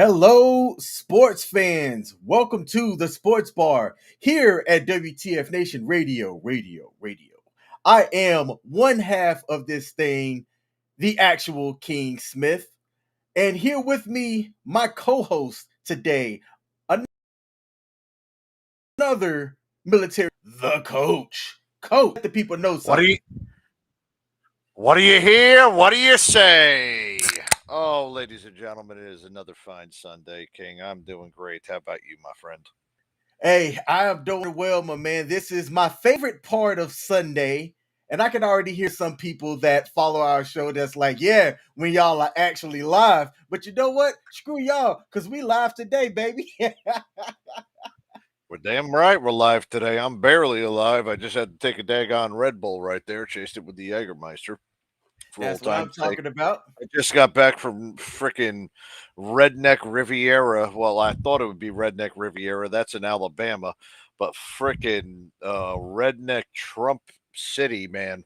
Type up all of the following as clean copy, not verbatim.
Hello, sports fans. Welcome to the Sports Bar here at WTF Nation Radio. I am one half of this thing, the actual King Smith. And here with me, my co host today, another military, the coach. Coach, let the people know What do something. you hear? What do you say? Oh, ladies and gentlemen, it is another fine Sunday, King. I'm doing great. How about you, my friend? Hey, I am doing well, my man. This is my favorite part of Sunday. And I can already hear some people that follow our show that's like, yeah, when y'all are actually live. But you know what? Screw y'all, because we live today, baby. We're damn right we're live today. I'm barely alive. I just had to take a daggone Red Bull right there, chased it with the Jägermeister for old That's what I'm time's sake. talking about. I just got back from frickin' Redneck Riviera. Well, I thought it would be Redneck Riviera. That's in Alabama. But frickin' Redneck Trump City, man.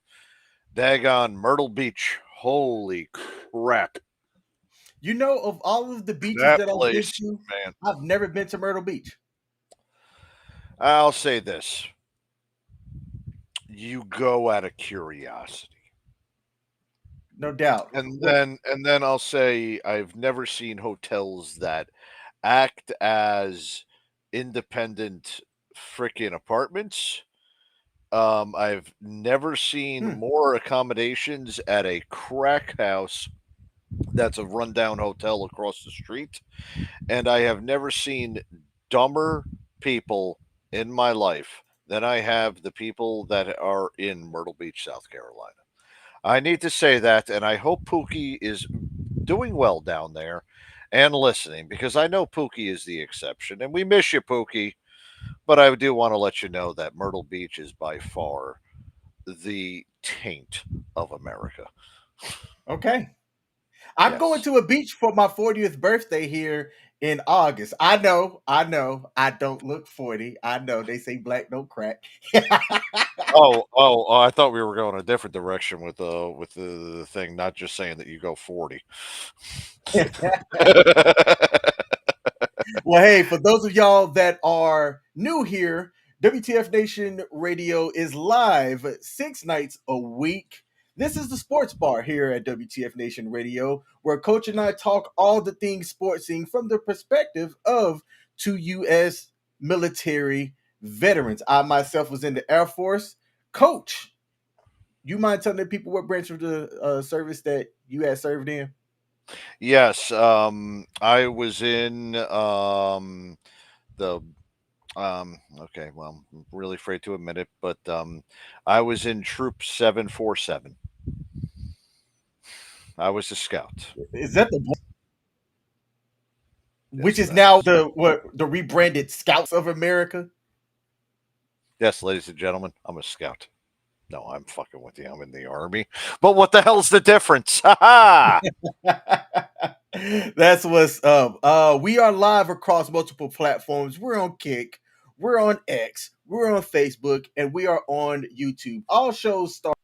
Daggone Myrtle Beach. Holy crap. You know, of all of the beaches That that I've been place, to, man. I've never been to Myrtle Beach. I'll say this. You go out of curiosity. No doubt. And then I'll say I've never seen hotels that act as independent freaking apartments. I've never seen Hmm. more accommodations at a crack house that's a rundown hotel across the street. And I have never seen dumber people in my life than I have the people that are in Myrtle Beach, South Carolina. I need to say that, and I hope Pookie is doing well down there and listening because I know Pookie is the exception, and we miss you, Pookie. But I do want to let you know that Myrtle Beach is by far the taint of America. Okay. I'm going Yes. to a beach for my 40th birthday here in August. I don't look 40. I know they say black don't crack. Oh, I thought we were going a different direction with the thing, not just saying that you go 40. Well, hey, for those of y'all that are new here, WTF Nation Radio is live 6 nights a week. This is the sports bar here at WTF Nation Radio, where Coach and I talk all the things sportsing from the perspective of two U.S. military veterans. I myself was in the Air Force. Coach, you mind telling the people what branch of the service that you had served in? Yes, I was in the okay, well, I'm really afraid to admit it, but I was in Troop 747. I was a scout. Is that the which Yes, is that now is. the rebranded Scouts of America? Yes, ladies and gentlemen, I'm a scout. No, I'm fucking with you. I'm in the army. But what the hell's the difference? Ha ha! That's what's up. We are live across multiple platforms. We're on Kick, we're on X, we're on Facebook, and we are on YouTube. All shows start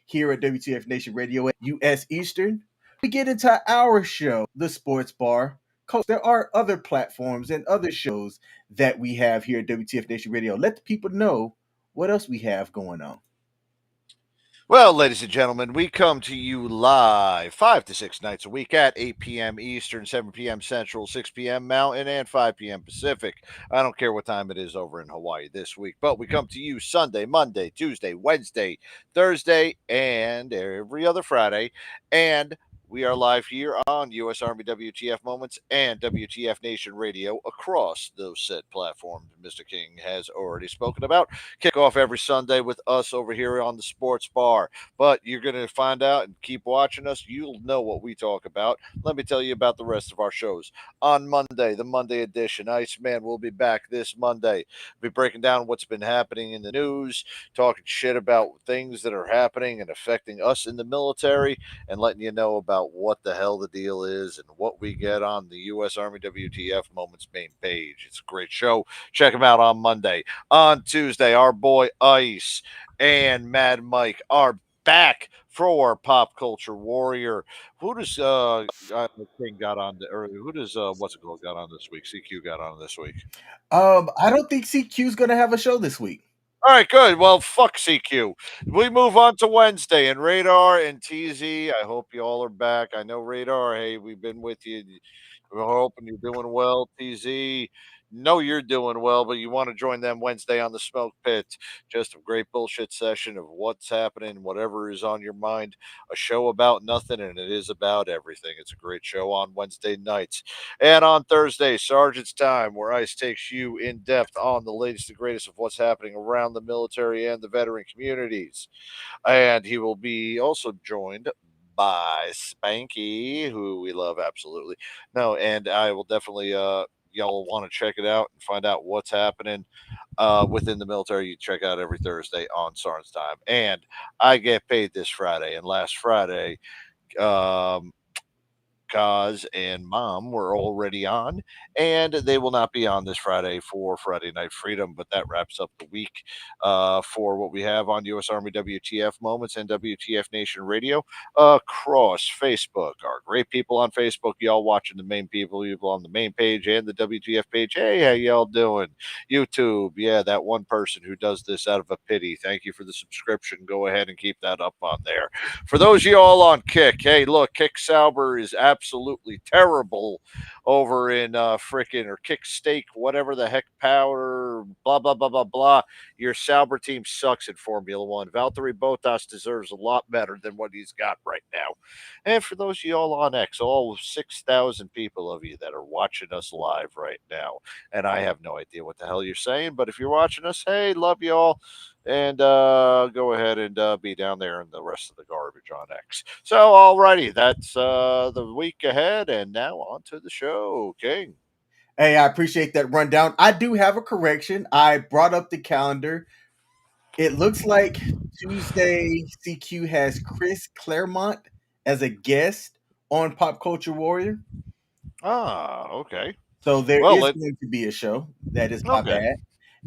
here at WTF Nation Radio at US Eastern. We get into our show, The Sports Bar. Coach, there are other platforms and other shows that we have here at WTF Nation Radio. Let the people know what else we have going on. Well, ladies and gentlemen, we come to you live 5 to 6 nights a week at 8 p.m. Eastern, 7 p.m. Central, 6 p.m. Mountain, and 5 p.m. Pacific. I don't care what time it is over in Hawaii this week, but we come to you Sunday, Monday, Tuesday, Wednesday, Thursday, and every other Friday. And we are live here on U.S Army W.T.F Moments and WTF Nation Radio across those said platforms Mr. King has already spoken about. Kick off every Sunday with us over here on the Sports Bar. But you're going to find out and keep watching us. You'll know what we talk about. Let me tell you about the rest of our shows. On Monday, the Monday edition, Iceman will be back this Monday. We'll be breaking down what's been happening in the news, talking shit about things that are happening and affecting us in the military, and letting you know about what the hell the deal is and what we get on the U.S. Army WTF Moments main page. It's a great show. Check them out on Monday. On Tuesday, our boy Ice and Mad Mike are back for Pop Culture Warrior. Who does King got on or who does what's it called got on this week? CQ got on this week. I don't think CQ's gonna have a show this week. All right, good. Well, fuck CQ. We move on to Wednesday and Radar and TeeZee. I hope you all are back. I know Radar. Hey, we've been with you. We're hoping you're doing well. TeeZee. Know you're doing well, but you want to join them Wednesday on the Smoke Pit. Just a great bullshit session of what's happening, whatever is on your mind. A show about nothing, and it is about everything. It's a great show on Wednesday nights. And on Thursday, Sergeant's Time, where Ice takes you in depth on the latest and greatest of what's happening around the military and the veteran communities. And he will be also joined by Spanky, who we love absolutely. No, and I will definitely y'all want to check it out and find out what's happening within the military. You check out every Thursday on Sergeant's Time. And I get paid this Friday, and last Friday, um, Kaz and Mom were already on, and they will not be on this Friday for Friday Night Freedom. But that wraps up the week for what we have on U.S Army W.T.F moments and WTF Nation Radio across Facebook. Our great people on Facebook, y'all watching the main people on the main page and the WTF page. Hey, how y'all doing? YouTube, yeah, that one person who does this out of a pity. Thank you for the subscription. Go ahead and keep that up on there. For those of you all on Kick, hey, look, Kick Sauber is absolutely terrible over in frickin' or Kick Steak, whatever the heck powder, blah, blah, blah, blah, blah. Your Sauber team sucks in Formula One. Valtteri Bottas deserves a lot better than what he's got right now. And for those of you all on X, all 6,000 people of you that are watching us live right now, and I have no idea what the hell you're saying, but if you're watching us, hey, love you all and go ahead and be down there in the rest of the garbage on X. So, alrighty, that's the week ahead, and now on to the show, King. Hey, I appreciate that rundown. I do have a correction. I brought up the calendar. It looks like Tuesday CQ has Chris Claremont as a guest on Pop Culture Warrior. Ah, okay. So there Well, is let going to be a show. That is my okay. bad.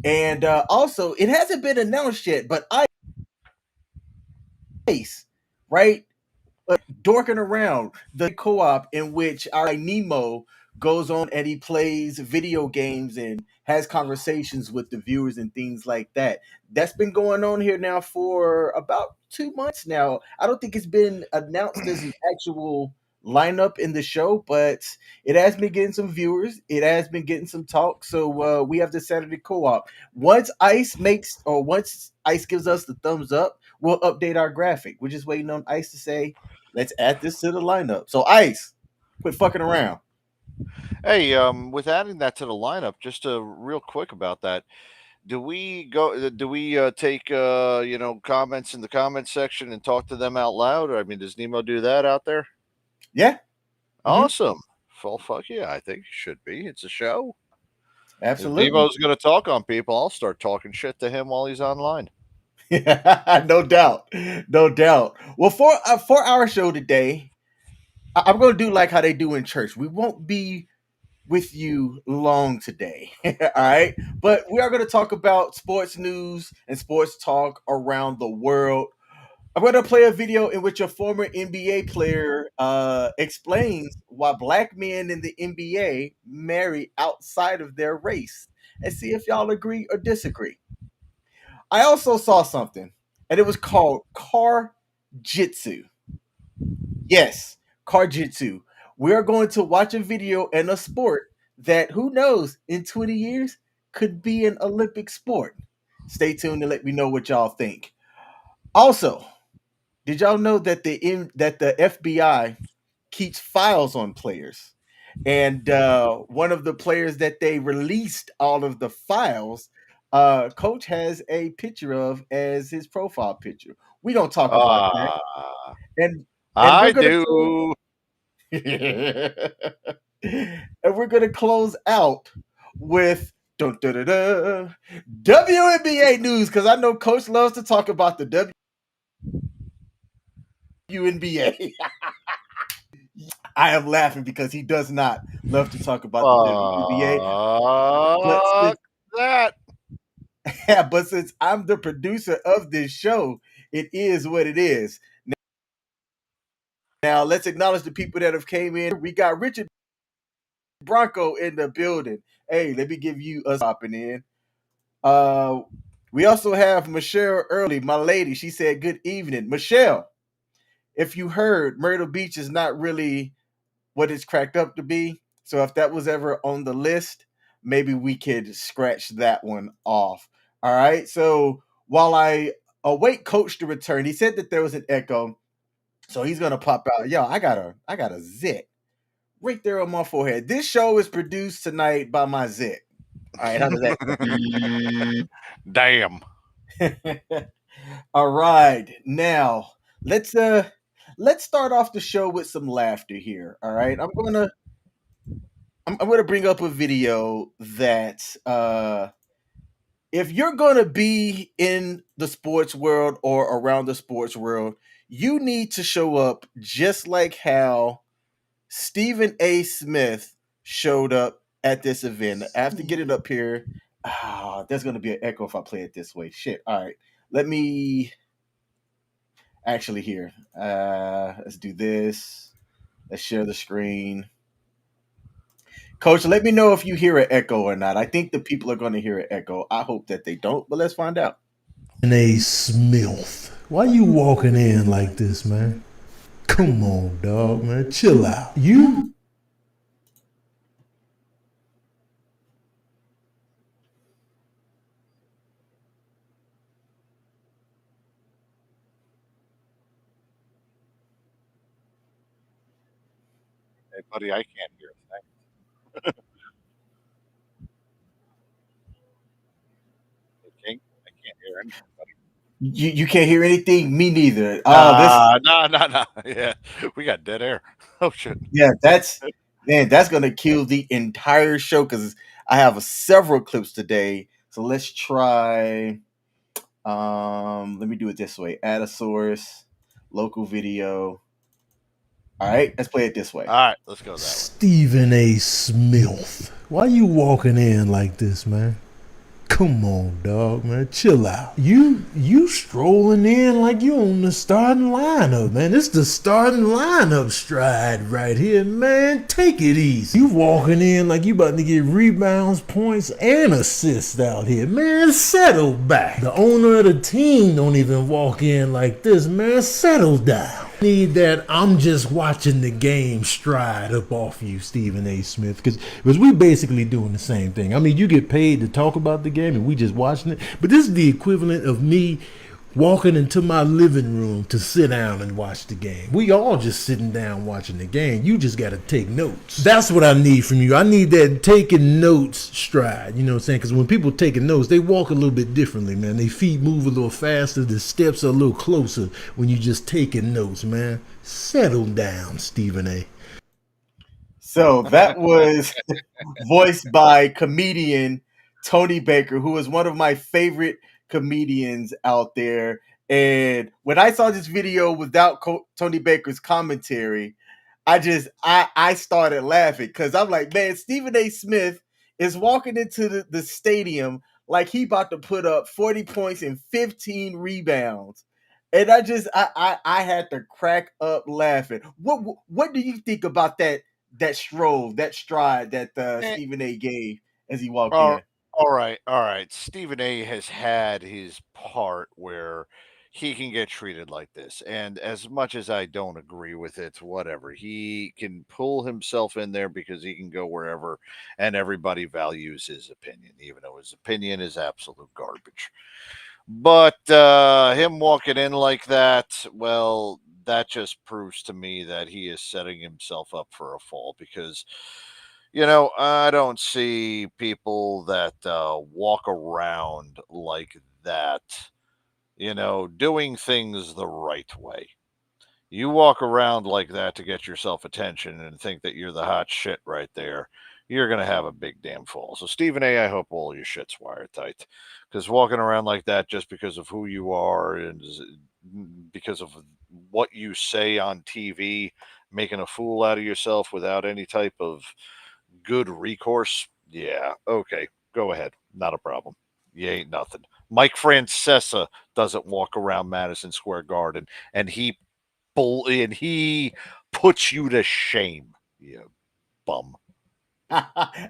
And also, it hasn't been announced yet, but Ice, right? Dorking around the co-op in which our Nemo goes on and he plays video games and has conversations with the viewers and things like that. That's been going on here now for about 2 months now. I don't think it's been announced as an actual lineup in the show, but it has been getting some viewers. It has been getting some talk. So we have the Saturday co-op. Once Ice gives us the thumbs up, we'll update our graphic. We're just waiting on Ice to say, let's add this to the lineup. So Ice, quit fucking around. Hey, with adding that to the lineup, just real quick about that. Do we go? Do we take comments in the comments section and talk to them out loud? Or, I mean, does Nemo do that out there? Yeah. Hmm. Awesome. Well, fuck yeah, I think it should be. It's a show. If Absolutely. Nemo's going to talk on people, I'll start talking shit to him while he's online. No doubt. No doubt. Well, for our show today, I'm going to do like how they do in church. We won't be with you long today. All right. But we are going to talk about sports news and sports talk around the world. I'm going to play a video in which a former NBA player explains why black men in the NBA marry outside of their race and see if y'all agree or disagree. I also saw something, and it was called CARJITSU. Yes, CARJITSU. We're going to watch a video and a sport that, who knows, in 20 years could be an Olympic sport. Stay tuned and let me know what y'all think. Also, did y'all know that the FBI keeps files on players? And one of the players that they released all of the files, Coach has a picture of as his profile picture. We don't talk about that, Ah, and we're I gonna do. and we're gonna close out with dun, dun, dun, dun, WNBA news because I know Coach loves to talk about the WNBA. I am laughing because he does not love to talk about the WNBA. But Fuck since that. yeah, but since I'm the producer of this show, it is what it is. Now let's acknowledge the people that have came in. We got Richard Bronco in the building. Hey, let me give you us popping in. Uh, we also have Michelle Early, my lady. She said, "Good evening, Michelle. If you heard, Myrtle Beach is not really what it's cracked up to be. So if that was ever on the list, maybe we could scratch that one off. All right. So while I await Coach to return, he said that there was an echo, so he's gonna pop out. Yo, I got a zit right there on my forehead. This show is produced tonight by my zit. All right, how does that Damn. go? All right, now let's uh let's start off the show with some laughter here. All right, I'm gonna bring up a video that if you're gonna be in the sports world or around the sports world, you need to show up just like how Stephen A. Smith showed up at this event. I have to get it up here. Ah, there's gonna be an echo if I play it this way. Shit. All right. Let me actually here. Let's do this. Let's share the screen. Coach, let me know if you hear an echo or not. I think the people are going to hear an echo. I hope that they don't, but let's find out. A Smith. Why you walking in like this, man? Come on, dog, man. Chill out. You Hey, buddy, I can't hear a thing. Hey, King, I can't hear anything, buddy. You can't hear anything? Me neither. Oh, this Nah, nah, nah, nah. Yeah, we got dead air. Oh shit. yeah, that's man, that's gonna kill the entire show because I have several clips today. So let's try. Let me do it this way: add a source, local video. All right, let's play it this All way. right, let's go that way. Stephen A. Smith. Why you walking in like this, man? Come on, dog, man. Chill out. You strolling in like you on the starting lineup, man. It's the starting lineup stride right here, man. Take it easy. You walking in like you about to get rebounds, points, and assists out here, man. Settle back. The owner of the team don't even walk in like this, man. Settle down. Need that I'm just watching the game stride up off you, Stephen A. Smith, because we basically doing the same thing. I mean, you get paid to talk about the game and we just watching it, but this is the equivalent of me walking into my living room to sit down and watch the game. We all just sitting down watching the game. You just got to take notes. That's what I need from you. I need that taking notes stride. You know what I'm saying? Because when people taking notes, they walk a little bit differently, man. Their feet move a little faster. The steps are a little closer when you just taking notes, man. Settle down, Stephen A. So that was voiced by comedian Tony Baker, who is one of my favorite comedians out there. And when I saw this video without Tony Baker's commentary, I started laughing because I'm like, man, Stephen A. Smith is walking into the stadium like he about to put up 40 points and 15 rebounds. And I had to crack up laughing. What do you think about that stroll, that stride that Eh, Stephen A. gave as he walked all, in? all right, all right. Stephen A. has had his part where he can get treated like this, and as much as I don't agree with it, whatever. He can pull himself in there because he can go wherever, and everybody values his opinion, even though his opinion is absolute garbage. But him walking in like that, well, that just proves to me that he is setting himself up for a fall because, I don't see people that walk around like that, doing things the right way. You walk around like that to get yourself attention and think that you're the hot shit right there, you're going to have a big damn fall. So, Stephen A., I hope all your shit's wiretight. Because walking around like that just because of who you are and because of what you say on TV, making a fool out of yourself without any type of good recourse, yeah, okay, go ahead. Not a problem. You ain't nothing. Mike Francesa doesn't walk around Madison Square Garden, and he puts you to shame, you bum.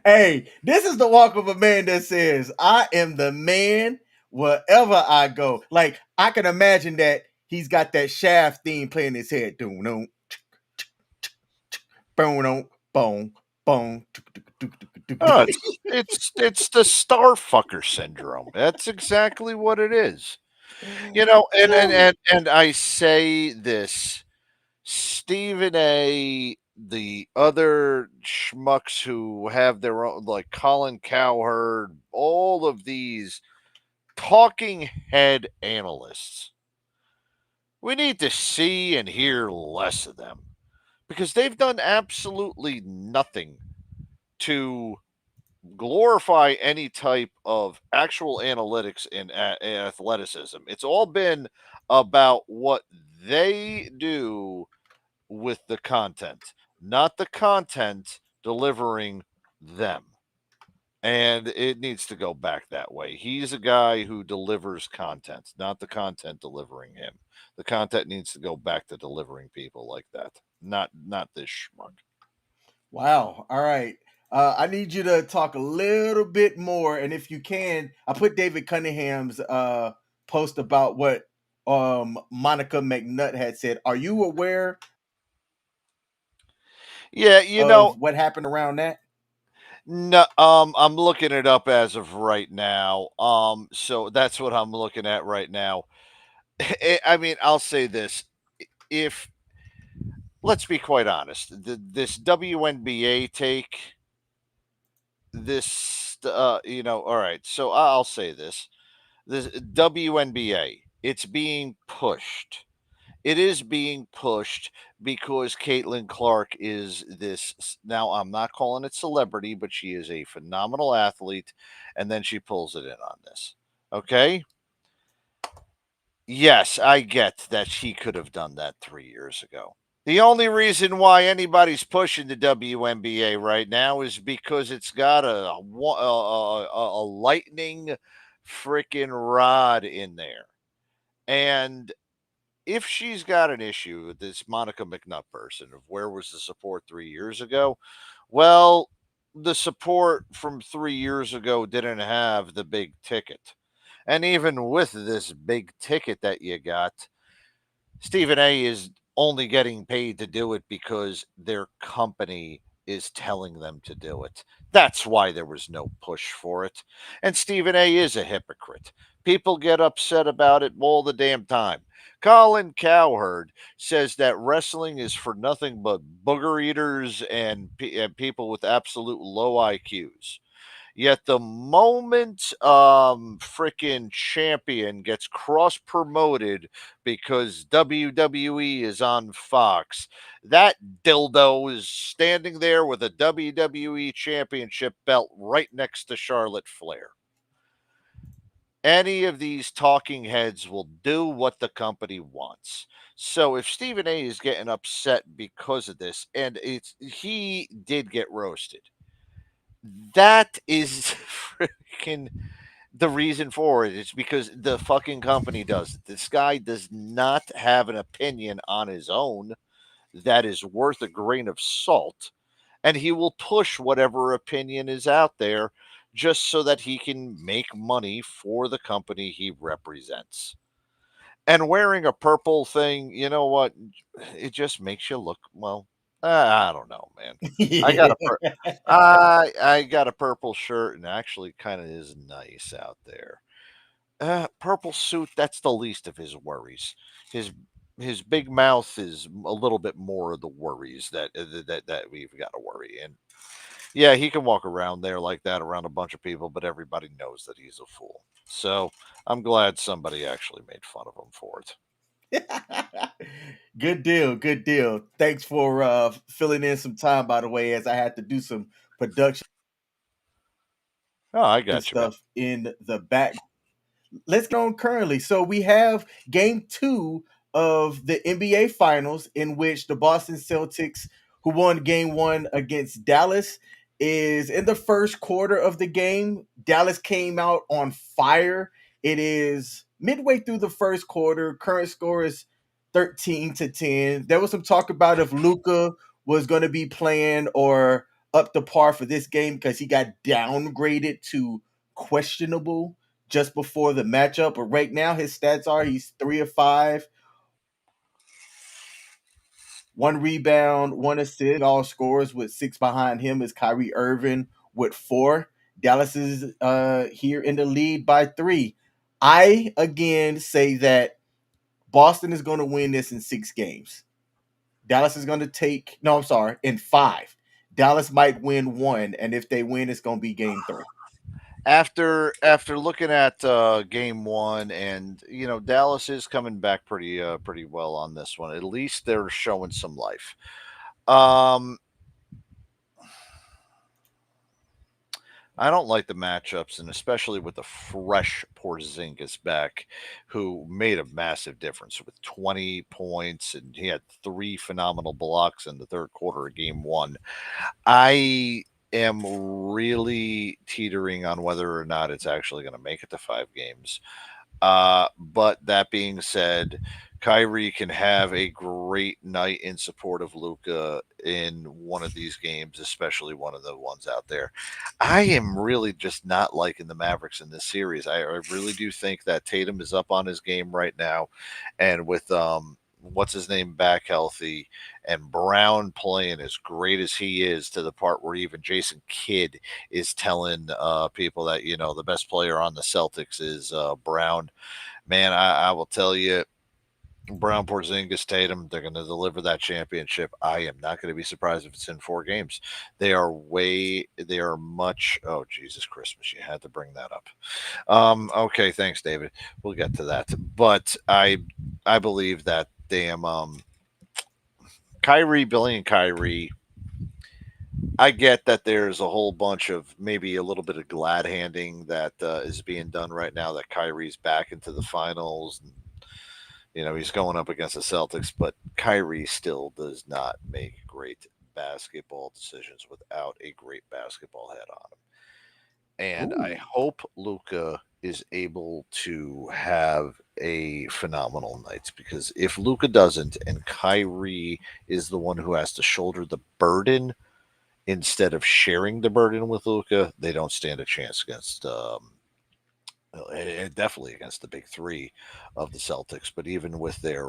Hey, this is the walk of a man that says, I am the man wherever I go. Like, I can imagine that he's got that Shaft theme playing in his head. Doom, boom, boom, boom, boom. Oh, it's the starfucker syndrome. That's exactly what it is. And I say this, Stephen A, the other schmucks who have their own, like Colin Cowherd, all of these talking head analysts, we need to see and hear less of them because they've done absolutely nothing to glorify any type of actual analytics in athleticism. It's all been about what they do with the content, not the content delivering them. And it needs to go back that way. He's a guy who delivers content, not the content delivering him. The content needs to go back to delivering people like that, not this schmuck. Wow. All right. I need you to talk a little bit more. And if you can, I put David Cunningham's post about what Monica McNutt had said. Are you aware Yeah, of what happened around that? no, I'm looking it up as of right now. So that's what I'm looking at right now. I mean, I'll say this: if let's be quite honest, this WNBA take, all right. So I'll say this WNBA, it's being pushed. It is being pushed because Caitlin Clark is this. Now, I'm not calling it celebrity, but she is a phenomenal athlete. And then she pulls it in on this. Okay. Yes, I get that she could have done that 3 years ago. The only reason why anybody's pushing the WNBA right now is because it's got a lightning freaking rod in there. And if she's got an issue with this Monica McNutt person of where was the support 3 years ago, well, the support from 3 years ago didn't have the big ticket. And even with this big ticket that you got, Stephen A is only getting paid to do it because their company is telling them to do it. That's why there was no push for it. And Stephen A is a hypocrite. People get upset about it all the damn time. Colin Cowherd says that wrestling is for nothing but booger eaters and people with absolute low IQs. Yet the moment freaking champion gets cross promoted because WWE is on Fox, that dildo is standing there with a WWE championship belt right next to Charlotte Flair. Any of these talking heads will do what the company wants. So if Stephen A is getting upset because of this, and he did get roasted, that is freaking the reason for it. It's because the fucking company does it. This guy does not have an opinion on his own that is worth a grain of salt, and he will push whatever opinion is out there just so that he can make money for the company he represents. And wearing a purple thing, you know what? It just makes you look, well, I don't know, man. I got a pur- I got a purple shirt and actually kind of is nice out there. Purple suit, that's the least of his worries. His his big mouth is a little bit more of the worries that we've got to worry. And yeah, he can walk around there like that around a bunch of people, but everybody knows that he's a fool. So I'm glad somebody actually made fun of him for it. Good deal. Good deal. Thanks for filling in some time, by the way, as I had to do some production Oh, I got you, man. stuff in the back. Let's get on currently. So we have game two of the NBA Finals, in which the Boston Celtics, who won game one against Dallas, is in the first quarter of the game. Dallas came out on fire It is midway through the first quarter. Current score is 13-10. There was some talk about if Luca was going to be playing or up to par for this game because he got downgraded to questionable just before the matchup. But right now, his stats are he's 3 of 5, 1 rebound, 1 assist, all scores with 6 behind him is Kyrie Irving with 4. Dallas is here in the lead by 3. I again say that Boston is going to win this in 6 games. Dallas is going to take, no, I'm sorry, in 5. Dallas might win 1, and if they win, it's going to be game 3. After looking at game one, and Dallas is coming back pretty well on this one. At least they're showing some life. Um, I don't like the matchups, and especially with the fresh Porzingis back, who made a massive difference with 20 points, and he had 3 phenomenal blocks in the third quarter of game one. I am really teetering on whether or not it's actually going to make it to 5 games. But that being said, Kyrie can have a great night in support of Luca in one of these games, especially one of the ones out there. I am really just not liking the Mavericks in this series. I really do think that Tatum is up on his game right now, and with what's his name back healthy, and Brown playing as great as he is, to the part where even Jason Kidd is telling people that the best player on the Celtics is Brown. Man, I will tell you, Brown, Porzingis, Tatum, they're going to deliver that championship. I am not going to be surprised if it's in 4 games. They are much. Oh, Jesus Christmas! You had to bring that up. Okay, thanks, David. We'll get to that, but I believe that damn Kyrie, Billy, and Kyrie. I get that there's a whole bunch of maybe a little bit of glad handing that is being done right now that Kyrie's back into the finals. He's going up against the Celtics, but Kyrie still does not make great basketball decisions without a great basketball head on him. And I Ooh. hope Luca is able to have a phenomenal night, because if Luca doesn't and Kyrie is the one who has to shoulder the burden instead of sharing the burden with Luca, they don't stand a chance against definitely against the big three of the Celtics. But even with their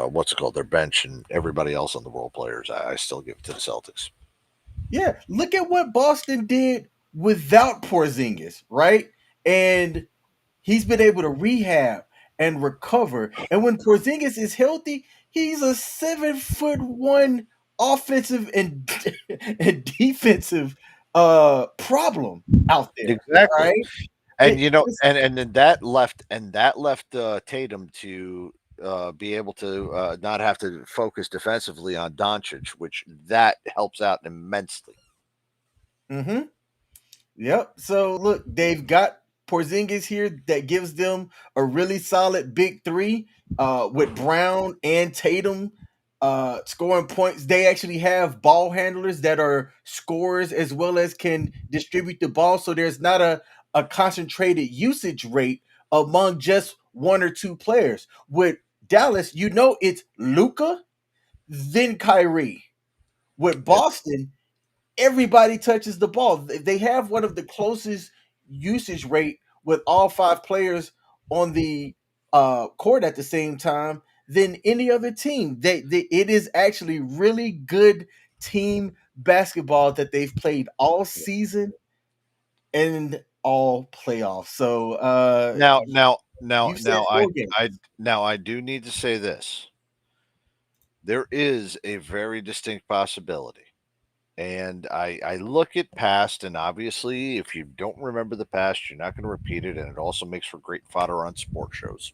what's it called, their bench and everybody else on the role players, I still give it to the Celtics. Yeah, look at what Boston did without Porzingis, right? And he's been able to rehab and recover. And when Porzingis is healthy, he's a 7'1" offensive and and defensive problem out there. Exactly. Right? And It, it's, and then that left Tatum to be able to not have to focus defensively on Doncic, which that helps out immensely. mhm. Yep. So look, they've got Porzingis here that gives them a really solid big three with Brown and Tatum scoring points. They actually have ball handlers that are scorers as well as can distribute the ball. So there's not a concentrated usage rate among just 1 or 2 players. With Dallas, it's Luca, then Kyrie. With It's Boston, everybody touches the ball. They have one of the closest usage rate with all 5 players on the court at the same time than any other team. It is actually really good team basketball that they've played all season and all playoffs. So now now now you said now I 4 games. I now I do need to say this. There is a very distinct possibility. And I look at past, and obviously, if you don't remember the past, you're not going to repeat it. And it also makes for great fodder on sports shows.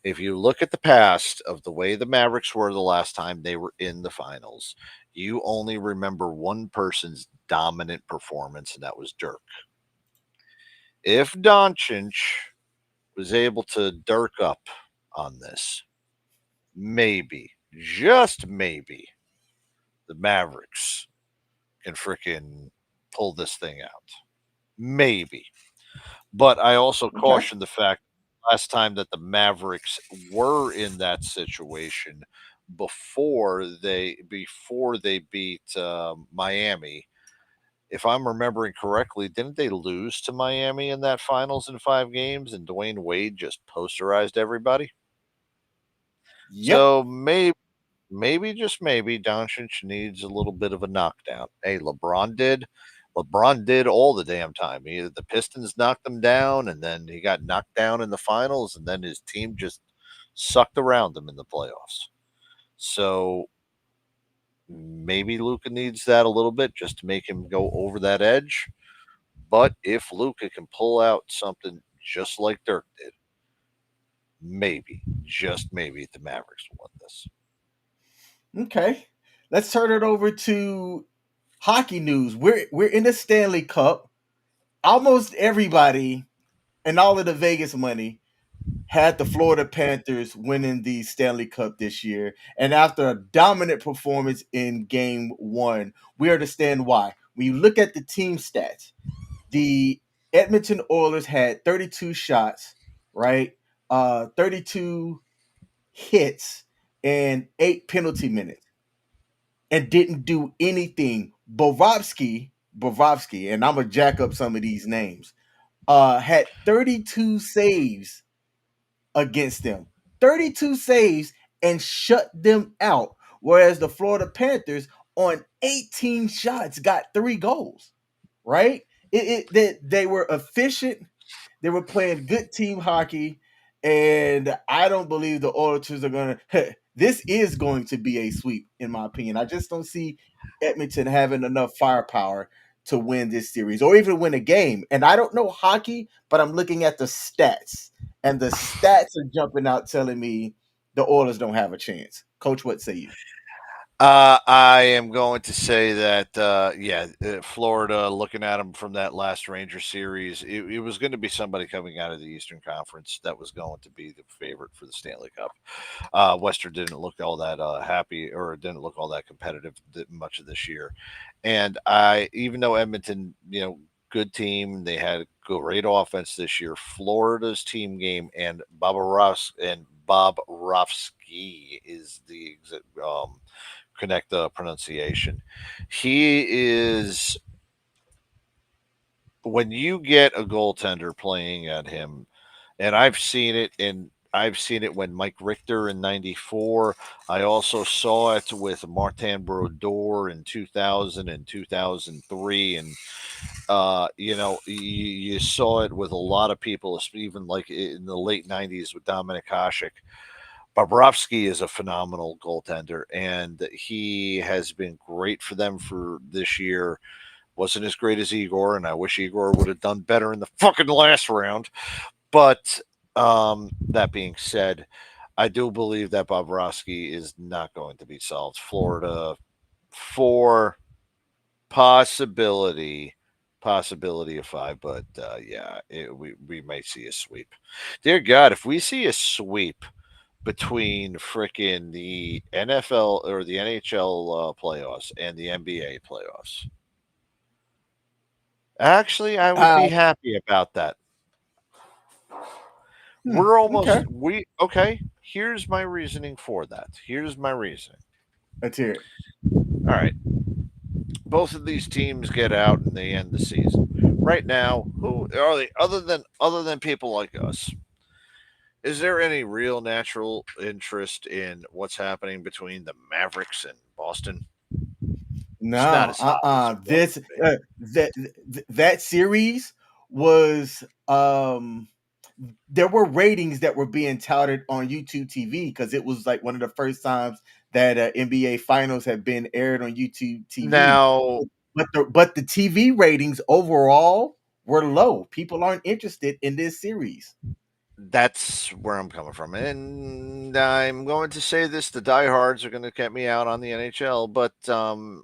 If you look at the past of the way the Mavericks were the last time they were in the finals, you only remember one person's dominant performance, and that was Dirk. If Doncic was able to Dirk up on this, maybe, just maybe, the Mavericks can fricking pull this thing out. Maybe. But I also Okay. caution the fact last time that the Mavericks were in that situation before they beat Miami. If I'm remembering correctly, didn't they lose to Miami in that finals in 5 games, and Dwayne Wade just posterized everybody? Yep. So maybe just maybe Doncic needs a little bit of a knockdown. Hey, LeBron did. LeBron did all the damn time. The Pistons knocked him down, and then he got knocked down in the finals, and then his team just sucked around him in the playoffs. So maybe Luca needs that a little bit just to make him go over that edge. But if Luca can pull out something just like Dirk did, maybe, just maybe, the Mavericks will win this. Okay. Let's turn it over to hockey news. We're in the Stanley Cup. Almost everybody and all of the Vegas money had the Florida Panthers winning the Stanley Cup this year. And after a dominant performance in game one, we understand why. When you look at the team stats, the Edmonton Oilers had 32 shots, right? 32 hits and 8 penalty minutes and didn't do anything. Bobrovsky, and I'm gonna jack up some of these names, had 32 saves against them. 32 saves and shut them out. Whereas the Florida Panthers on 18 shots got 3 goals, right? They were efficient. They were playing good team hockey, and I don't believe the Oilers are going to. This is going to be a sweep, in my opinion. I just don't see Edmonton having enough firepower to win this series or even win a game. And I don't know hockey, but I'm looking at the stats, and the stats are jumping out telling me the Oilers don't have a chance. Coach, what say you? I am going to say that, Florida, looking at them from that last Ranger series, it was going to be somebody coming out of the Eastern Conference that was going to be the favorite for the Stanley Cup. Western didn't look all that happy, or didn't look all that competitive much of this year. And even though Edmonton, good team, they had great offense this year. Florida's team game and Bob Rofsky is the connect the pronunciation. He is, when you get a goaltender playing at him, and I've seen it when Mike Richter in '94. I also saw it with Martin Brodeur in 2000 and 2003, and you saw it with a lot of people, even like in the late '90s with Dominic Hasek. Bobrovsky is a phenomenal goaltender, and he has been great for them for this year. Wasn't as great as Igor, and I wish Igor would have done better in the fucking last round. But that being said, I do believe that Bobrovsky is not going to be solved. Florida for possibility possibility of 5, but we might see a sweep. Dear God, if we see a sweep between frickin' the NFL or the NHL playoffs and the NBA playoffs. Actually, I would Uh, be happy about that. We're okay. almost we okay. Here's my reasoning for that. Here's my reasoning. Let's hear it. All right, both of these teams get out and they end the season. Right now, who are they other than people like us? Is there any real natural interest in what's happening between the Mavericks and Boston? It's not No, as hot as it once this to be. that series was there were ratings that were being touted on YouTube TV because it was like one of the first times that NBA finals had been aired on YouTube TV. Now, But the TV ratings overall were low. People aren't interested in this series. that's where I'm coming from. And I'm going to say this, the diehards are going to get me out on the NHL, but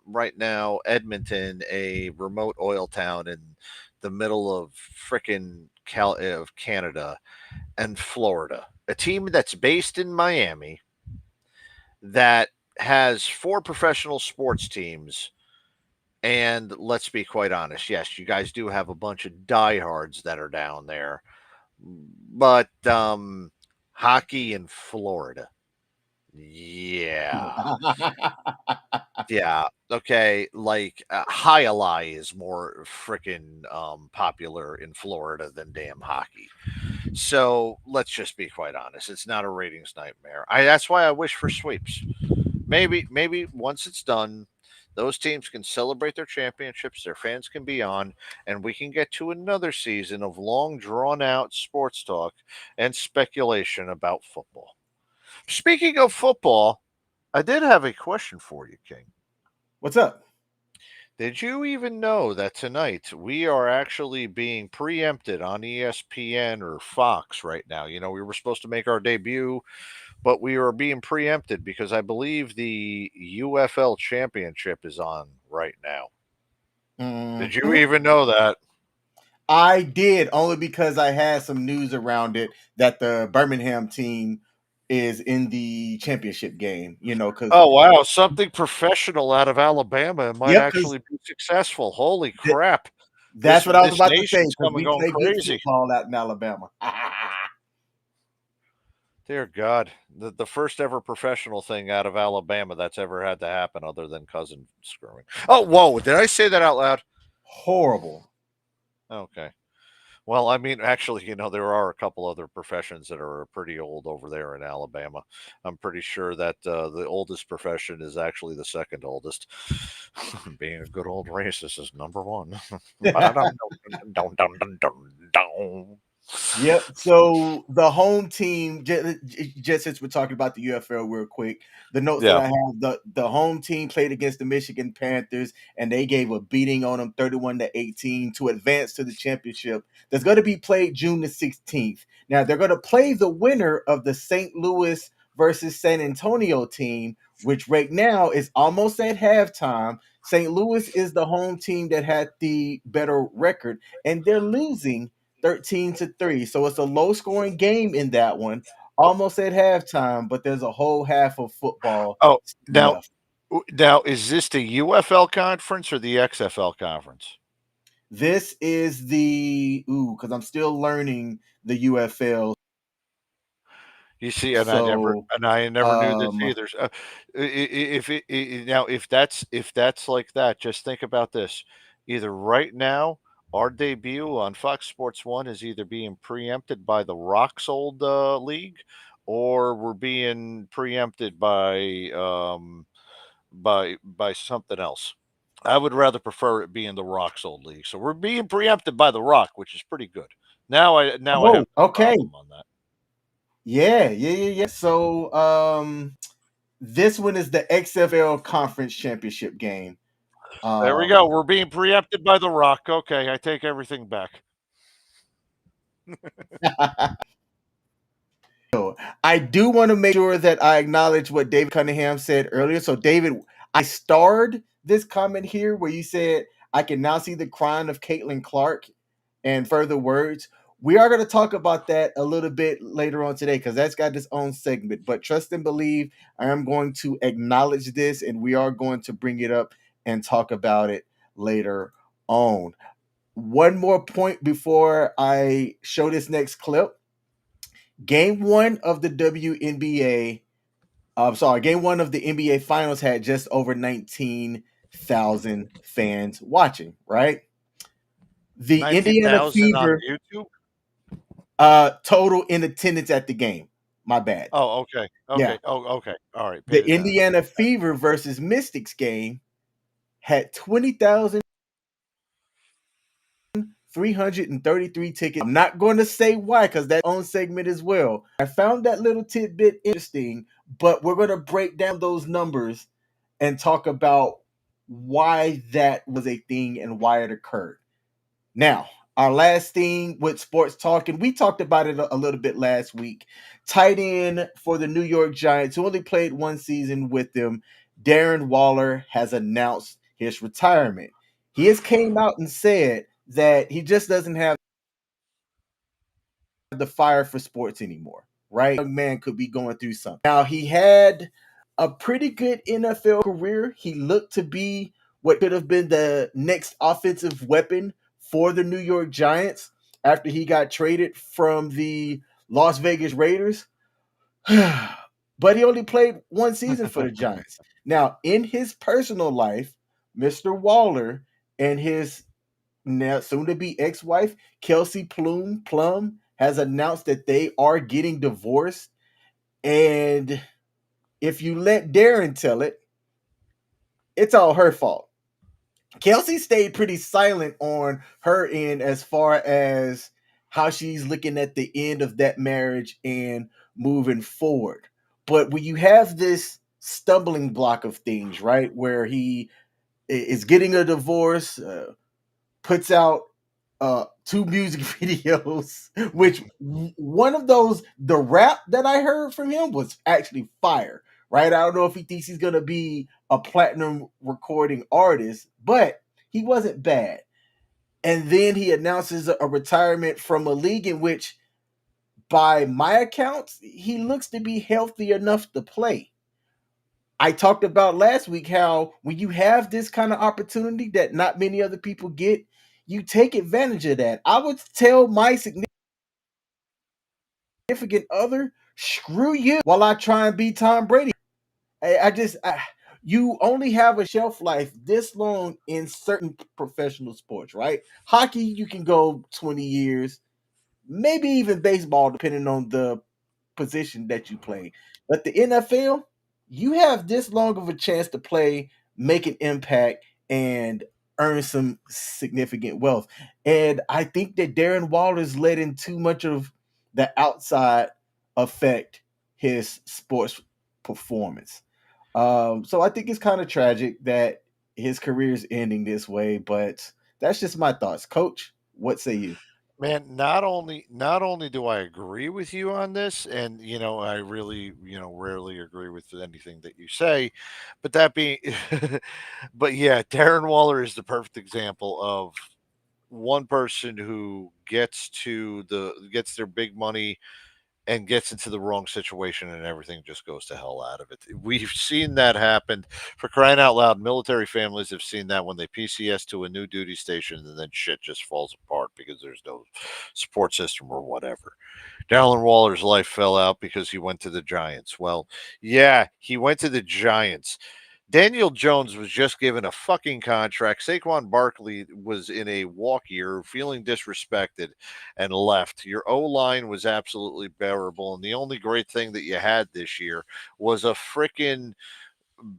right now, Edmonton, a remote oil town in the middle of frickin' of Canada, and Florida, a team that's based in Miami that has 4 professional sports teams And let's be quite honest. Yes, you guys do have a bunch of diehards that are down there, but hockey in Florida. Yeah. Yeah. Okay. Like high is more freaking popular in Florida than damn hockey. So let's just be quite honest. It's not a ratings nightmare. That's why I wish for sweeps. Maybe once it's done, those teams can celebrate their championships, their fans can be on, and we can get to another season of long drawn out sports talk and speculation about football. Speaking of football, I did have a question for you, King. What's up? Did you even know that tonight we are actually being preempted on ESPN or Fox right now? You know, we were supposed to make our debut, but we are being preempted because I believe the UFL championship is on right now. Did you Mhm. even know that? I did, only because I had some news around it that the Birmingham team is in the championship game. Because Oh wow, something professional out of Alabama might yep, because actually be successful. Holy crap. that's what I was This about to say. nation's Because coming we going play good crazy. football out in Alabama. Dear God, the first ever professional thing out of Alabama that's ever had to happen, other than cousin screwing. Oh, whoa! Did I say that out loud? Horrible. Okay. Well, I mean, actually, there are a couple other professions that are pretty old over there in Alabama. I'm pretty sure that the oldest profession is actually the second oldest. Being a good old racist is number one. Ba-da-dum-dum-dum-dum-dum-dum. Yep. So the home team, just since we're talking about the UFL real quick, the notes that Yeah. I have, the home team played against the Michigan Panthers, and they gave a beating on them, 31-18, to advance to the championship. That's going to be played June the 16th. Now they're going to play the winner of the St. Louis versus San Antonio team, which right now is almost at halftime. St. Louis is the home team that had the better record, and they're losing 13-3. So it's a low scoring game in that one, almost at halftime, but there's a whole half of football Oh, now, left. is this the UFL conference or the XFL conference? This is because I'm still learning the UFL. You see, and So I never knew this um either. Now, if that's like that, just think about this. Either right now, our debut on Fox Sports One is either being preempted by the Rock's old league, or we're being preempted by something else. I would rather prefer it being the Rock's old league. So we're being preempted by the Rock, which is pretty good. Now I have oh, no okay. problem on that. Yeah. So this one is the XFL conference championship game. There we go. Um We're being preempted by the Rock. Okay, I take everything back. I do want to make sure that I acknowledge what David Cunningham said earlier. So, David, I starred this comment here where you said, I can now see the crying of Caitlin Clark and further words. We are going to talk about that a little bit later on today because that's got its own segment. But trust and believe, I am going to acknowledge this and we are going to bring it up and talk about it later on. One more point before I show this next clip. Game one of the WNBA, game one of the NBA Finals had just over 19,000 fans watching, right? The Indiana 19,000 on Fever, YouTube? total in attendance at the game. My bad. Oh, okay. Yeah. Okay. Oh, okay. All right. The Paid attention. Indiana Fever versus Mystics game had 20,333 tickets. I'm not going to say why because that's own segment as well. I found that little tidbit interesting, but we're going to break down those numbers and talk about why that was a thing and why it occurred. Now, our last thing with sports talk, and we talked about it a little bit last week. Tight end for the New York Giants, who only played one season with them, Darren Waller has announced his retirement. He has came out and said that he just doesn't have the fire for sports anymore, right? Young man could be going through something. Now, he had a pretty good NFL career. He looked to be what could have been the next offensive weapon for the New York Giants after he got traded from the Las Vegas Raiders. But he only played one season for the Giants. Now, in his personal life, Mr. Waller and his now soon to be ex-wife, Kelsey Plum, has announced that they are getting divorced. And if you let Darren tell it, it's all her fault. Kelsey stayed pretty silent on her end as far as how she's looking at the end of that marriage and moving forward. But when you have this stumbling block of things, right, where he is getting a divorce, puts out two music videos, which one of those, the rap that I heard from him was actually fire, right? I don't know if he thinks he's going to be a platinum recording artist, but he wasn't bad. And then he announces a retirement from a league in which, by my accounts, he looks to be healthy enough to play. I talked about last week how when you have this kind of opportunity that not many other people get, you take advantage of that. I would tell my significant other, screw you, while I try and be Tom Brady. You only have a shelf life this long in certain professional sports, right? Hockey, you can go 20 years, maybe even baseball, depending on the position that you play. But the NFL, you have this long of a chance to play, make an impact, and earn some significant wealth. And I think that Darren Waller's letting too much of the outside affect his sports performance. So I think it's kind of tragic that his career is ending this way, but that's just my thoughts. Coach, what say you? Man, not only do I agree with you on this, and I really rarely agree with anything that you say, but that being, but yeah, Darren Waller is the perfect example of one person who gets their big money and gets into the wrong situation and everything just goes to hell out of it. We've seen that happen, for crying out loud. Military families have seen that when they PCS to a new duty station and then shit just falls apart because there's no support system or whatever. Darren Waller's life fell out because he went to the Giants. Well, yeah, he went to the Giants. Daniel Jones was just given a fucking contract. Saquon Barkley was in a walk year, feeling disrespected, and left. Your O line was absolutely bearable, and the only great thing that you had this year was a freaking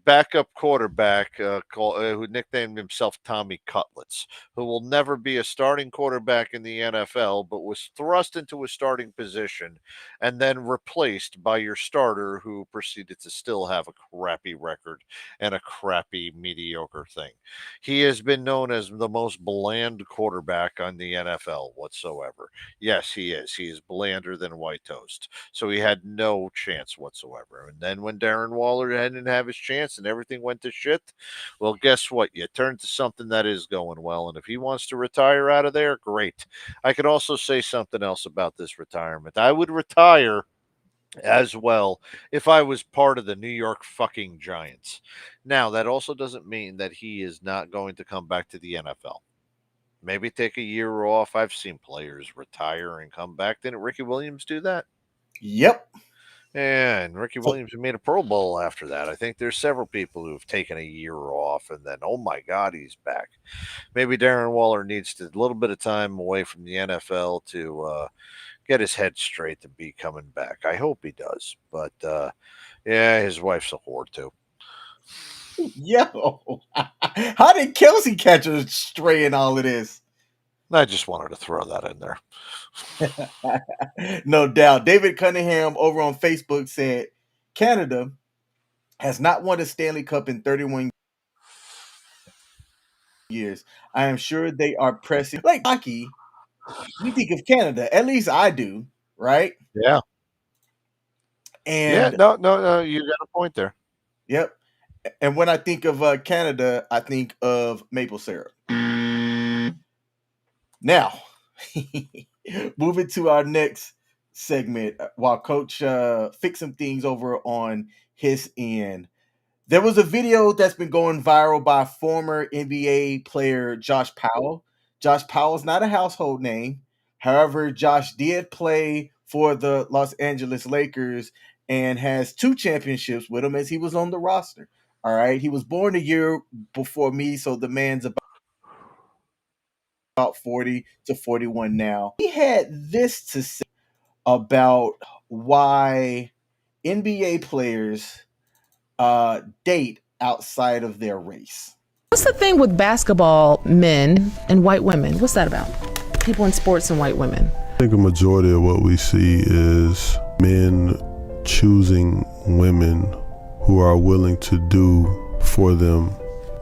backup quarterback who nicknamed himself Tommy Cutlets, who will never be a starting quarterback in the NFL, but was thrust into a starting position and then replaced by your starter, who proceeded to still have a crappy record and a crappy, mediocre thing. He has been known as the most bland quarterback on the NFL whatsoever. Yes, he is. He is blander than white toast. So he had no chance whatsoever. And then when Darren Waller didn't have his chance and everything went to shit, well, guess what? You turn to something that is going well. And if he wants to retire out of there, great. I could also say something else about this retirement. I would retire as well if I was part of the New York fucking Giants. Now, that also doesn't mean that he is not going to come back to the NFL. Maybe take a year off. I've seen players retire and come back. Didn't Ricky Williams do that? Yep. Yeah, and Ricky Williams made a Pro Bowl after that. I think there's several people who've taken a year off and then, oh my God, he's back. Maybe Darren Waller needs a little bit of time away from the NFL to get his head straight to be coming back. I hope he does. But yeah, his wife's a whore too. Yo, how did Kelsey catch a stray in all of this? I just wanted to throw that in there. No doubt. David Cunningham over on Facebook said Canada has not won a Stanley Cup in 31 years. I am sure they are pressing like hockey. You think of Canada, at least I do, right? Yeah. Yeah, And no, you got a point there. yep. And when I think of Canada, I think of maple syrup. Now, moving to our next segment, while Coach fixed some things over on his end. There was a video that's been going viral by former NBA player Josh Powell. Josh Powell's not a household name. However, Josh did play for the Los Angeles Lakers and has 2 championships with him as he was on the roster. All right. He was born a year before me, so the man's about 40 to 41 now. He had this to say about why NBA players date outside of their race. What's the thing with basketball men and white women? What's that about? People in sports and white women. I think a majority of what we see is men choosing women who are willing to do for them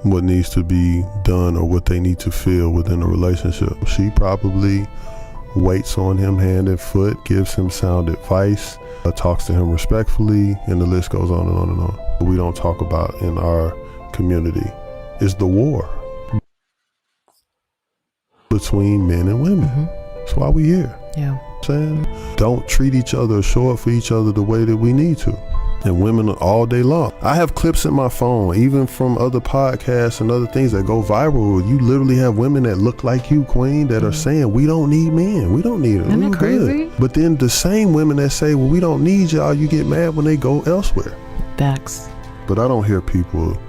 what needs to be done or what they need to feel within a relationship. She probably waits on him hand and foot, gives him sound advice, talks to him respectfully, and the list goes on and on and on. What we don't talk about in our community is the war between men and women. That's why we here. Yeah. Saying, don't treat each other or show up for each other the way that we need to. And women all day long. I have clips in my phone, even from other podcasts and other things that go viral. You literally have women that look like you, Queen, that are saying, we don't need men. We don't need it. Isn't that crazy? But then the same women that say, well, we don't need y'all, you get mad when they go elsewhere. Facts. But I don't hear people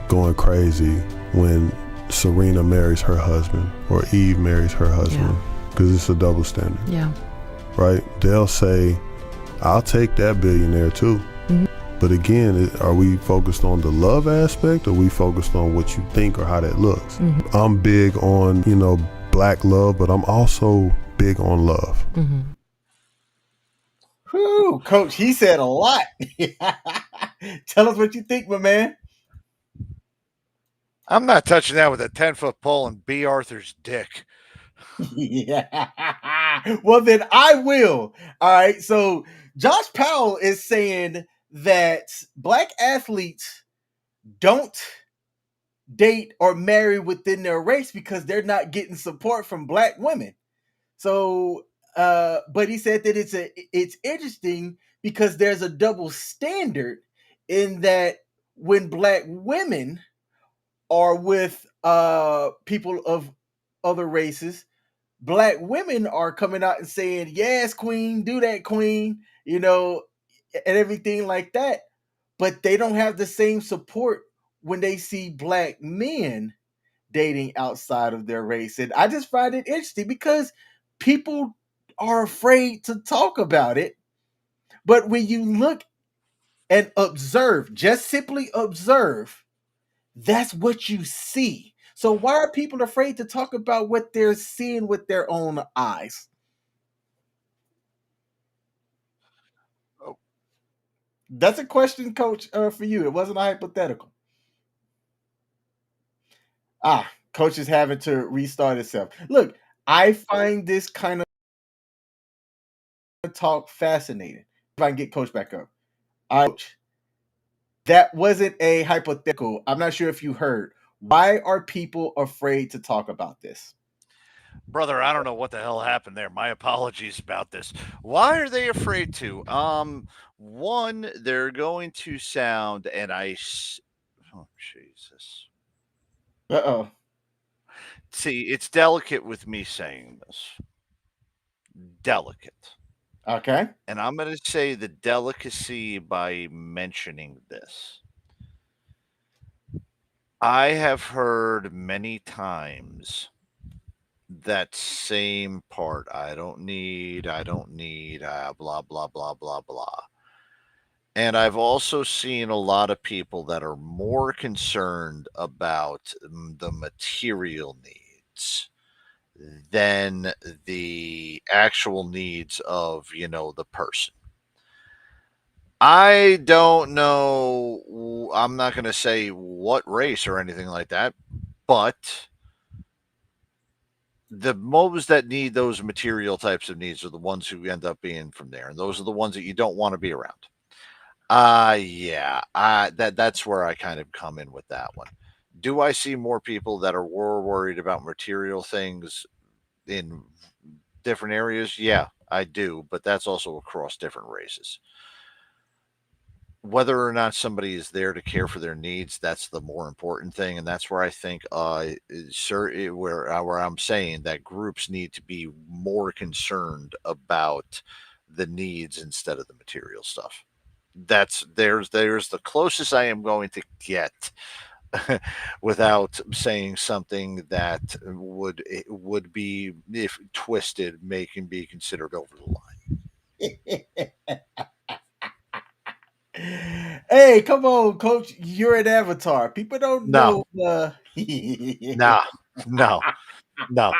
going crazy when Serena marries her husband or Eve marries her husband, because it's a double standard. Yeah. Right? They'll say, I'll take that billionaire too. But again, are we focused on the love aspect, or are we focused on what you think or how that looks? I'm big on, black love, but I'm also big on love. Whew, Coach, he said a lot. Tell us what you think, my man. I'm not touching that with a 10-foot pole and B. Arthur's dick. Yeah. Well, then I will. All right. So Josh Powell is saying that black athletes don't date or marry within their race because they're not getting support from black women. So, but he said that it's interesting because there's a double standard in that when black women are with people of other races, black women are coming out and saying, yes, queen, do that, queen, and everything like that. But they don't have the same support when they see black men dating outside of their race. And I just find it interesting because people are afraid to talk about it. But when you look and observe, just simply observe, that's what you see. So why are people afraid to talk about what they're seeing with their own eyes? That's a question, Coach, for you. It wasn't a hypothetical. Coach is having to restart itself. Look, I find this kind of talk fascinating. If I can get Coach back up. Coach, that wasn't a hypothetical. I'm not sure if you heard. Why are people afraid to talk about this? Brother, I don't know what the hell happened there. My apologies about this. Why are they afraid to? One, they're going to sound, oh, Jesus. Uh-oh. See, it's delicate with me saying this. Delicate. Okay. And I'm going to say the delicacy by mentioning this. I have heard many times that same part. I don't need, blah, blah, blah, blah, blah. And I've also seen a lot of people that are more concerned about the material needs than the actual needs of, the person. I don't know. I'm not going to say what race or anything like that, but the mobs that need those material types of needs are the ones who end up being from there. And those are the ones that you don't want to be around. That's where I kind of come in with that one. Do I see more people that are more worried about material things in different areas? Yeah, I do, but that's also across different races. whether or not somebody is there to care for their needs, that's the more important thing, and that's where I think, where I'm saying that groups need to be more concerned about the needs instead of the material stuff. There's the closest I am going to get without saying something that would be, if twisted, making be considered over the line. Hey, come on, coach. You're an avatar. People don't No, know. no, no, no.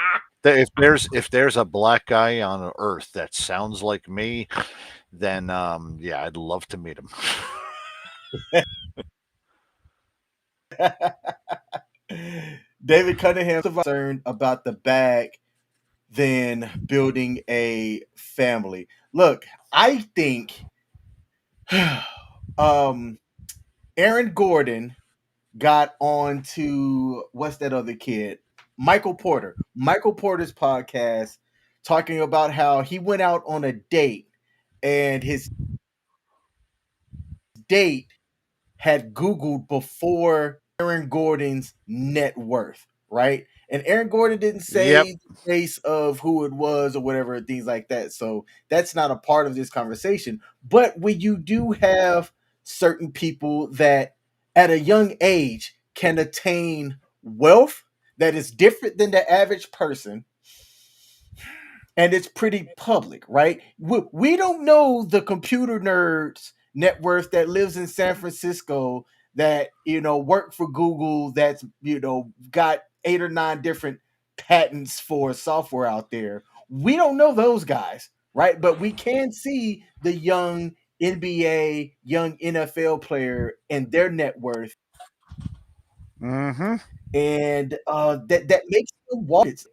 If there's a black guy on Earth that sounds like me, then yeah, I'd love to meet him. David Cunningham concerned about the bag than building a family. Look, I think um Aaron Gordon got on to what's that other kid? Michael Porter. Michael Porter's podcast talking about how he went out on a date and his date had Googled before Aaron Gordon's net worth, right? And Aaron Gordon didn't Yep. say the face of who it was or whatever, things like that. So that's not a part of this conversation. But when you do have certain people that at a young age can attain wealth that is different than the average person, and it's pretty public, right? We don't know the computer nerds net worth that lives in San Francisco that work for Google, that's got 8 or 9 different patents for software out there. We don't know those guys, right? But we can see the young NBA, young NFL player and their net worth, Mm-hmm. and that makes them walk it.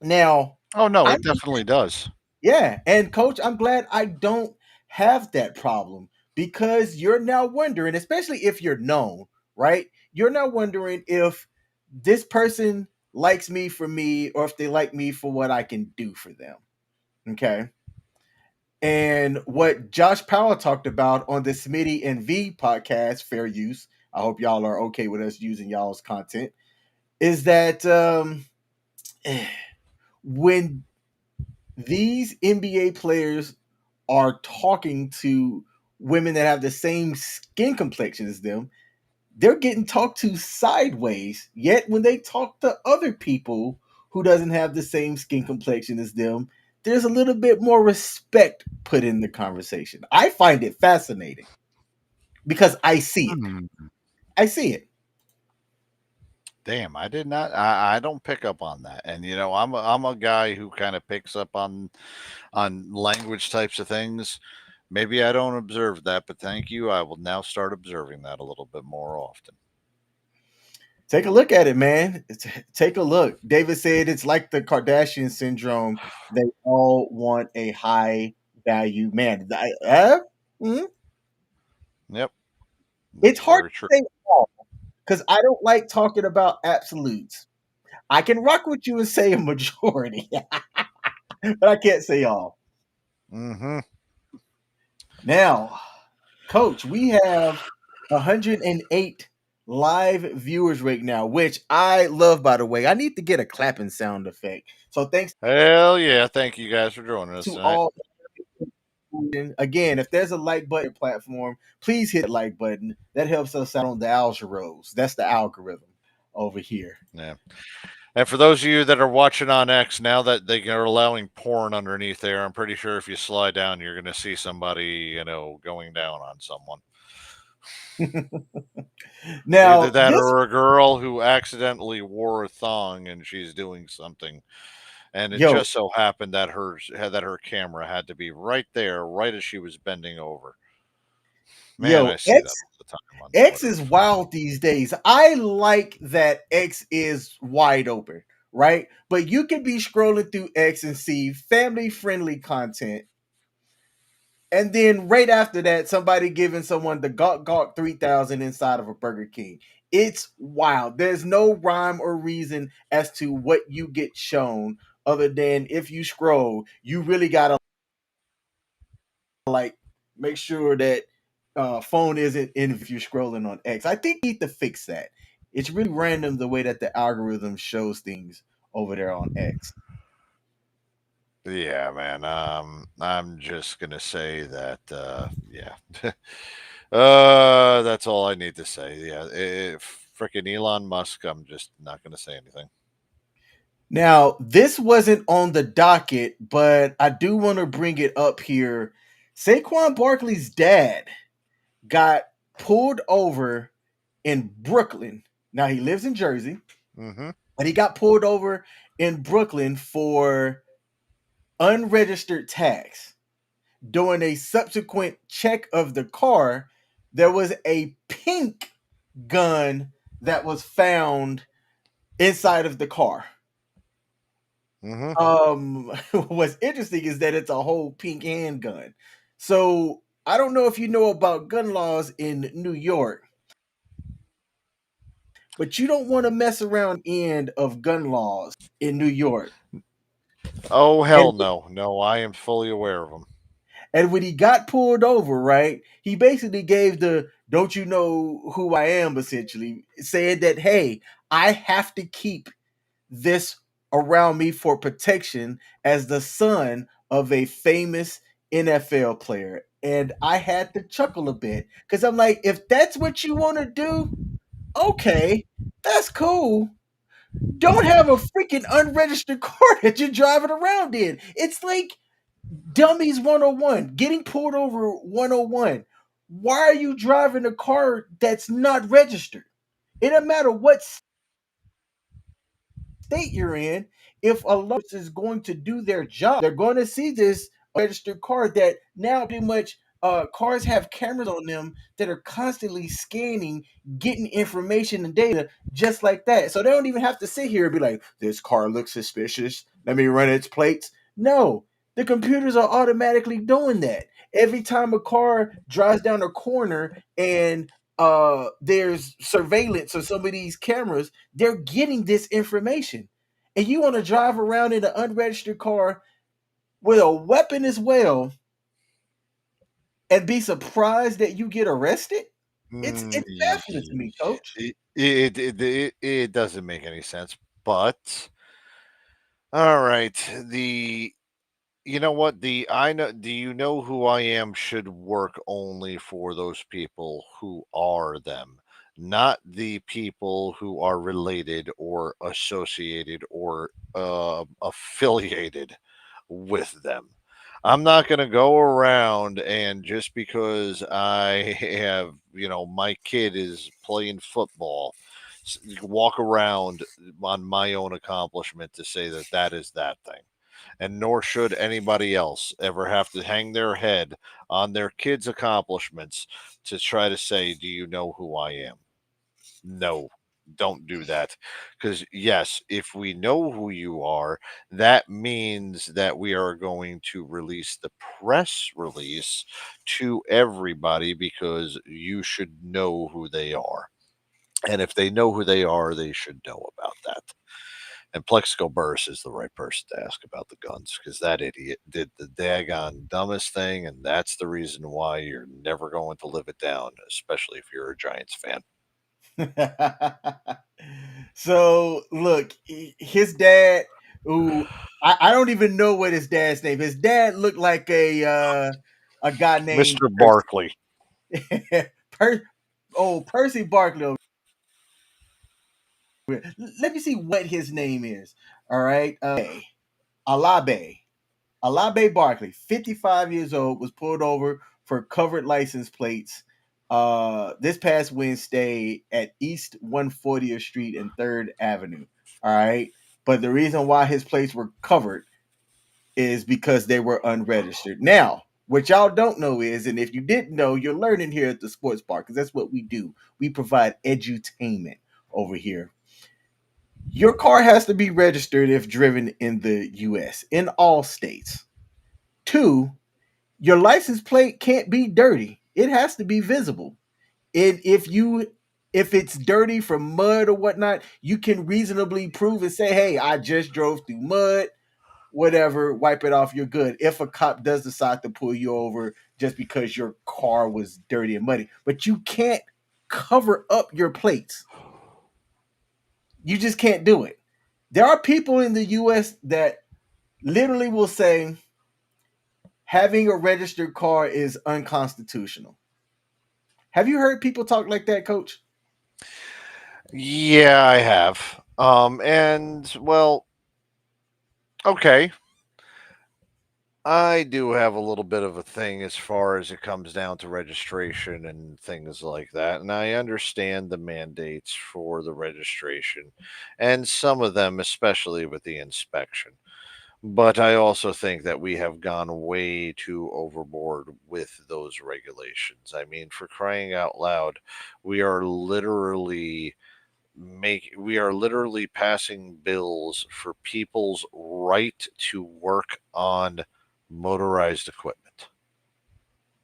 Now, Oh no, I'm it definitely does. Yeah, and coach, I'm glad I don't have that problem because you're now wondering, especially if you're known, right? You're now wondering if this person likes me for me or if they like me for what I can do for them. Okay. And what Josh Powell talked about on the Smitty and V podcast, Fair Use, I hope y'all are okay with us using y'all's content, is that when these NBA players are talking to women that have the same skin complexion as them, they're getting talked to sideways. Yet when they talk to other people who doesn't have the same skin complexion as them, there's a little bit more respect put in the conversation. I find it fascinating because I see it. Hmm. I see it. Damn, I did not. I don't pick up on that, and I'm a guy who kind of picks up on language types of things. Maybe I don't observe that, but thank you. I will now start observing that a little bit more often. Take a look at it, man. Take a look. David said it's like the Kardashian syndrome. They all want a high value man. Mhm. Yep, It's that's hard very to true. say all because I don't like talking about absolutes. I can rock with you and say a majority, but I can't say all. Mm-hmm. Now, coach, we have 108 live viewers right now, which I love, by the way. I need to get a clapping sound effect. So thanks Hell yeah! Thank you guys for joining us to tonight. all. Again, if there's a like button platform, please hit the like button. That helps us out on the algorithms. That's the algorithm over here. Yeah. And for those of you that are watching on X, now that they are allowing porn underneath there, I'm pretty sure if you slide down, you're going to see somebody, going down on someone. Either Now, that this or a girl who accidentally wore a thong and she's doing something. And it yo, just so happened that her camera had to be right there, right as she was bending over. Man, yo, I see that all the time on X Twitter. is wild these days. I like that X is wide open, right? But you can be scrolling through X and see family friendly content. And then right after that, somebody giving someone the Gawk Gawk 3000 inside of a Burger King. It's wild. There's no rhyme or reason as to what you get shown other than if you scroll, you really got to like make sure that phone isn't in if you're scrolling on X. I think they need to fix that. It's really random the way that the algorithm shows things over there on X. Yeah, man. I'm just gonna say that. Yeah. That's all I need to say. Yeah, freaking Elon Musk. I'm just not gonna say anything. Now, this wasn't on the docket, but I do want to bring it up here. Saquon Barkley's dad got pulled over in Brooklyn. Now he lives in Jersey, Mm-hmm. but he got pulled over in Brooklyn for unregistered tags. During a subsequent check of the car, there was a pink gun that was found inside of the car. Mm-hmm. What's interesting is that it's a whole pink handgun. So I don't know if you know about gun laws in New York, but you don't want to mess around end of gun laws in New York. Oh And hell no, no. I am fully aware of them. and when he got pulled over, right, he basically gave the "Don't you know who I am?" essentially, saying that, hey, I have to keep this around me for protection as the son of a famous NFL player. And I had to chuckle a bit because I'm like, if that's what you want to do, okay, that's cool. Don't have a freaking unregistered car that you're driving around in. It's like Dummies 101, getting pulled over 101. Why are you driving a car that's not registered? It doesn't matter what state you're in, if a law is going to do their job, they're going to see this registered car that now pretty much cars have cameras on them that are constantly scanning, getting information and data just like that. So they don't even have to sit here and be like, this car looks suspicious. Let me run its plates. No, the computers are automatically doing that. Every time a car drives down a corner and there's surveillance of some of these cameras, they're getting this information. And you want to drive around in an unregistered car with a weapon as well and be surprised that you get arrested? It's baffling to me, coach. It doesn't make any sense. But all right, the you know what? The I know do you know who I am should work only for those people who are them, not the people who are related or associated or affiliated with them. I'm not going to go around and just because I have, my kid is playing football, walk around on my own accomplishment to say that that is that thing, and nor should anybody else ever have to hang their head on their kids' accomplishments to try to say, do you know who I am? No, don't do that. Because, yes, if we know who you are, that means that we are going to release the press release to everybody because you should know who they are. And if they know who they are, they should know about that. And Plexico Burris is the right person to ask about the guns because that idiot did the daggone dumbest thing, and that's the reason why you're never going to live it down, especially if you're a Giants fan. So look, his dad, who I don't even know what his dad's name. His dad looked like a guy named Mr. Barkley. Per- Percy Barkley. Let me see what his name is. All right, Alabe. Alabe Barkley, 55 years old, was pulled over for covered license plates this past Wednesday at East 140th Street and 3rd Avenue. All right. But the reason why his plates were covered is because they were unregistered. Now, what y'all don't know is, and if you didn't know, you're learning here at the Sports Bar because that's what we do. We provide edutainment over here. Your car has to be registered if driven in the US, in all states. Two, your license plate can't be dirty. It has to be visible. And if it's dirty from mud or whatnot, you can reasonably prove and say, hey, I just drove through mud. whatever, wipe it off, you're good. If a cop does decide to pull you over just because your car was dirty and muddy, but you can't cover up your plates. You just can't do it. There are people in the US that literally will say having a registered car is unconstitutional. Have you heard people talk like that, Coach? Yeah, I have. And well, okay. I do have a little bit of a thing as far as it comes down to registration and things like that. And I understand the mandates for the registration and some of them, especially with the inspection. But I also think that we have gone way too overboard with those regulations. I mean, for crying out loud, we are literally we are literally passing bills for people's right to work on motorized equipment.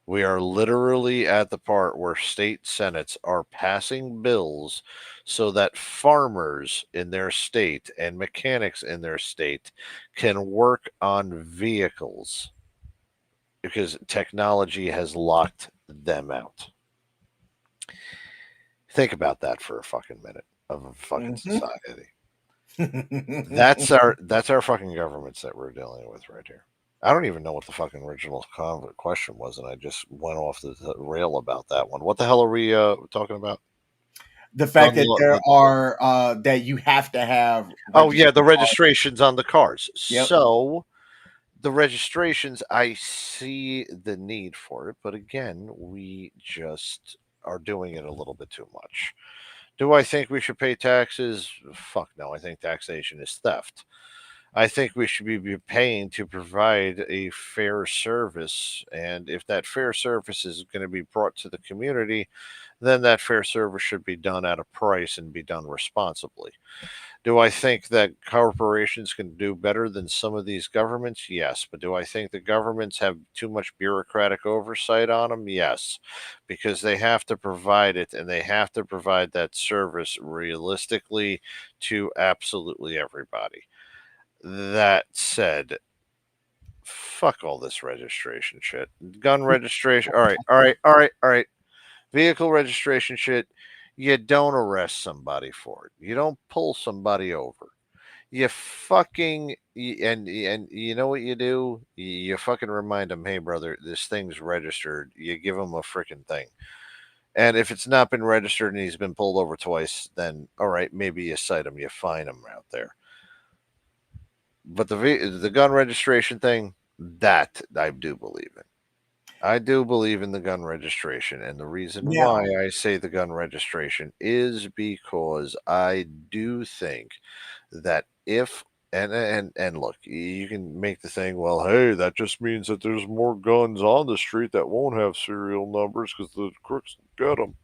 We are literally at the part where state senates are passing bills so that farmers in their state and mechanics in their state can work on vehicles because technology has locked them out. Think about that for a fucking minute of a fucking society. That's our fucking governments that we're dealing with right here. I don't even know what the fucking original question was, and I just went off the rail about that one. What the hell are we talking about? The fact that there are that you have to have. Oh yeah, the registrations on the cars. Yep. So the registrations, I see the need for it, but again, we just are doing it a little bit too much. Do I think we should pay taxes? Fuck no. I think taxation is theft. I think we should be paying to provide a fair service. And if that fair service is going to be brought to the community, then that fair service should be done at a price and be done responsibly. Do I think that corporations can do better than some of these governments? Yes. But do I think the governments have too much bureaucratic oversight on them? Yes. Because they have to provide it and they have to provide that service realistically to absolutely everybody. That said, fuck all this registration shit. Gun registration. All right. Vehicle registration shit. You don't arrest somebody for it. You don't pull somebody over. You fucking and you know what you do? You fucking remind them, hey brother, this thing's registered. You give them a freaking thing. And if it's not been registered and he's been pulled over twice, then all right, maybe you cite him, you fine him out there. But the gun registration thing, that I do believe in. I do believe in the gun registration, and the reason why I say the gun registration is because I do think that if and look, you can make the thing, well, hey, that just means that there's more guns on the street that won't have serial numbers because the crooks get them.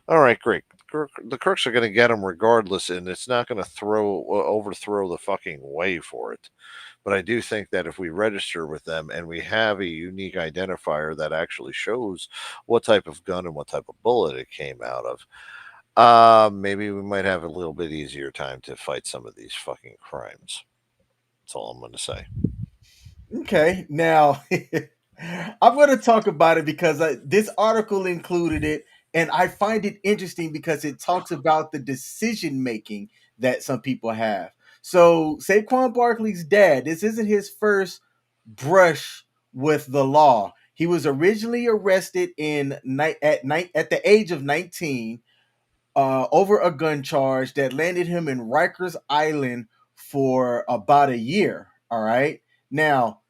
All right, great. The crooks are going to get them regardless, and it's not going to overthrow the fucking way for it. But I do think that if we register with them and we have a unique identifier that actually shows what type of gun and what type of bullet it came out of, maybe we might have a little bit easier time to fight some of these fucking crimes. That's all I'm going to say. Okay, now I'm going to talk about it because this article included it, and I find it interesting because it talks about the decision making that some people have. So Saquon Barkley's dad, this isn't his first brush with the law. He was originally arrested at the age of 19 over a gun charge that landed him in Rikers Island for about a year. All right. Now,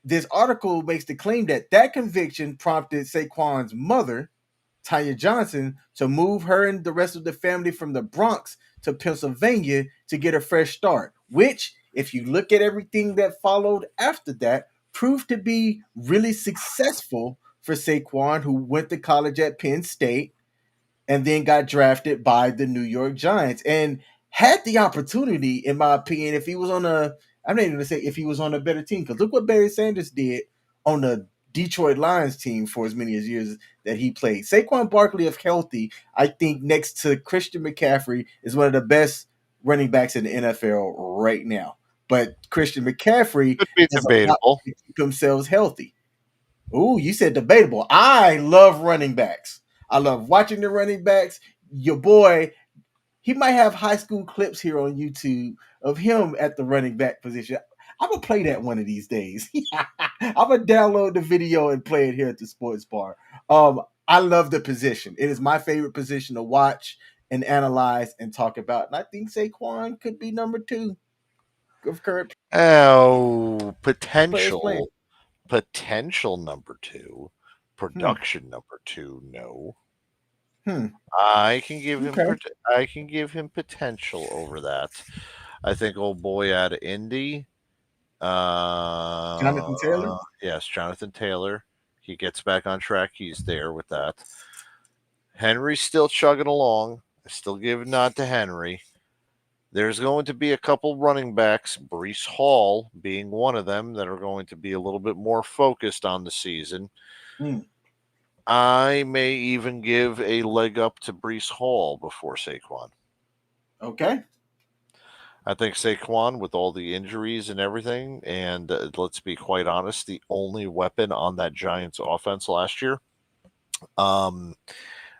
this article makes the claim that that conviction prompted Saquon's mother, Tanya Johnson, to move her and the rest of the family from the Bronx to Pennsylvania to get a fresh start, which, if you look at everything that followed after that, proved to be really successful for Saquon, who went to college at Penn State and then got drafted by the New York Giants and had the opportunity, in my opinion, if he was on a, I'm not even going to say if he was on a better team, because look what Barry Sanders did on the Detroit Lions team for as many years that he played. Saquon Barkley, if healthy, I think next to Christian McCaffrey, is one of the best running backs in the NFL right now. but Christian McCaffrey Could be does a lot debatable. to keep themselves healthy. Ooh, you said debatable. I love running backs. I love watching the running backs. Your boy, he might have high school clips here on YouTube of him at the running back position. I'm gonna play that one of these days. I'm gonna download the video and play it here at the sports bar. I love the position. It is my favorite position to watch and analyze and talk about. And I think Saquon could be number two of current Oh, players playing. potential number two, Hmm. production number two. No, Hmm. I can give him. Okay. I can give him potential over that. I think old boy out of Indy. Jonathan Taylor. Yes, Jonathan Taylor. He gets back on track. He's there with that. Henry's still chugging along. I still give a nod to Henry. There's going to be a couple running backs, Brees Hall being one of them, that are going to be a little bit more focused on the season. Hmm. I may even give a leg up to Brees Hall before Saquon. Okay. I think Saquon, with all the injuries and everything, and let's be quite honest, the only weapon on that Giants offense last year, um,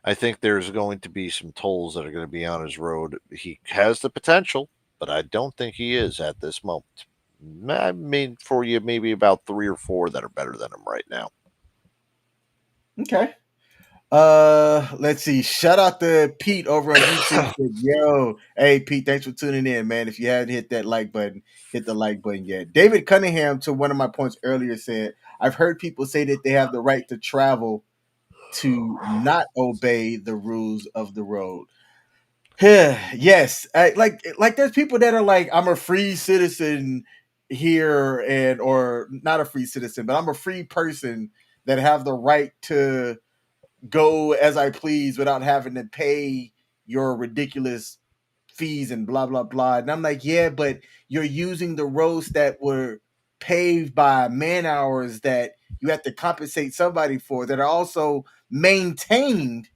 I think there's going to be some tolls that are going to be on his road. He has the potential, but I don't think he is at this moment. I mean, for you, maybe about 3 or 4 that are better than him right now. Okay. Let's see. Shout out to Pete over on YouTube. Said, yo, hey Pete, thanks for tuning in, man. If you haven't hit that like button, hit the like button yet. David Cunningham, to one of my points earlier, said, I've heard people say that they have the right to travel to not obey the rules of the road. Yes, like there's people that are like, I'm a free citizen here, and or not a free citizen, but I'm a free person that have the right to go as I please without having to pay your ridiculous fees and blah blah blah. And I'm like, yeah, but you're using the roads that were paved by man hours that you have to compensate somebody for, that are also maintained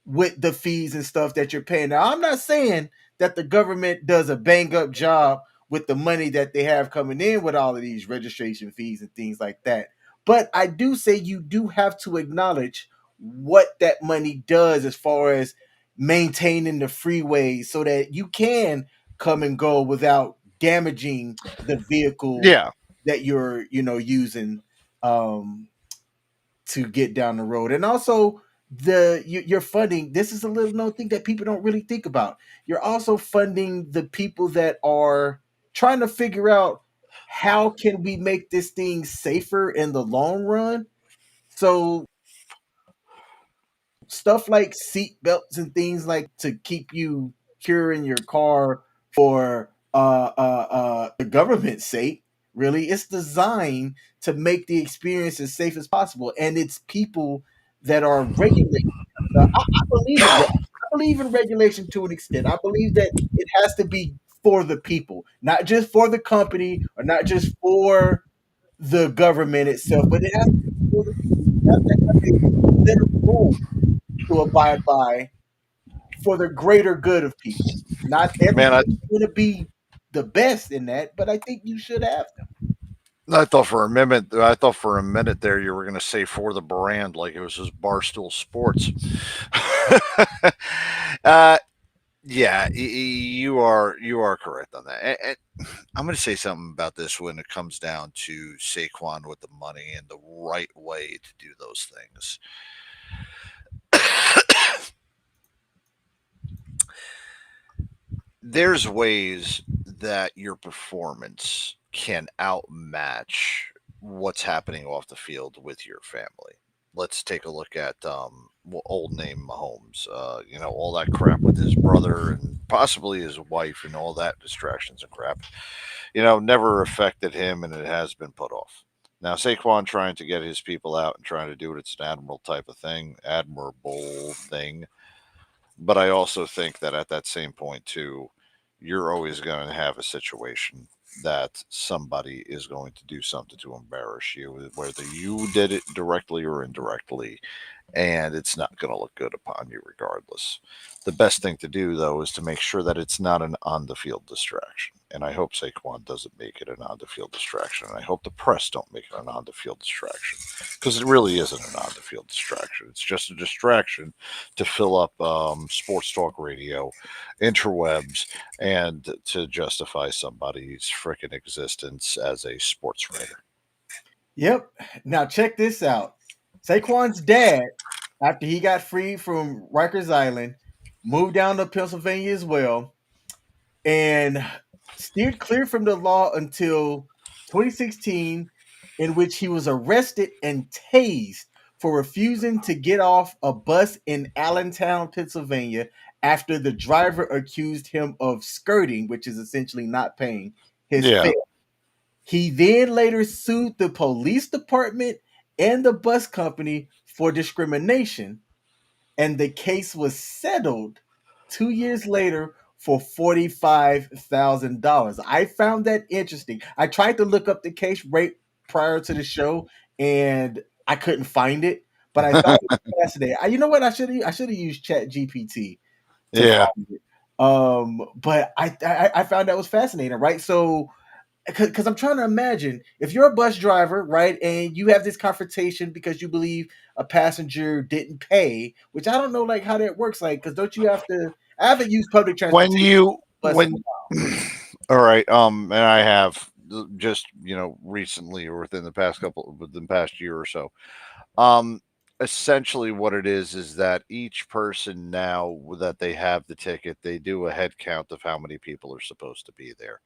with the fees and stuff that you're paying. Now, I'm not saying that the government does a bang up job with the money that they have coming in with all of these registration fees and things like that. But I do say you do have to acknowledge what that money does as far as maintaining the freeways so that you can come and go without damaging the vehicle Yeah. that you're, using um to get down the road. And also you're funding, this is a little known thing that people don't really think about. You're also funding the people that are trying to figure out how can we make this thing safer in the long run. So stuff like seat belts and things like to keep you secure in your car for the government's sake. Really, it's designed to make the experience as safe as possible, and it's people that are regulating. I believe in I believe in regulation to an extent. I believe that it has to be for the people, not just for the company or not just for the government itself, but it has to be for the people. You have to have a set of rules to abide by for the greater good of people. Not Man, everybody's going to be the best in that, but I think you should have them. I thought for a minute there you were going to say for the brand, like it was just Barstool Sports. uh, yeah, you are correct on that. And I'm going to say something about this when it comes down to Saquon with the money and the right way to do those things. There's ways that your performance can outmatch what's happening off the field with your family. Let's take a look at old name Mahomes. All that crap with his brother and possibly his wife and all that distractions and crap. Never affected him, and it has been put off. Now Saquon trying to get his people out and trying to do it, it's an admirable thing. But I also think that at that same point too, you're always going to have a situation that somebody is going to do something to embarrass you, whether you did it directly or indirectly, and it's not going to look good upon you regardless. The best thing to do, though, is to make sure that it's not an on the field distraction. And I hope Saquon doesn't make it an on the field distraction. And I hope the press don't make it an on the field distraction. Because it really isn't an on the field distraction. It's just a distraction to fill up sports talk radio, interwebs, and to justify somebody's freaking existence as a sports writer. Yep. Now check this out. Saquon's dad, after he got freed from Rikers Island, moved down to Pennsylvania as well, and steered clear from the law until 2016, in which he was arrested and tased for refusing to get off a bus in Allentown, Pennsylvania, after the driver accused him of skirting, which is essentially not paying his Yeah. fare. He then later sued the police department and the bus company for discrimination, and the case was settled 2 years later for $45,000. I found that interesting. I tried to look up the case right prior to the show, and I couldn't find it, but I thought it was fascinating. You know what? I should have used Chat GPT to Yeah. find it. But I found that was fascinating, right? So because I'm trying to imagine if you're a bus driver, right, and you have this confrontation because you believe a passenger didn't pay, which I don't know like how that works, like because don't you have to? I haven't used public When transportation you, bus in a when, while. all right, and I have just, recently or within the past year or so. Um, Essentially, what it is that each person now that they have the ticket, they do a head count of how many people are supposed to be there.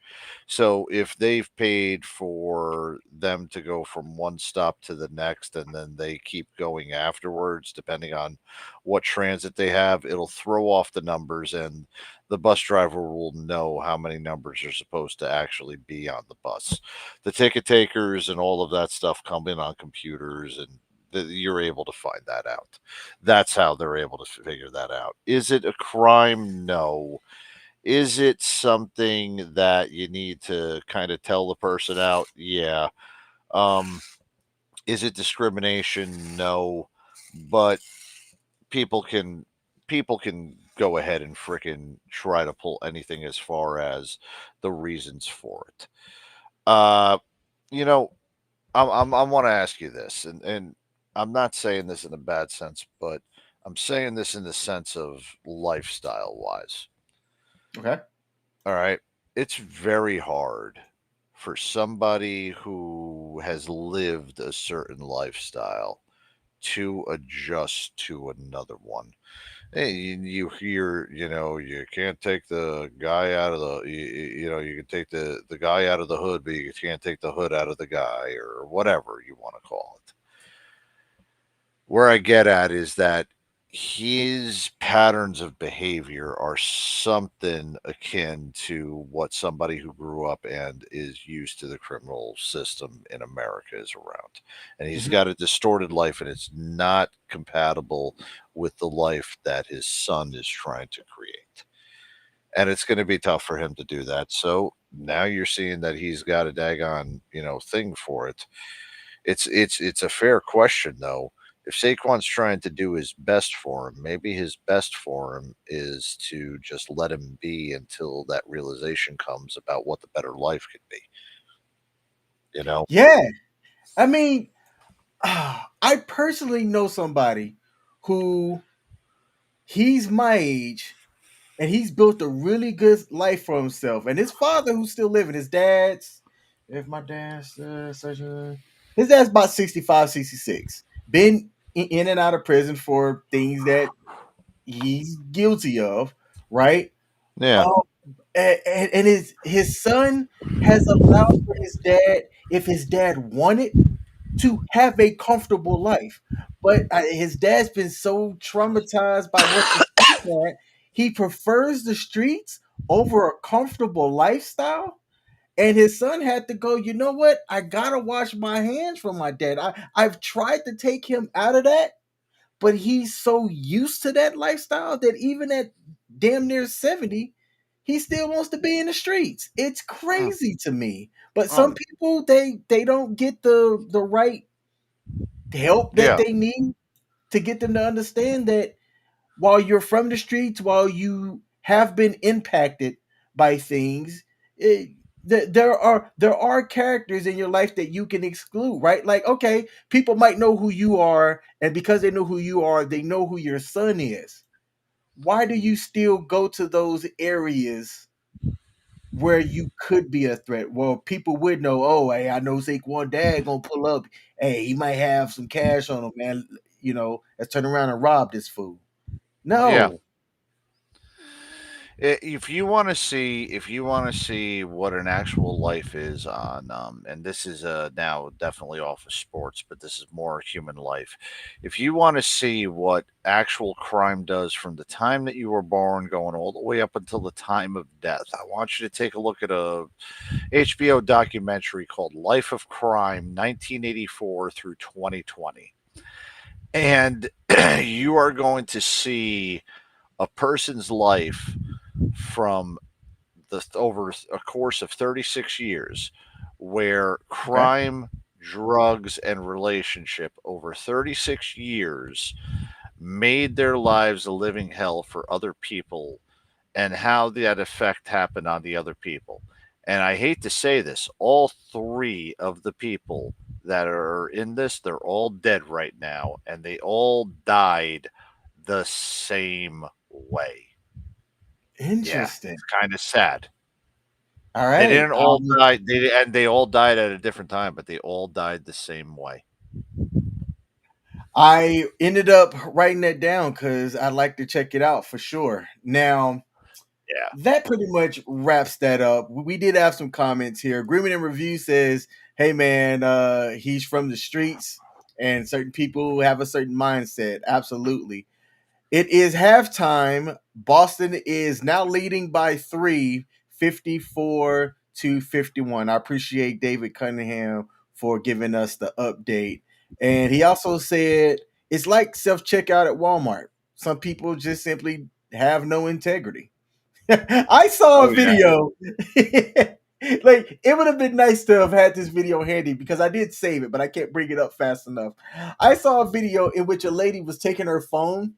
So if they've paid for them to go from one stop to the next, and then they keep going afterwards, depending on what transit they have, it'll throw off the numbers, and the bus driver will know how many numbers are supposed to actually be on the bus. The ticket takers and all of that stuff come in on computers, and you're able to find that out. That's how they're able to figure that out. Is it a crime? No. Is it something that you need to kind of tell the person out? Yeah. Um, is it discrimination? No. But people can people can go ahead and frickin' try to pull anything as far as the reasons for it. Uh, you know, I want to ask you this, and I'm not saying this in a bad sense, but I'm saying this in the sense of lifestyle wise. Okay. All right. It's very hard for somebody who has lived a certain lifestyle to adjust to another one. Hey, you hear, you can't take the guy out of you can take the guy out of the hood, but you can't take the hood out of the guy, or whatever you want to call it. Where I get at is that his patterns of behavior are something akin to what somebody who grew up and is used to the criminal system in America is around. And he's Mhm. got a distorted life, and it's not compatible with the life that his son is trying to create. And it's going to be tough for him to do that. So now you're seeing that he's got a daggone, thing for it. It's a fair question though. If Saquon's trying to do his best for him, maybe his best for him is to just let him be until that realization comes about what the better life could be. You know? Yeah. I mean, I personally know somebody who he's my age and he's built a really good life for himself. And his father, who's still living, his dad's, if my dad's his dad's about 65, 66. Been in and out of prison for things that he's guilty of, right? Yeah. Um, and his son has allowed for his dad, if his dad wanted, to have a comfortable life. But his dad's been so traumatized by what the streets had, he prefers the streets over a comfortable lifestyle. And his son had to go, you know what? I gotta wash my hands from my dad. I've tried to take him out of that, but he's so used to that lifestyle that even at damn near 70, he still wants to be in the streets. It's Mm, crazy to me. But some mm, people they don't get the right help that yeah. they need to get them to understand that while you're from the streets, while you have been impacted by things, it, there are characters in your life that you can exclude, right? Like, okay, people might know who you are, and because they know who you are, they know who your son is. Why do you still go to those areas where you could be a threat? Well, people would know. Oh, hey, I know Saquon dad gonna pull up. Hey, he might have some cash on him, man. Let's turn around and rob this fool. Yeah. No, If you want to see what an actual life is on, and this is now definitely off of sports, but this is more human life. If you want to see what actual crime does from the time that you were born, going all the way up until the time of death, I want you to take a look at a HBO documentary called Life of Crime, 1984 through 2020, and you are going to see a person's life from over a course of 36 years where okay, crime, drugs, and relationship over 36 years made their lives a living hell for other people and how that effect happened on the other people. And I hate to say this, all three of the people that are in this, they're all dead right now, and they all died the same way. Yeah, interesting. it's kind of sad. All They right, didn't all die. They all died at a different time, but they all died the same way. I ended up writing that down because I'd like to check it out for sure. Now, Yeah. that pretty much wraps that up. We did have some comments here. Agreement and Review says, "Hey man, he's from the streets, and certain people have a certain mindset." Absolutely. It is halftime. Boston is now leading by 3, 54-51. I appreciate David Cunningham for giving us the update. And he also said it's like self checkout at Walmart. Some people just simply have no integrity. I saw a Oh yeah. video. Like, it would have been nice to have had this video handy because I did save it, but I can't bring it up fast enough. I saw a video in which a lady was taking her phone,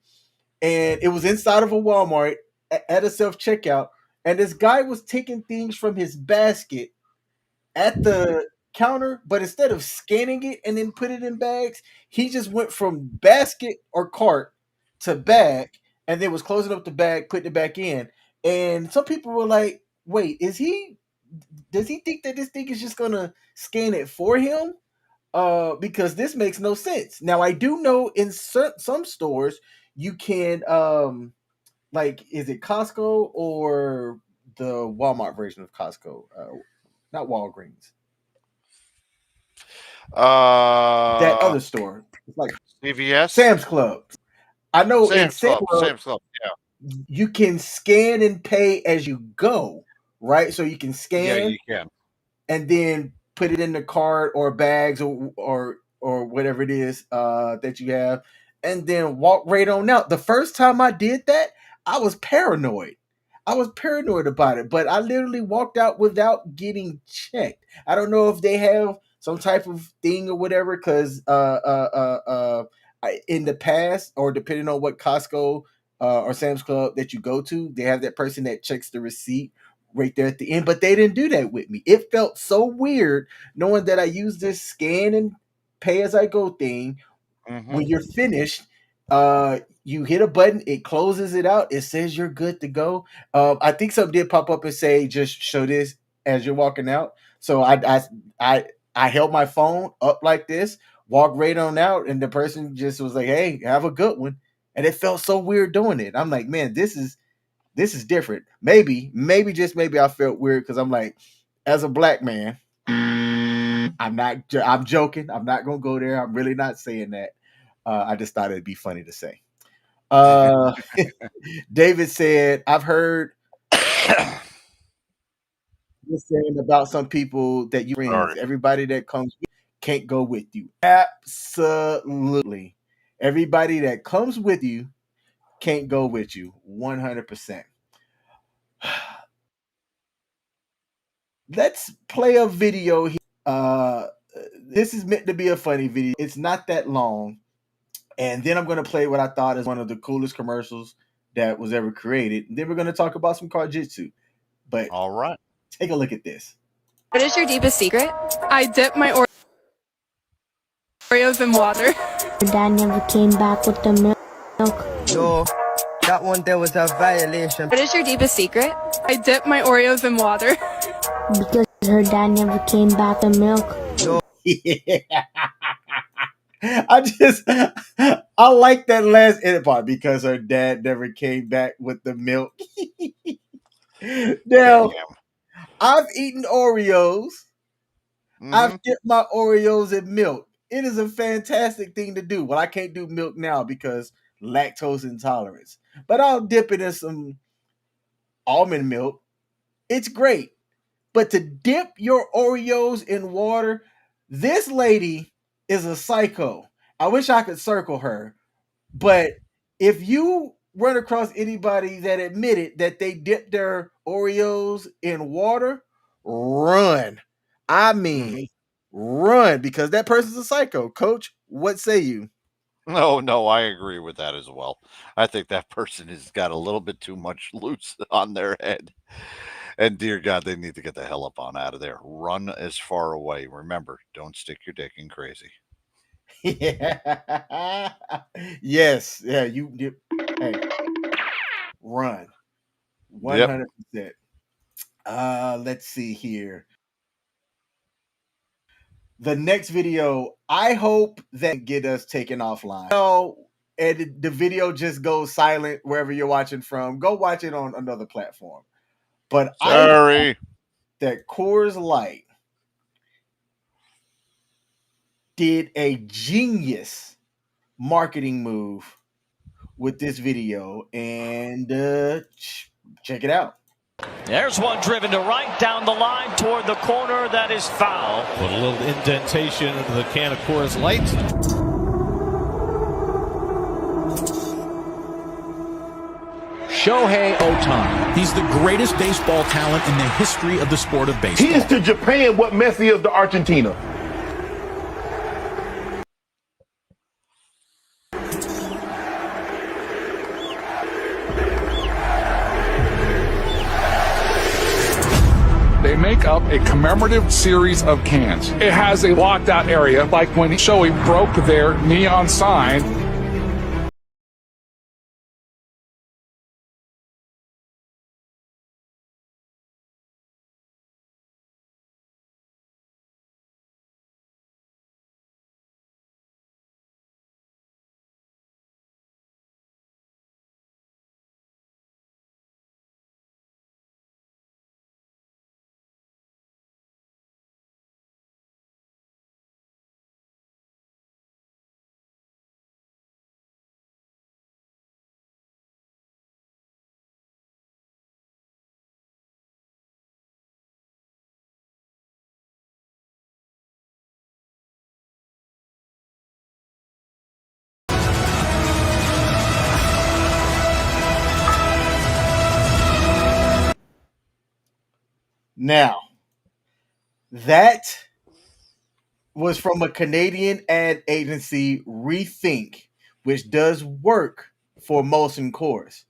and it was inside of a Walmart at a self checkout, and this guy was taking things from his basket at the counter, but instead of scanning it and then put it in bags, he just went from basket or cart to bag, and then was closing up the bag, putting it back in. And some people were like, "Wait, is he? Does he think that this thing is just gonna scan it for him?" Because this makes no sense. Now, I do know in some stores you can like, is it Costco or the Walmart version of Costco? Not Walgreens. That Uh, other store. It's like CVS, Sam's Club. I know in Sam's Sam's Club, Club Sam's Club. you can scan and pay as you go, right? So you can Yeah, you scan can. and then put it in the cart or bags or whatever it is that you have, and then walk right on out. The first time I did that, I was paranoid. I was paranoid about it, but I literally walked out without getting checked. I don't know if they have some type of thing or whatever, because in the past, or depending on what Costco or Sam's Club that you go to, they have that person that checks the receipt right there at the end. But they didn't do that with me. It felt so weird knowing that I use this scan and pay as I go thing. Hmm. When you're finished, you hit a button, it closes it out, it says you're good to go. I think something did pop up and say just show this as you're walking out. So I held my phone up like this, walked right on out, and the person just was like, "Hey, have a good one." And it felt so weird doing it. I'm like, man, this is different. Maybe just maybe I felt weird because I'm like, as a black man, I'm not. I'm joking. I'm not gonna go there. I'm really not saying that. I just thought it'd be funny to say. Uh, David said, "I've heard you saying about some people that you friends. Sorry. Everybody that comes with can't go with you. Absolutely. Everybody that comes with you can't go with you. 100%. Let's play a video here. This is meant to be a funny video. It's not that long. And then I'm going to play what I thought is one of the coolest commercials that was ever created. And then we're going to talk about some CARJITSU. But All right. Take a look at this. What is your deepest secret? I dip my Oreos in water. Dad never came back with the milk. No, that one there was a violation. What is your deepest secret? I dip my Oreos in water. Because her dad never came back with the milk. No. Yeah. I like that last edit part because her dad never came back with the milk. Now, Damn. I've eaten Oreos. Mhm. I've dipped my Oreos in milk. It is a fantastic thing to do. Well, I can't do milk now because lactose intolerance, but I'll dip it in some almond milk. It's great. But to dip your Oreos in water, this lady is a psycho. I wish I could circle her. But if you run across anybody that admitted that they dipped their Oreos in water, run. I mean, run, because that person's a psycho. Coach, what say you? No, I agree with that as well. I think that person has got a little bit too much loose on their head. And dear God, they need to get the hell up on out of there. Run as far away. Remember, don't stick your dick in crazy. Yeah. Yes. Yeah, you hey, run. 100%. Let's see here. The next video, I hope that get us taken offline. And the video just goes silent wherever you're watching from. Go watch it on another platform. But I hope Sorry. that Coors Light did a genius marketing move with this video, and check it out. There's one driven to right down the line toward the corner. That is foul. Put a little indentation into the can of Coors Light. Shohei Ohtani. He's the greatest baseball talent in the history of the sport of baseball. He is to Japan what Messi is to Argentina. They make up a commemorative series of cans. It has a locked out area, like when Shohei broke their neon sign. Now, that was from a Canadian ad agency, Rethink, which does work for Molson Coors.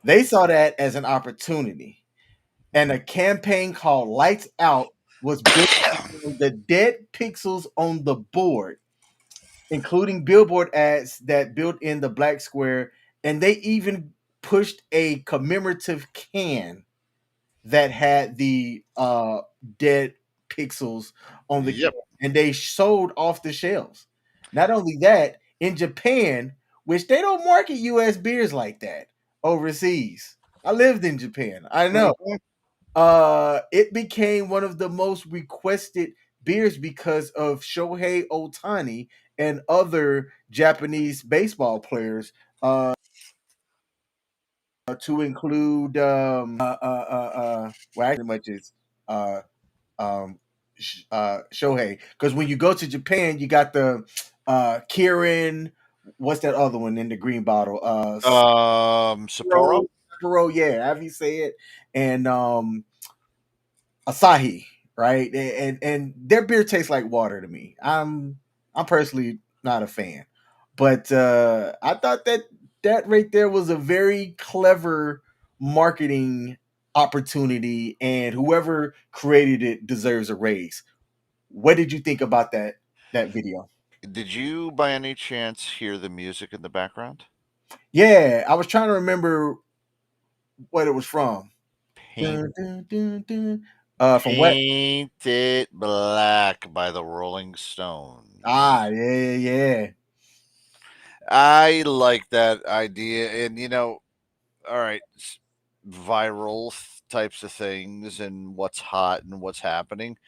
They saw that as an opportunity, and a campaign called Lights Out was built on the dead pixels on the board, including billboard ads that built in the black square, and they even pushed a commemorative can that had the dead pixels on the can, and they sold off the shelves. Not only that, in Japan, which they don't market U.S. beers like that overseas. I lived in Japan. I know. It became one of the most requested beers because of Shohei Ohtani and other Japanese baseball players. To include well, actually much is Shohei, because when you go to Japan, you got the Kirin. What's that other one in the green bottle? Sapporo. Sapporo, yeah, however you say it, and Asahi, right? And their beer tastes like water to me. I'm personally not a fan, but I thought that right there was a very clever marketing opportunity, and whoever created it deserves a raise. What did you think about that video? Did you, by any chance, hear the music in the background? Yeah, I was trying to remember what it was from. Paint, From what? Paint It Black by the Rolling Stones. Yeah. I like that idea. And, all right, viral types of things and what's hot and what's happening.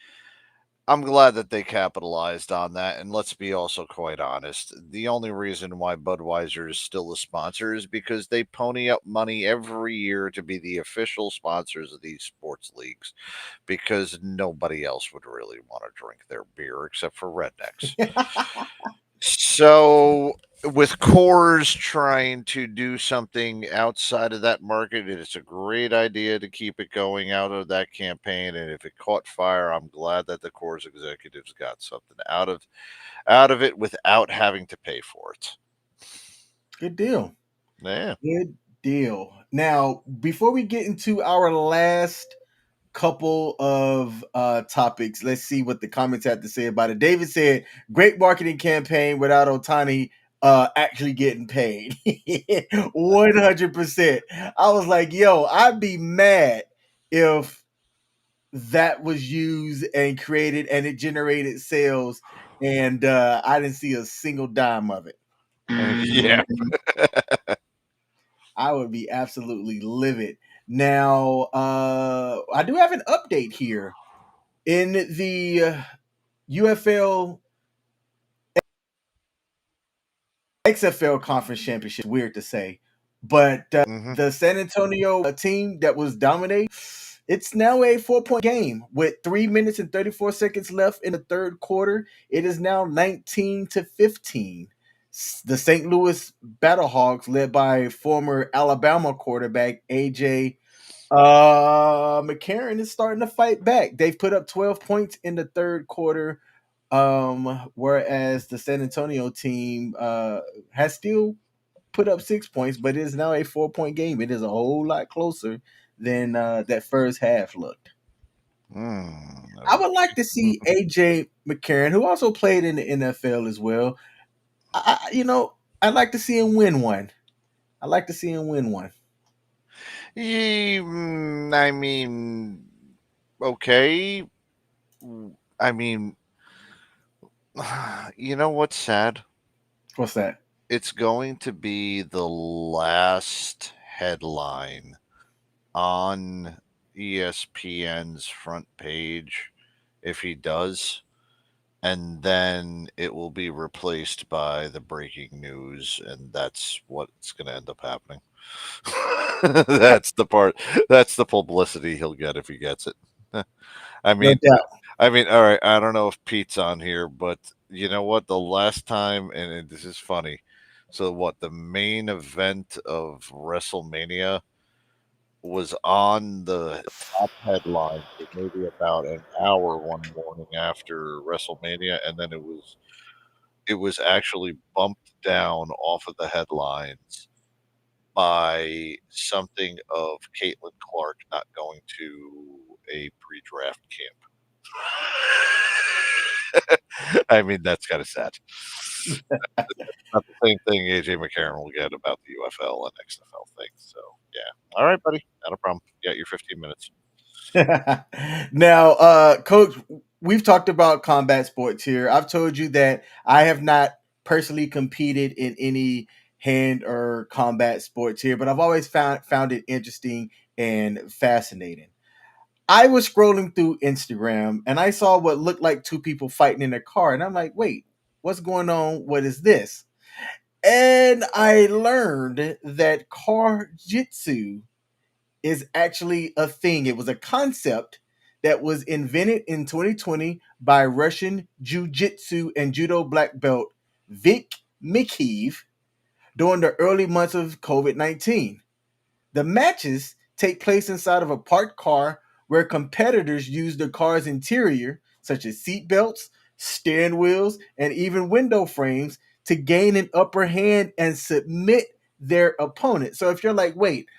I'm glad that they capitalized on that. And let's be also quite honest. The only reason why Budweiser is still a sponsor is because they pony up money every year to be the official sponsors of these sports leagues, because nobody else would really want to drink their beer except for rednecks. So, with Coors trying to do something outside of that market, it's a great idea to keep it going out of that campaign. And if it caught fire, I'm glad that the Coors executives got something out of it without having to pay for it. Good deal. Yeah. Good deal. Now, before we get into our last couple of topics, let's see what the comments have to say about it. David said, "Great marketing campaign without Otani actually getting paid." 100%. I was like, yo, I'd be mad if that was used and created and it generated sales and I didn't see a single dime of it. Yeah. I would be absolutely livid. Now, I do have an update here in the UFL XFL Conference Championship. Weird to say, but the San Antonio team that was dominating, it's now a 4-point game with 3 minutes and 34 seconds left in the third quarter. It is now 19-15. The St. Louis Battlehawks, led by former Alabama quarterback AJ McCarron, is starting to fight back. They've put up 12 points in the third quarter, whereas the San Antonio team has still put up 6 points, but it is now a 4-point game. It is a whole lot closer than that first half looked. I would like to see AJ McCarron, who also played in the NFL as well. I'd like to see him win one. I mean, okay. I mean, you know what's sad? What's that? It's going to be the last headline on ESPN's front page if he does. And then it will be replaced by the breaking news, and that's what's going to end up happening. That's the part. That's the publicity he'll get if he gets it. I mean, No doubt. all right. I don't know if Pete's on here, but you know what? The last time, and this is funny. So, what the main event of WrestleMania was on the top headline for maybe about an hour one morning after WrestleMania, and then it was actually bumped down off of the headlines by something of Caitlin Clark not going to a pre-draft camp. I mean, that's kind of sad. Not the same thing AJ McCarron will get about the UFL and XFL thing. So, yeah. All right, buddy. Not a problem. You got your 15 minutes. Now, Coach, we've talked about combat sports here. I've told you that I have not personally competed in any hand or combat sports here, but I've always found it interesting and fascinating. I was scrolling through Instagram and I saw what looked like two people fighting in a car, and I'm like, wait, what's going on? What is this? And I learned that CARJITSU is actually a thing. It was a concept that was invented in 2020 by Russian jiu-jitsu and judo black belt Vic Mikheev during the early months of COVID-19. The matches take place inside of a parked car where competitors use the car's interior, such as seat belts, steering wheels, and even window frames, to gain an upper hand and submit their opponent. So if you're like, wait,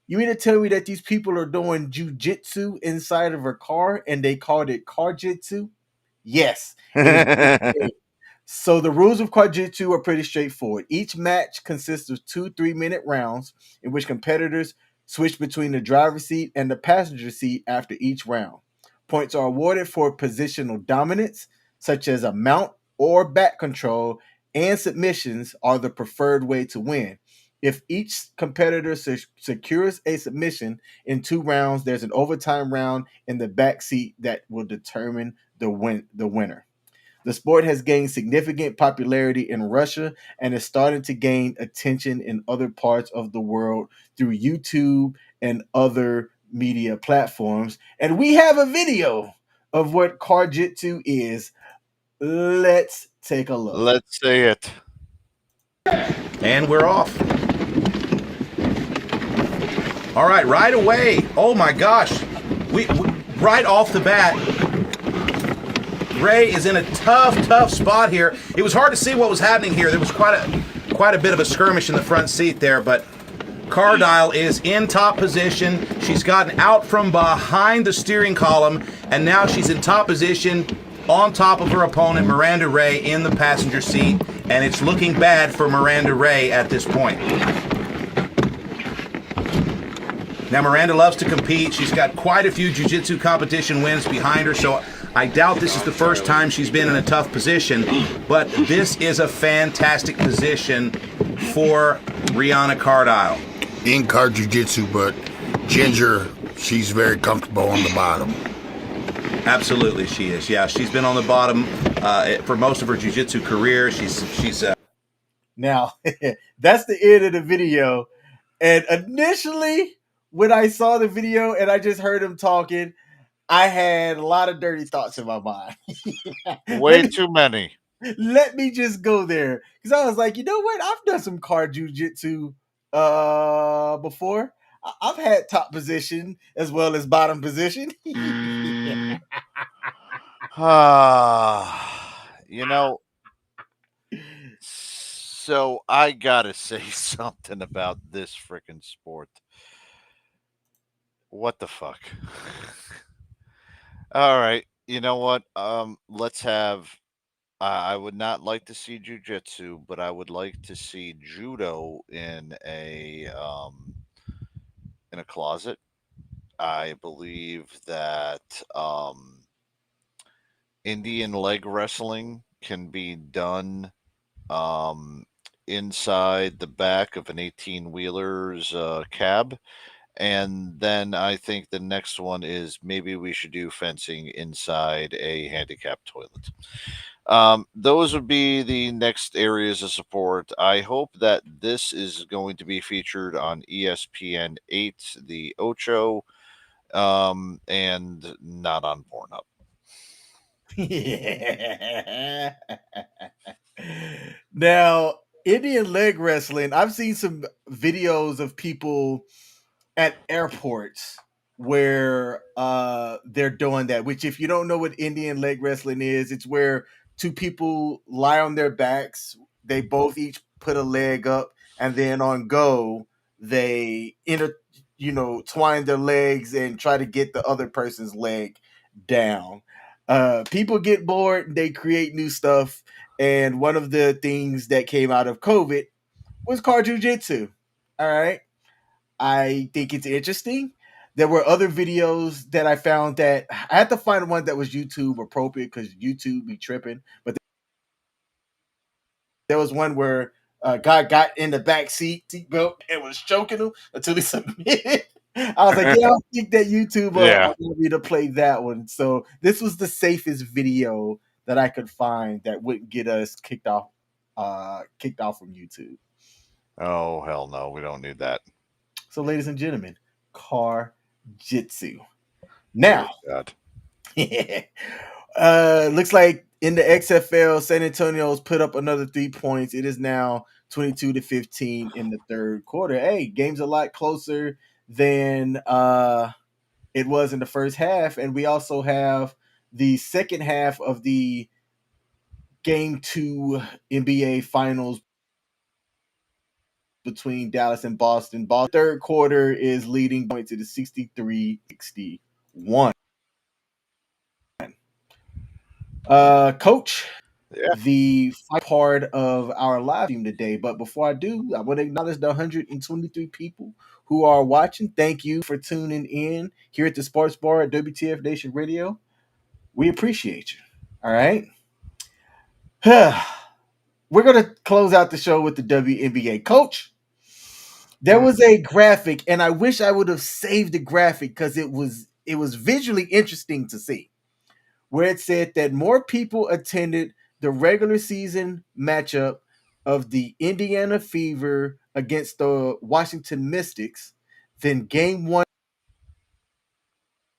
You mean to tell me that these people are doing jujitsu inside of a car and they called it CARJITSU? Yes, it is. So the rules of CARJITSU are pretty straightforward. Each match consists of 2 3-minute rounds in which competitors switch between the driver's seat and the passenger seat after each round. Points are awarded for positional dominance, such as a mount or back control, and submissions are the preferred way to win. If each competitor secures a submission in 2 rounds, there's an overtime round in the back seat that will determine the winner. The sport has gained significant popularity in Russia and is starting to gain attention in other parts of the world through YouTube and other media platforms. And we have a video of what CARJITSU is. Let's take a look. Let's see it. And we're off. All right, right away. Oh my gosh. We right off the bat, Ray is in a tough spot here. It was hard to see what was happening here. There was quite a bit of a skirmish in the front seat there, but Cardile is in top position. She's gotten out from behind the steering column, and now she's in top position on top of her opponent, Miranda Ray, in the passenger seat, and it's looking bad for Miranda Ray at this point. Now, Miranda loves to compete. She's got quite a few jiu-jitsu competition wins behind her, so I doubt this is the first time she's been in a tough position, but this is a fantastic position for Rihanna Cardile. In car jiu-jitsu, but Ginger, she's very comfortable on the bottom. Absolutely, she is. Yeah, she's been on the bottom for most of her jiu-jitsu career. She's. Now, that's the end of the video. And initially, when I saw the video and I just heard him talking, I had a lot of dirty thoughts in my mind. Way too many. Let me just go there. Because I was like, you know what? I've done some car jiu-jitsu before. I've had top position as well as bottom position. You know, so I gotta say something about this freaking sport. What the fuck? All right, you know what? Let's have. I would not like to see jujitsu, but I would like to see judo in a closet. I believe that Indian leg wrestling can be done inside the back of an 18-wheeler's cab. And then I think the next one is maybe we should do fencing inside a handicapped toilet. Those would be the next areas of support. I hope that this is going to be featured on ESPN 8, the Ocho, and not on Pornhub. Now, Indian leg wrestling, I've seen some videos of people at airports where they're doing that, which if you don't know what Indian leg wrestling is, it's where two people lie on their backs, they both each put a leg up, and then on go they twine their legs and try to get the other person's leg down. People get bored and they create new stuff, and one of the things that came out of COVID was car jiu-jitsu. All right, I think it's interesting. There were other videos that I found that I had to find one that was YouTube appropriate because YouTube be tripping. But there was one where a guy got in the back seatbelt and was choking him until he submitted. I was like, yeah, I don't think that YouTube allowed me to play that one. So this was the safest video that I could find that wouldn't get us kicked off from YouTube. Oh, hell no. We don't need that. So, ladies and gentlemen, CARJITSU. Now, looks like in the XFL, San Antonio's put up another 3 points. It is now 22-15 in the third quarter. Hey, game's a lot closer than it was in the first half. And we also have the second half of the Game 2 NBA Finals between Dallas and Boston. Boston third quarter is leading point to the 63-61. Coach, the part of our live stream today. But before I do, I want to acknowledge the 123 people who are watching. Thank you for tuning in here at the Sports Bar at WTF Nation Radio. We appreciate you. All right. We're going to close out the show with the WNBA. Coach, there was a graphic, and I wish I would have saved the graphic because it was visually interesting to see, where it said that more people attended the regular season matchup of the Indiana Fever against the Washington Mystics than game one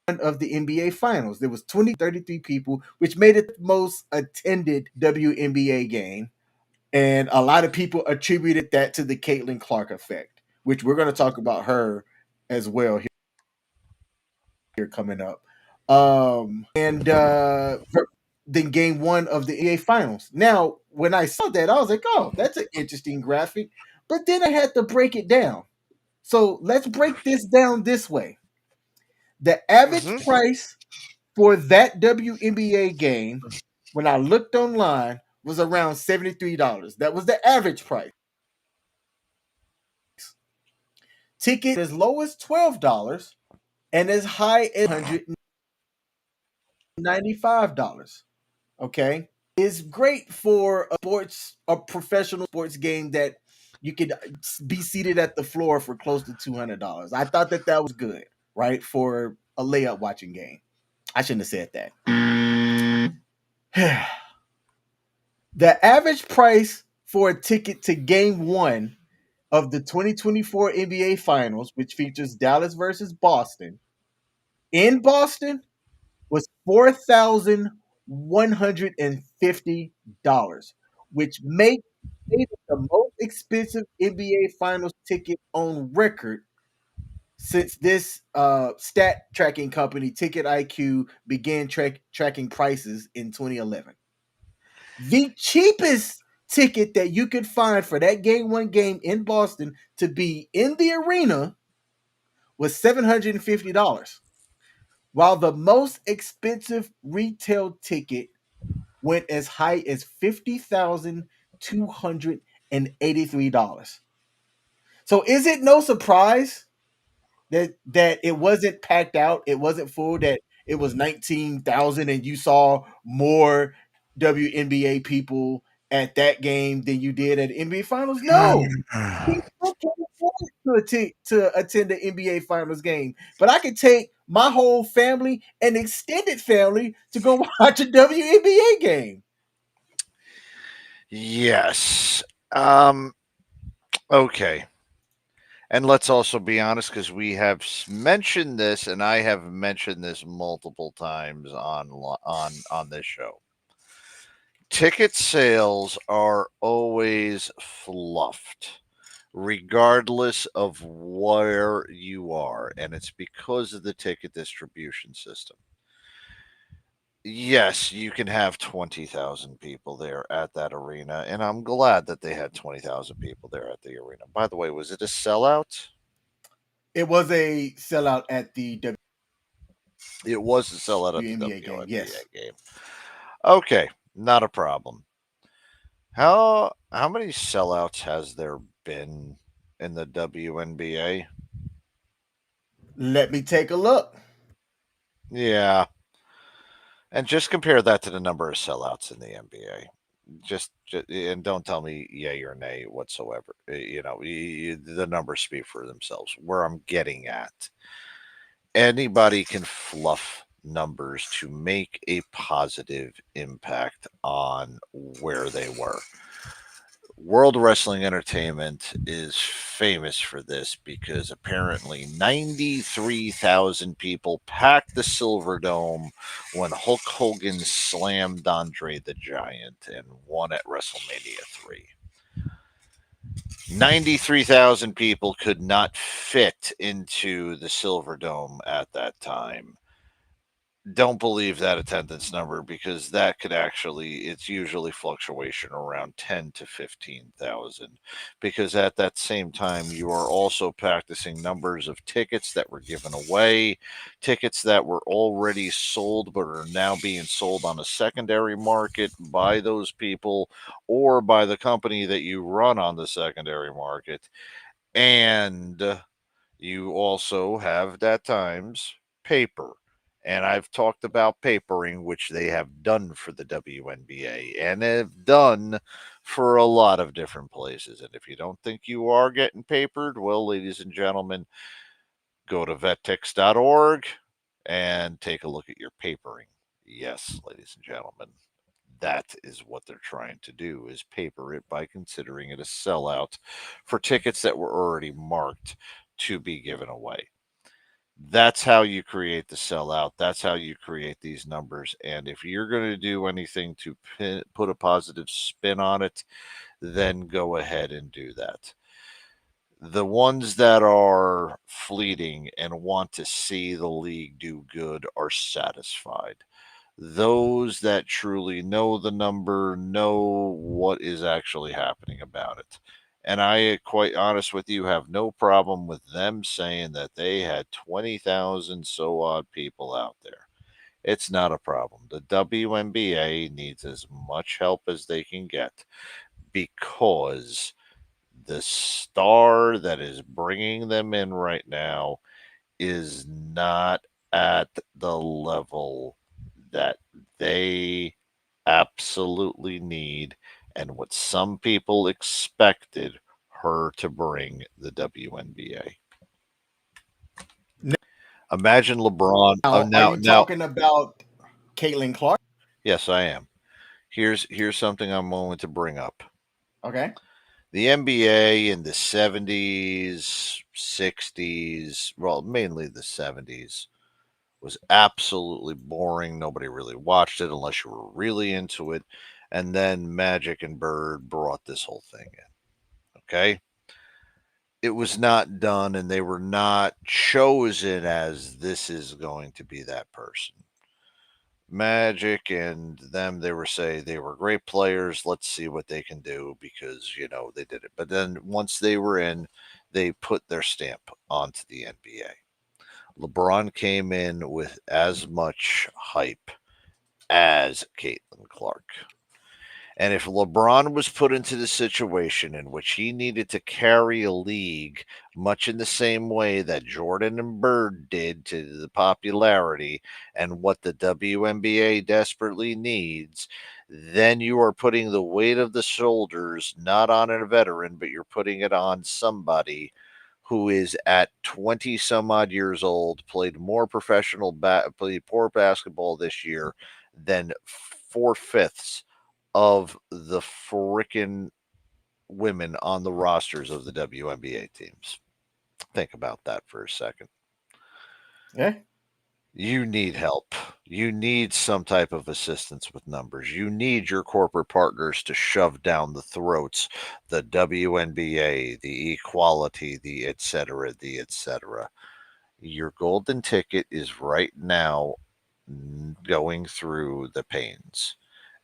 of the NBA Finals. There was 33 people, which made it the most attended WNBA game. And a lot of people attributed that to the Caitlin Clark effect, which we're going to talk about her as well here coming up. And then game one of the NBA Finals. Now, when I saw that, I was like, oh, that's an interesting graphic. But then I had to break it down. So let's break this down this way. The average price for that WNBA game, when I looked online, was around $73. That was the average price. Ticket as low as $12 and as high as $195. Okay, is great for a professional sports game that you could be seated at the floor for close to $200. I thought that was good, right, for a layup watching game. I shouldn't have said that. The average price for a ticket to game one of the 2024 NBA Finals, which features Dallas versus Boston, in Boston was $4,150, which made it the most expensive NBA Finals ticket on record since this stat tracking company, Ticket IQ, began tracking prices in 2011. The cheapest ticket that you could find for that game one game in Boston to be in the arena was $750, while the most expensive retail ticket went as high as $50,283. So is it no surprise that it wasn't packed out, it wasn't full, that it was 19,000 and you saw more WNBA people at that game than you did at NBA Finals? No. People can't afford to attend the NBA Finals game, but I could take my whole family and extended family to go watch a WNBA game. Yes. Okay. And let's also be honest, because we have mentioned this, and I have mentioned this multiple times on this show. Ticket sales are always fluffed, regardless of where you are, and it's because of the ticket distribution system. Yes, you can have 20,000 people there at that arena, and I'm glad that they had 20,000 people there at the arena. By the way, was it a sellout? It was a sellout at the It was a sellout at the WNBA WNBA game. Yes. game. Okay, not a problem. How many sellouts has there been in the WNBA? Let me take a look. Yeah. And just compare that to the number of sellouts in the NBA. Just and don't tell me yay or nay whatsoever. The numbers speak for themselves. Where I'm getting at, anybody can fluff numbers to make a positive impact on where they were. World Wrestling Entertainment is famous for this because apparently 93,000 people packed the Silverdome when Hulk Hogan slammed Andre the Giant and won at WrestleMania 3. 93,000 people could not fit into the Silverdome at that time. don't believe that attendance number, because that could actually, it's usually fluctuation around 10 to 15,000, because at that same time you are also practicing numbers of tickets that were given away, tickets that were already sold but are now being sold on a secondary market by those people or by the company that you run on the secondary market. And you also have at times paper. And I've talked about papering, which they have done for the WNBA and have done for a lot of different places. And if you don't think you are getting papered, well, ladies and gentlemen, go to vettix.org and take a look at your papering. Yes, ladies and gentlemen, that is what they're trying to do, is paper it by considering it a sellout for tickets that were already marked to be given away. That's how you create the sellout. That's how you create these numbers. And if you're going to do anything to put a positive spin on it, then go ahead and do that. The ones that are fleeting and want to see the league do good are satisfied. Those that truly know the number know what is actually happening about it. And I, quite honest with you, have no problem with them saying that they had 20,000 so odd people out there. It's not a problem. The WNBA needs as much help as they can get, because the star that is bringing them in right now is not at the level that they absolutely need and what some people expected her to bring the WNBA. Imagine LeBron. Now, are you talking about Caitlin Clark? Yes, I am. Here's something I'm willing to bring up. Okay. The NBA in the 70s, 60s, well, mainly the 70s, was absolutely boring. Nobody really watched it unless you were really into it. And then Magic and Bird brought this whole thing in. Okay. It was not done, and they were not chosen as this is going to be that person. Magic and them, they were say they were great players. Let's see what they can do, because they did it. But then once they were in, they put their stamp onto the NBA. LeBron came in with as much hype as Caitlin Clark. And if LeBron was put into the situation in which he needed to carry a league much in the same way that Jordan and Bird did to the popularity and what the WNBA desperately needs, then you are putting the weight of the shoulders not on a veteran, but you're putting it on somebody who is at 20 some odd years old, played more played poor basketball this year than 4/5 of the frickin' women on the rosters of the WNBA teams. Think about that for a second. Yeah. You need help. You need some type of assistance with numbers. You need your corporate partners to shove down the throats the WNBA, the equality, the et cetera, the et cetera. Your golden ticket is right now going through the pains.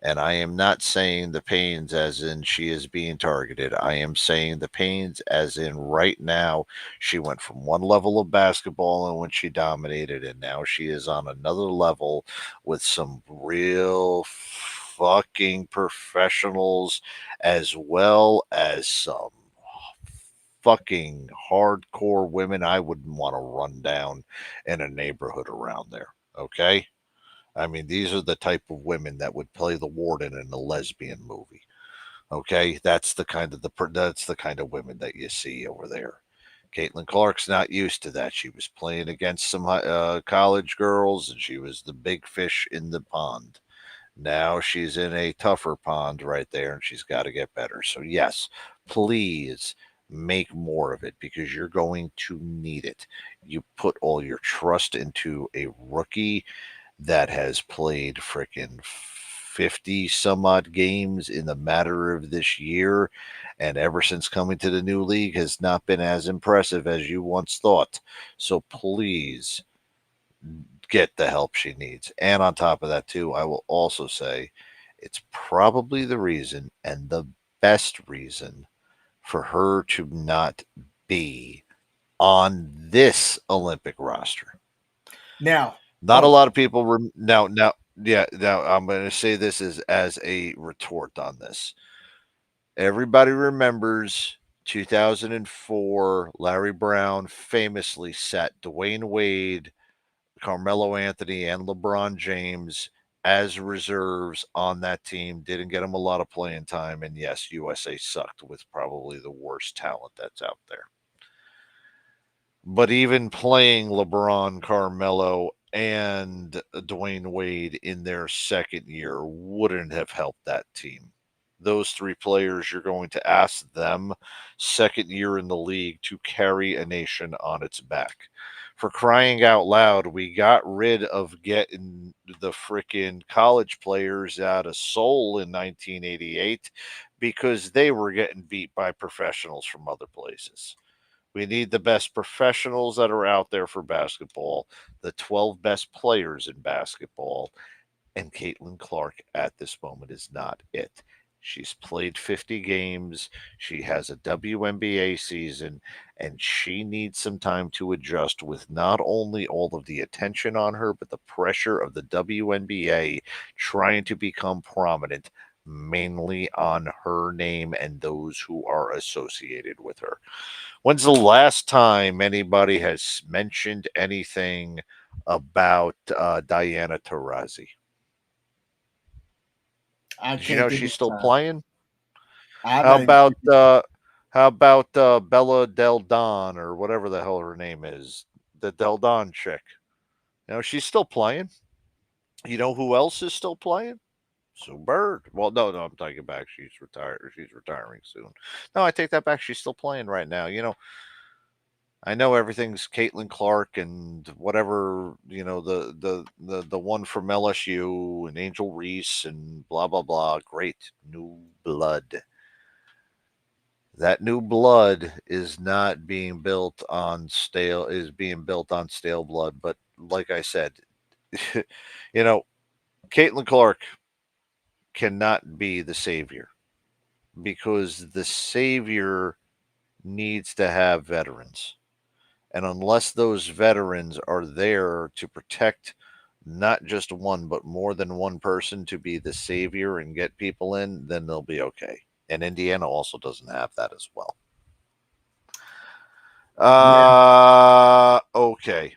And I am not saying the pains as in she is being targeted. I am saying the pains as in right now she went from one level of basketball and when she dominated, and now she is on another level with some real fucking professionals as well as some fucking hardcore women I wouldn't want to run down in a neighborhood around there. Okay? I mean, these are the type of women that would play the warden in a lesbian movie. Okay, that's the kind of women that you see over there. Caitlin Clark's not used to that. She was playing against some college girls, and she was the big fish in the pond. Now she's in a tougher pond right there, and she's got to get better. So yes, please make more of it, because you're going to need it. You put all your trust into a rookie that has played freaking 50 some odd games in the matter of this year, and ever since coming to the new league has not been as impressive as you once thought. So please get the help she needs. And on top of that, too, I will also say it's probably the reason and the best reason for her to not be on this Olympic roster. Now, not a lot of people now I'm going to say this as a retort on this. Everybody remembers 2004, Larry Brown famously sat Dwayne Wade, Carmelo Anthony, and LeBron James as reserves on that team. Didn't get them a lot of playing time. And yes, USA sucked with probably the worst talent that's out there. But even playing LeBron, Carmelo, and Dwayne Wade in their second year wouldn't have helped that team. Those three players, you're going to ask them, second year in the league, to carry a nation on its back. For crying out loud, we got rid of getting the freaking college players out of Seoul in 1988 because they were getting beat by professionals from other places. We need the best professionals that are out there for basketball, the 12 best players in basketball, and Caitlin Clark at this moment is not it. She's played 50 games. She has a WNBA season, and she needs some time to adjust with not only all of the attention on her, but the pressure of the WNBA trying to become prominent, mainly on her name and those who are associated with her. When's the last time anybody has mentioned anything about Diana Taurasi? Did you know she's still playing? How about Bella Del Don or whatever the hell her name is, the Del Don chick? You know she's still playing. You know who else is still playing? Sue Bird. Well, no, I'm taking back. She's retired. She's retiring soon. No, I take that back. She's still playing right now. You know, I know everything's Caitlin Clark and whatever, you know, the one from LSU and Angel Reese and blah blah blah. Great new blood. That new blood is not being built on stale blood, but like I said, you know, Caitlin Clark cannot be the savior because the savior needs to have veterans. And unless those veterans are there to protect not just one, but more than one person to be the savior and get people in, then they'll be okay. And Indiana also doesn't have that as well. Okay.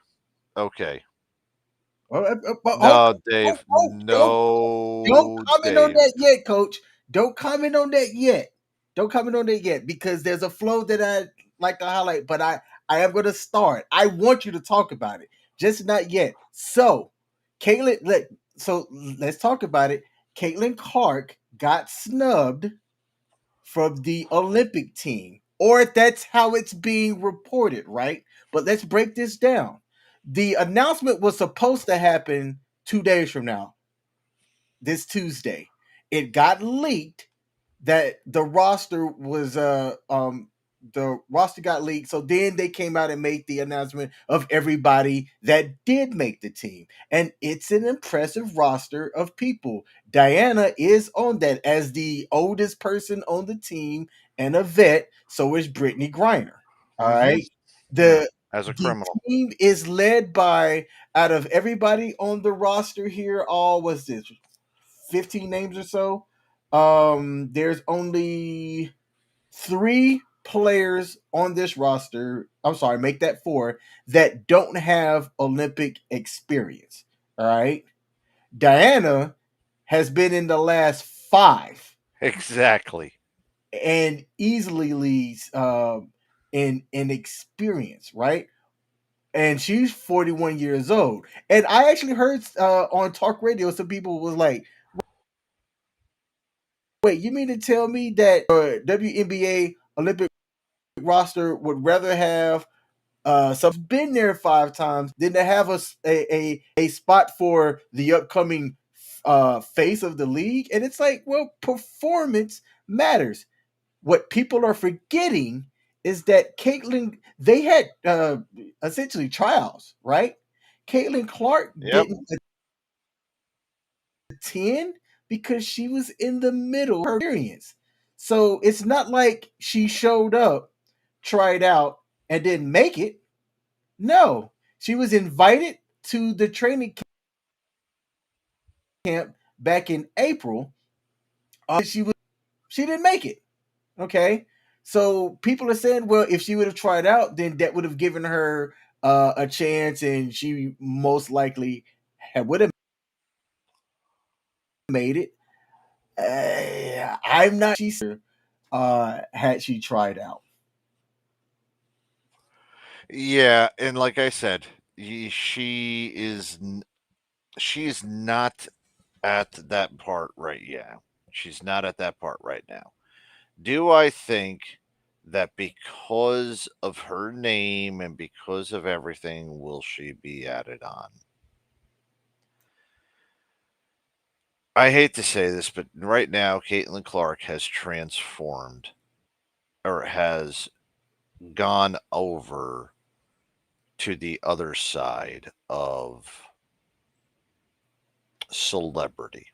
No, Dave. Don't comment on that yet, Coach. Don't comment on that yet. Because there's a flow that I like to highlight, but I am going to start. I want you to talk about it, just not yet. So, let's talk about it. Caitlin Clark got snubbed from the Olympic team, or that's how it's being reported, right? But let's break this down. The announcement was supposed to happen 2 days from now, this Tuesday. It got leaked that the roster got leaked. So then they came out and made the announcement of everybody that did make the team. And it's an impressive roster of people. Diana is on that as the oldest person on the team and a vet. So is Brittany Griner. All right. As a criminal. Team is led by, out of everybody on the roster here, all was this 15 names or so. There's only 3 players on this roster. I'm sorry, make that 4 that don't have Olympic experience. All right. Diana has been in the last 5. Exactly. And easily leads in experience, right? And she's 41 years old. And I actually heard on talk radio, some people was like, wait, you mean to tell me that WNBA Olympic roster would rather have someone's been there 5 times than to have a spot for the upcoming face of the league? And it's like, well, performance matters. What people are forgetting is that Caitlin, they had essentially trials, right? Caitlin Clark Yep. didn't attend because she was in the middle of her experience. So it's not like she showed up, tried out, and didn't make it. No, she was invited to the training camp back in April. She didn't make it. Okay, so people are saying, well, if she would have tried out, then that would have given her a chance, and she most likely would have made it. I'm not. She had she tried out. Yeah, and like I said, she's not at that part right now. She's not at that part right now. Do I think that because of her name and because of everything, will she be added on? I hate to say this, but right now, Caitlin Clark has transformed or has gone over to the other side of celebrity.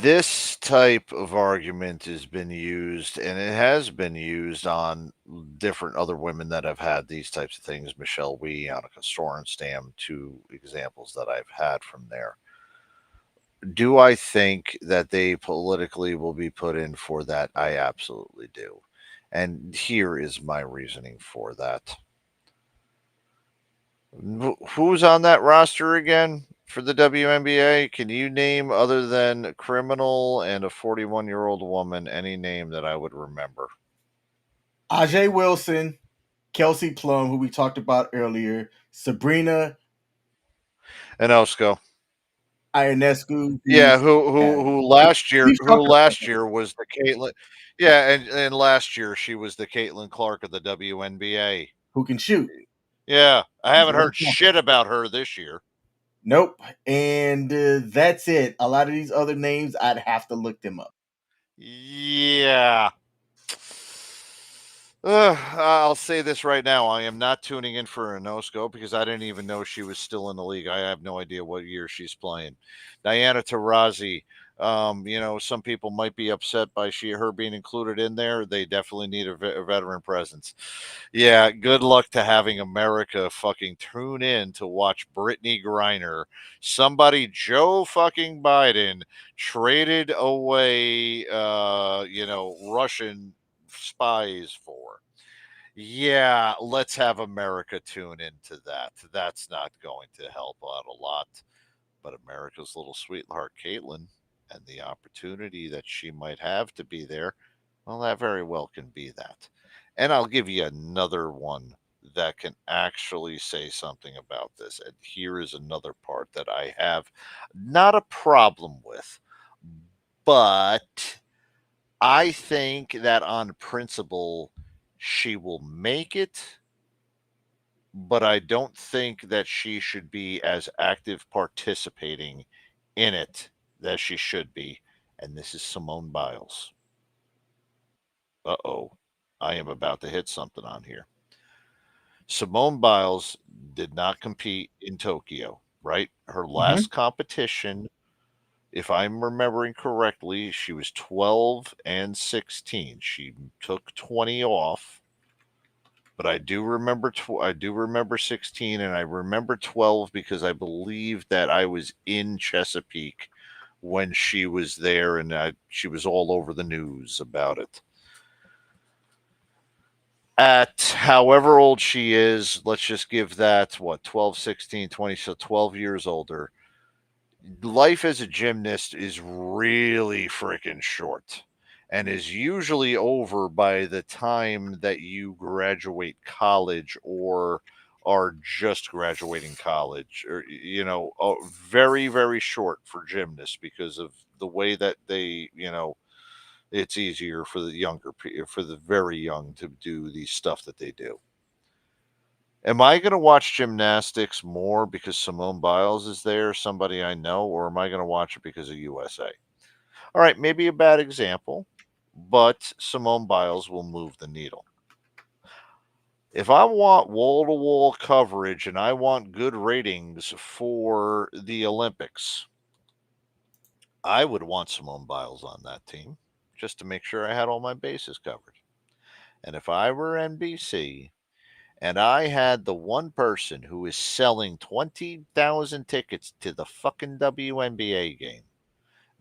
This type of argument has been used, and it has been used on different other women that have had these types of things. Michelle Wee, Annika Sorenstam, two examples that I've had from there. Do I think that they politically will be put in for that? I absolutely do. And here is my reasoning for that. Who's on that roster again for the WNBA? Can you name, other than criminal and a 41-year-old woman, any name that I would remember? Ajay Wilson, Kelsey Plum, who we talked about earlier, Sabrina Ionesco. Ionescu. Yeah, who last year We've talked about that. was the Caitlin. Yeah, and last year she was the Caitlin Clark of the WNBA. Who can shoot. Yeah, I That's haven't what I'm heard talking shit about her this year. Nope. And that's it. A lot of these other names, I'd have to look them up. Yeah. I'll say this right now. I am not tuning in for a no-scope because I didn't even know she was still in the league. I have no idea what year she's playing. Diana Taurasi. Some people might be upset by her being included in there. They definitely need a veteran presence. Yeah, good luck to having America fucking tune in to watch Brittany Griner. Somebody Joe fucking Biden traded away, Russian spies for. Yeah, let's have America tune into that. That's not going to help out a lot. But America's little sweetheart, Caitlin, and the opportunity that she might have to be there, well, that very well can be that. And I'll give you another one that can actually say something about this. And here is another part that I have not a problem with, but I think that on principle, she will make it, but I don't think that she should be as active participating in it as she should be. And this is Simone Biles. Uh-oh. I am about to hit something on here. Simone Biles did not compete in Tokyo, right? Her last competition, if I'm remembering correctly, she was 12 and 16. She took 20 off, but I do remember 16, and I remember 12 because I believe that I was in Chesapeake when she was there, and she was all over the news about it. At however old she is, let's just give that 12, 16, 20, so 12 years older. Life as a gymnast is really freaking short and is usually over by the time that you graduate college or are just graduating college, or very, very short for gymnasts because of the way that they, it's easier for for the very young to do the stuff that they do. Am I going to watch gymnastics more because Simone Biles is there, somebody I know, or am I going to watch it because of USA? All right, maybe a bad example, but Simone Biles will move the needle. If I want wall-to-wall coverage and I want good ratings for the Olympics, I would want Simone Biles on that team just to make sure I had all my bases covered. And if I were NBC and I had the one person who is selling 20,000 tickets to the fucking WNBA game,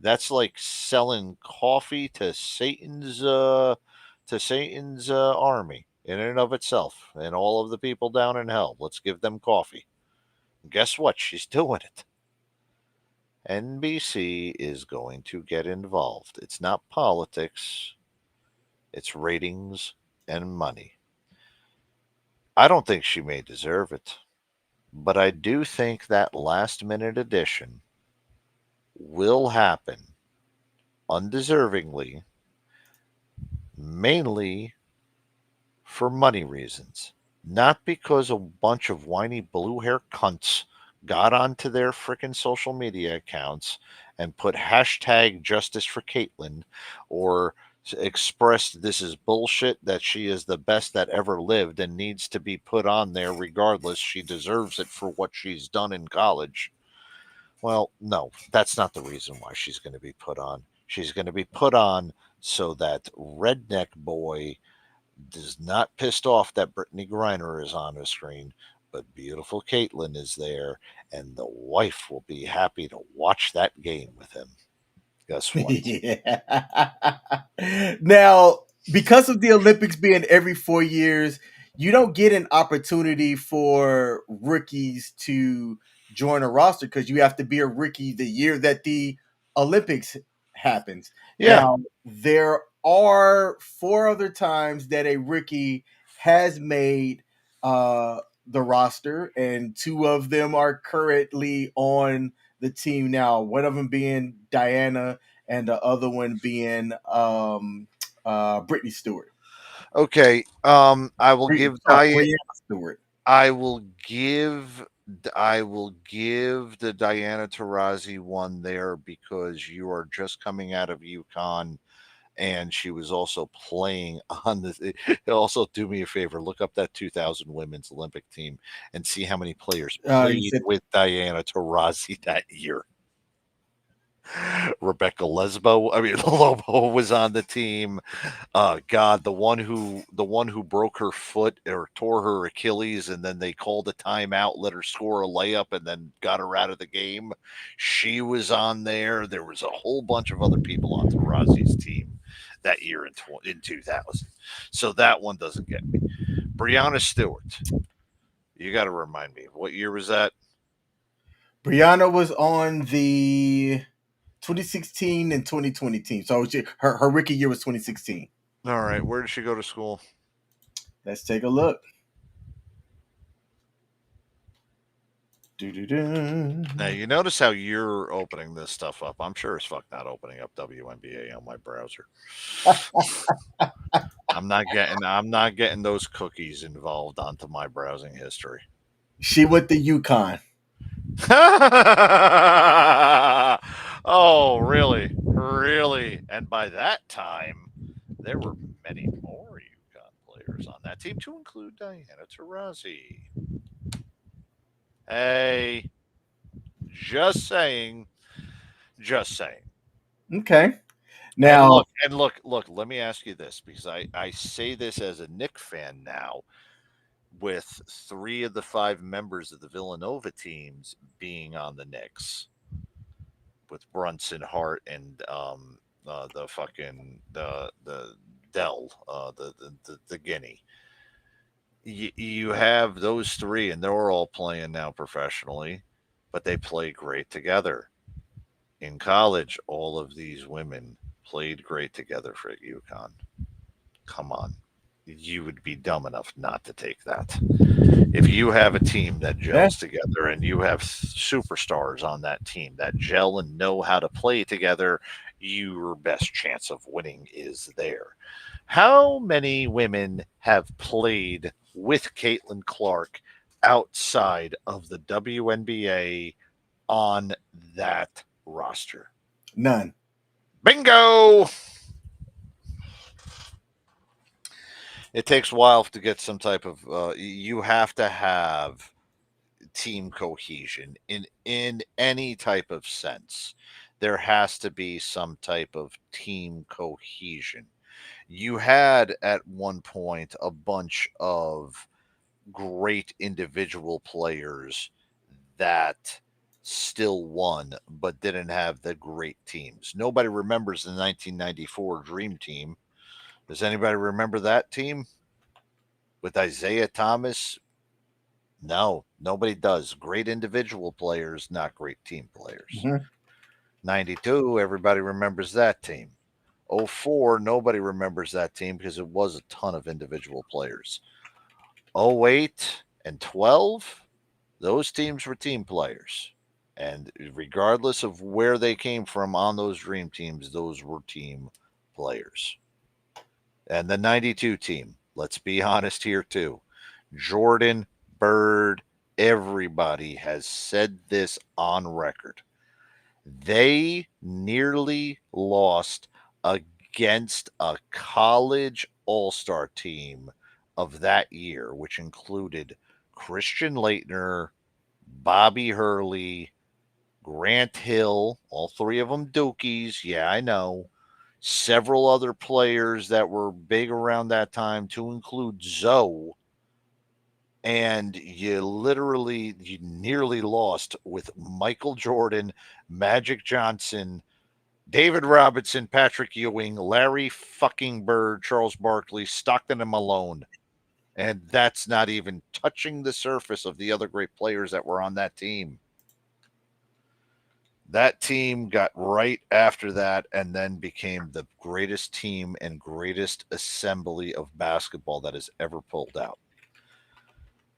that's like selling coffee to Satan's army in and of itself, and all of the people down in hell. Let's give them coffee. And guess what? She's doing it. NBC is going to get involved. It's not politics, it's ratings and money. I don't think she may deserve it, but I do think that last minute addition will happen undeservingly, mainly for money reasons, not because a bunch of whiny blue hair cunts got onto their frickin' social media accounts and put hashtag justice for Caitlyn or expressed this is bullshit, that she is the best that ever lived and needs to be put on there regardless. She deserves it for what she's done in college. Well, no, that's not the reason why she's going to be put on. She's going to be put on so that redneck boy is not pissed off that Brittany Griner is on the screen, but beautiful Caitlyn is there, and the wife will be happy to watch that game with him. Guess what? Now, because of the Olympics being every 4 years, you don't get an opportunity for rookies to join a roster because you have to be a rookie the year that the Olympics happens. Yeah. Now, there are 4 other times that a rookie has made the roster, and 2 of them are currently on the team now. One of them being Diana, and the other one being Brittany Stewart. Okay. I will give Brianna Stewart. I will give the Diana Taurasi one there because you are just coming out of UConn, and she was also playing on the. Also, do me a favor, look up that 2000 women's Olympic team and see how many players played with Diana Taurasi that year. Rebecca Lobo was on the team. God, the one who broke her foot or tore her Achilles, and then they called a timeout, let her score a layup, and then got her out of the game. She was on there. There was a whole bunch of other people on Taurasi's team that year in 2000. So that one doesn't get me. Brianna Stewart. You got to remind me. What year was that? Brianna was on the 2016 and 2020 team. So her rookie year was 2016. All right. Where did she go to school? Let's take a look. Now, you notice how you're opening this stuff up. I'm sure as fuck not opening up WNBA on my browser. I'm not getting those cookies involved onto my browsing history. She went to UConn. Oh, really? Really? And by that time, there were many more UConn players on that team, to include Diana Taurasi. Hey, just saying. Okay. Now, look, let me ask you this, because I say this as a Knick fan now, with 3 of the 5 members of the Villanova teams being on the Knicks, with Brunson, Hart, and the Dell, the Guinea. You have those 3, and they're all playing now professionally, but they play great together. In college, all of these women played great together for UConn. Come on. You would be dumb enough not to take that. If you have a team that gels together and you have superstars on that team that gel and know how to play together, your best chance of winning is there. How many women have played with Caitlin Clark outside of the WNBA on that roster? None. Bingo! It takes a while to get some type of. You have to have team cohesion in any type of sense. There has to be some type of team cohesion. You had at one point a bunch of great individual players that still won but didn't have the great teams. Nobody remembers the 1994 Dream Team. Does anybody remember that team with Isaiah Thomas? No, nobody does. Great individual players, not great team players. 92, everybody remembers that team. 04, nobody remembers that team because it was a ton of individual players. 08 and 12, those teams were team players. And regardless of where they came from on those dream teams, those were team players. And the 92 team, let's be honest here too. Jordan, Bird, everybody has said this on record. They nearly lost against a college all-star team of that year, which included Christian Laettner, Bobby Hurley, Grant Hill, all three of them Dukies. Yeah, I know. Several other players that were big around that time, to include Zoe. And you nearly lost with Michael Jordan, Magic Johnson, David Robinson, Patrick Ewing, Larry fucking Bird, Charles Barkley, Stockton, and Malone. And that's not even touching the surface of the other great players that were on that team. That team got right after that and then became the greatest team and greatest assembly of basketball that has ever pulled out.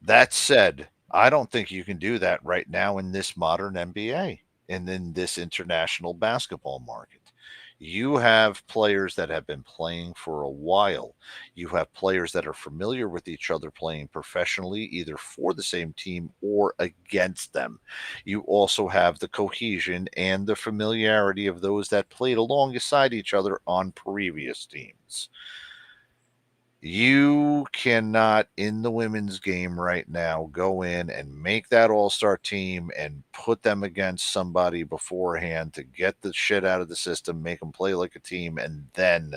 That said, I don't think you can do that right now in this modern NBA and in this international basketball market. You have players that have been playing for a while. You have players that are familiar with each other playing professionally, either for the same team or against them. You also have the cohesion and the familiarity of those that played alongside each other on previous teams. You cannot, in the women's game right now, go in and make that all-star team and put them against somebody beforehand to get the shit out of the system, make them play like a team, and then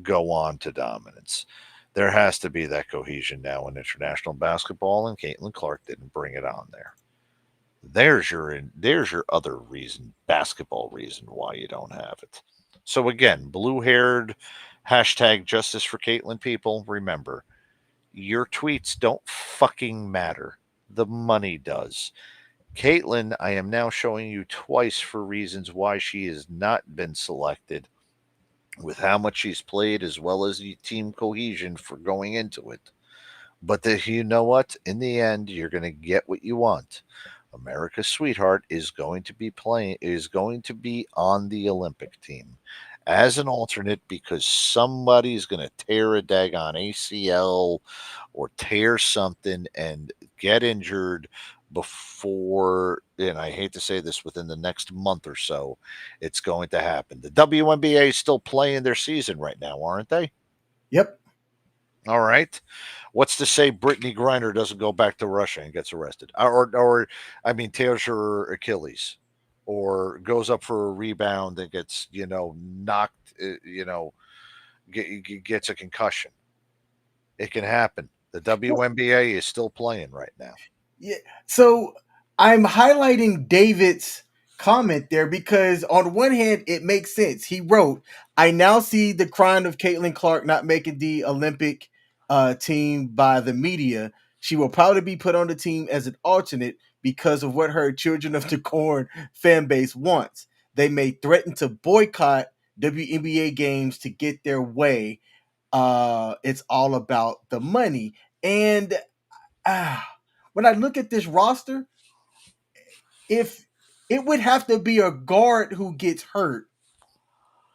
go on to dominance. There has to be that cohesion now in international basketball, and Caitlin Clark didn't bring it on there. There's your other reason, basketball reason, why you don't have it. So again, blue-haired hashtag justice for Caitlin people, remember, your tweets don't fucking matter. The money does. Caitlin, I am now showing you twice for reasons why she has not been selected, with how much she's played as well as the team cohesion for going into it. But you know what? In the end, you're going to get what you want. America's sweetheart is going to be on the Olympic team as an alternate because somebody's going to tear a daggone ACL or tear something and get injured before, and I hate to say this, within the next month or so, it's going to happen. The WNBA is still playing their season right now, aren't they? Yep. All right. What's to say Brittany Griner doesn't go back to Russia and gets arrested? Or tears her Achilles or goes up for a rebound and gets, knocked, gets a concussion. It can happen. The WNBA is still playing right now. Yeah. So I'm highlighting David's comment there because on one hand, it makes sense. He wrote, I now see the crime of Caitlin Clark not making the Olympic team by the media. She will probably be put on the team as an alternate because of what her Children of the Corn fan base wants. They may threaten to boycott WNBA games to get their way. It's all about the money. And when I look at this roster, if it would have to be a guard who gets hurt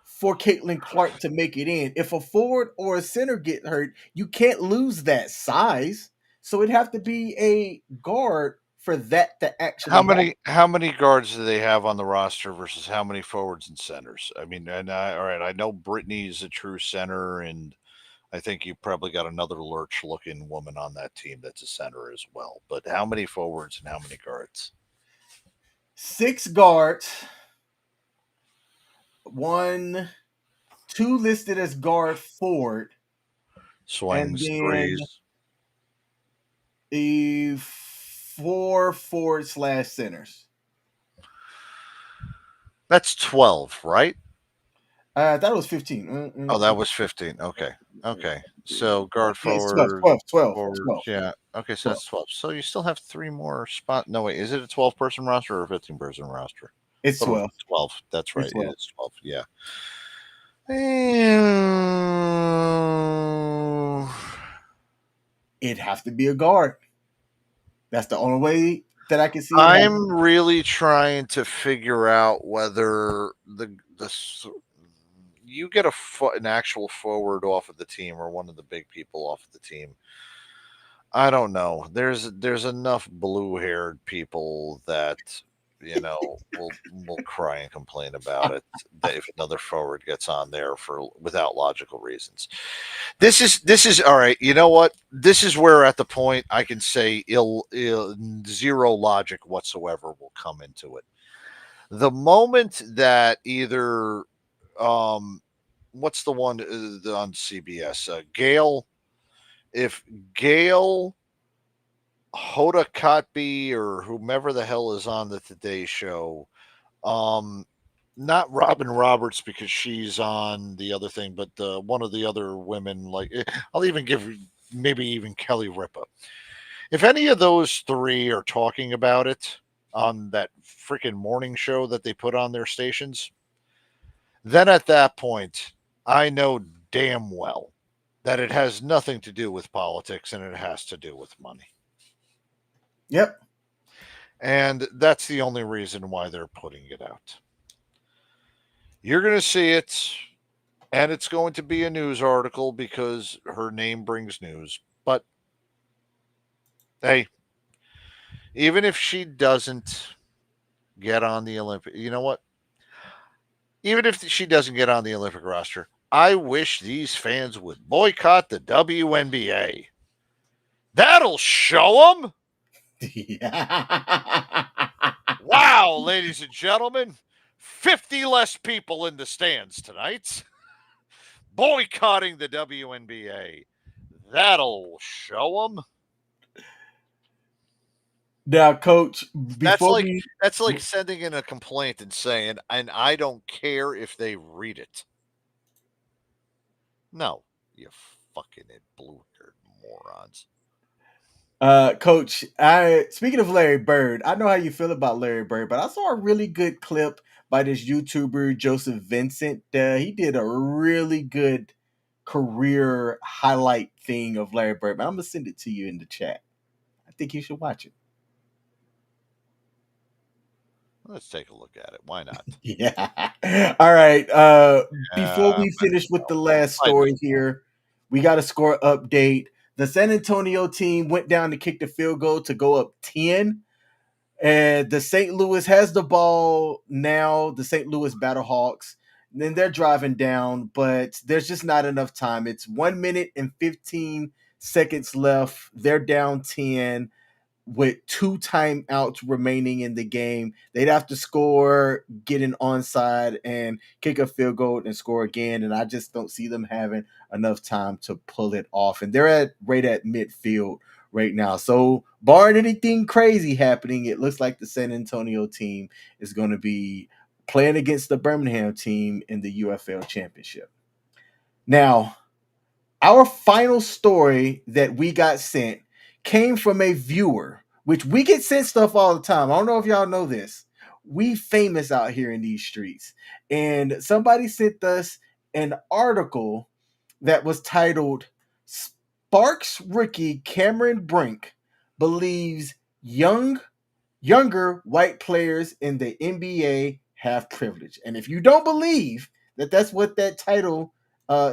for Caitlin Clark to make it in. If a forward or a center get hurt, you can't lose that size. So it'd have to be a guard for that to actually how many guards do they have on the roster versus how many forwards and centers? I know Brittany's a true center and I think you probably got another lurch-looking woman on that team that's a center as well. But how many forwards and how many guards? 6 guards. 2 listed as guard forward. Swings, and then threes. a 4 forward/centers. That's 12, right? I thought it was 15. Oh, that was 15. Okay. So guard It's forward, 12. forward. Yeah. Okay, so that's 12. So you still have 3 more spots. No, wait. Is it a 12-person roster or a 15-person roster? It's 12. 12. That's right. It's 12. It is 12. Yeah. It'd have to be a guard. That's the only way that I can see. I'm really trying to figure out whether you get an actual forward off of the team or one of the big people off of the team. I don't know. There's enough blue-haired people that will cry and complain about it that if another forward gets on there without logical reasons. This is all right. You know what? This is where at the point I can say zero logic whatsoever will come into it. The moment that either what's the one on CBS? Gail. If Gail, Hoda Kotb, or whomever the hell is on the Today Show, not Robin Roberts because she's on the other thing, but one of the other women, like I'll even give maybe even Kelly Ripa. If any of those 3 are talking about it on that freaking morning show that they put on their stations, then at that point, I know damn well that it has nothing to do with politics and it has to do with money. Yep. And that's the only reason why they're putting it out. You're going to see it, and it's going to be a news article because her name brings news. But, hey, even if she doesn't get on the Olympic, you know what? Even if she doesn't get on the Olympic roster, I wish these fans would boycott the WNBA. That'll show them. Wow, ladies and gentlemen, 50 less people in the stands tonight boycotting the WNBA. That'll show them. Now, Coach, that's like sending in a complaint and saying, and I don't care if they read it. No, you fucking blue-haired morons. Coach, speaking of Larry Bird, I know how you feel about Larry Bird, but I saw a really good clip by this YouTuber Joseph Vincent. He did a really good career highlight thing of Larry Bird. I'm gonna send it to you in the chat. I think you should watch it. Let's take a look at it. Why not? Yeah. All right. Before we finish with the last story here, we got a score update. The San Antonio team went down to kick the field goal to go up 10. And the St. Louis has the ball now, the St. Louis Battlehawks. Then they're driving down, but there's just not enough time. It's 1 minute and 15 seconds left. They're down 10 with 2 timeouts remaining in the game. They'd have to score, get an onside, and kick a field goal and score again. And I just don't see them having enough time to pull it off. And they're right at midfield right now. So barring anything crazy happening, it looks like the San Antonio team is going to be playing against the Birmingham team in the UFL Championship. Now, our final story that we got sent came from a viewer, which we get sent stuff all the time. I don't know if y'all know this. We famous out here in these streets. And somebody sent us an article that was titled Sparks rookie Cameron Brink believes younger white players in the NBA have privilege. And if you don't believe that that's what that title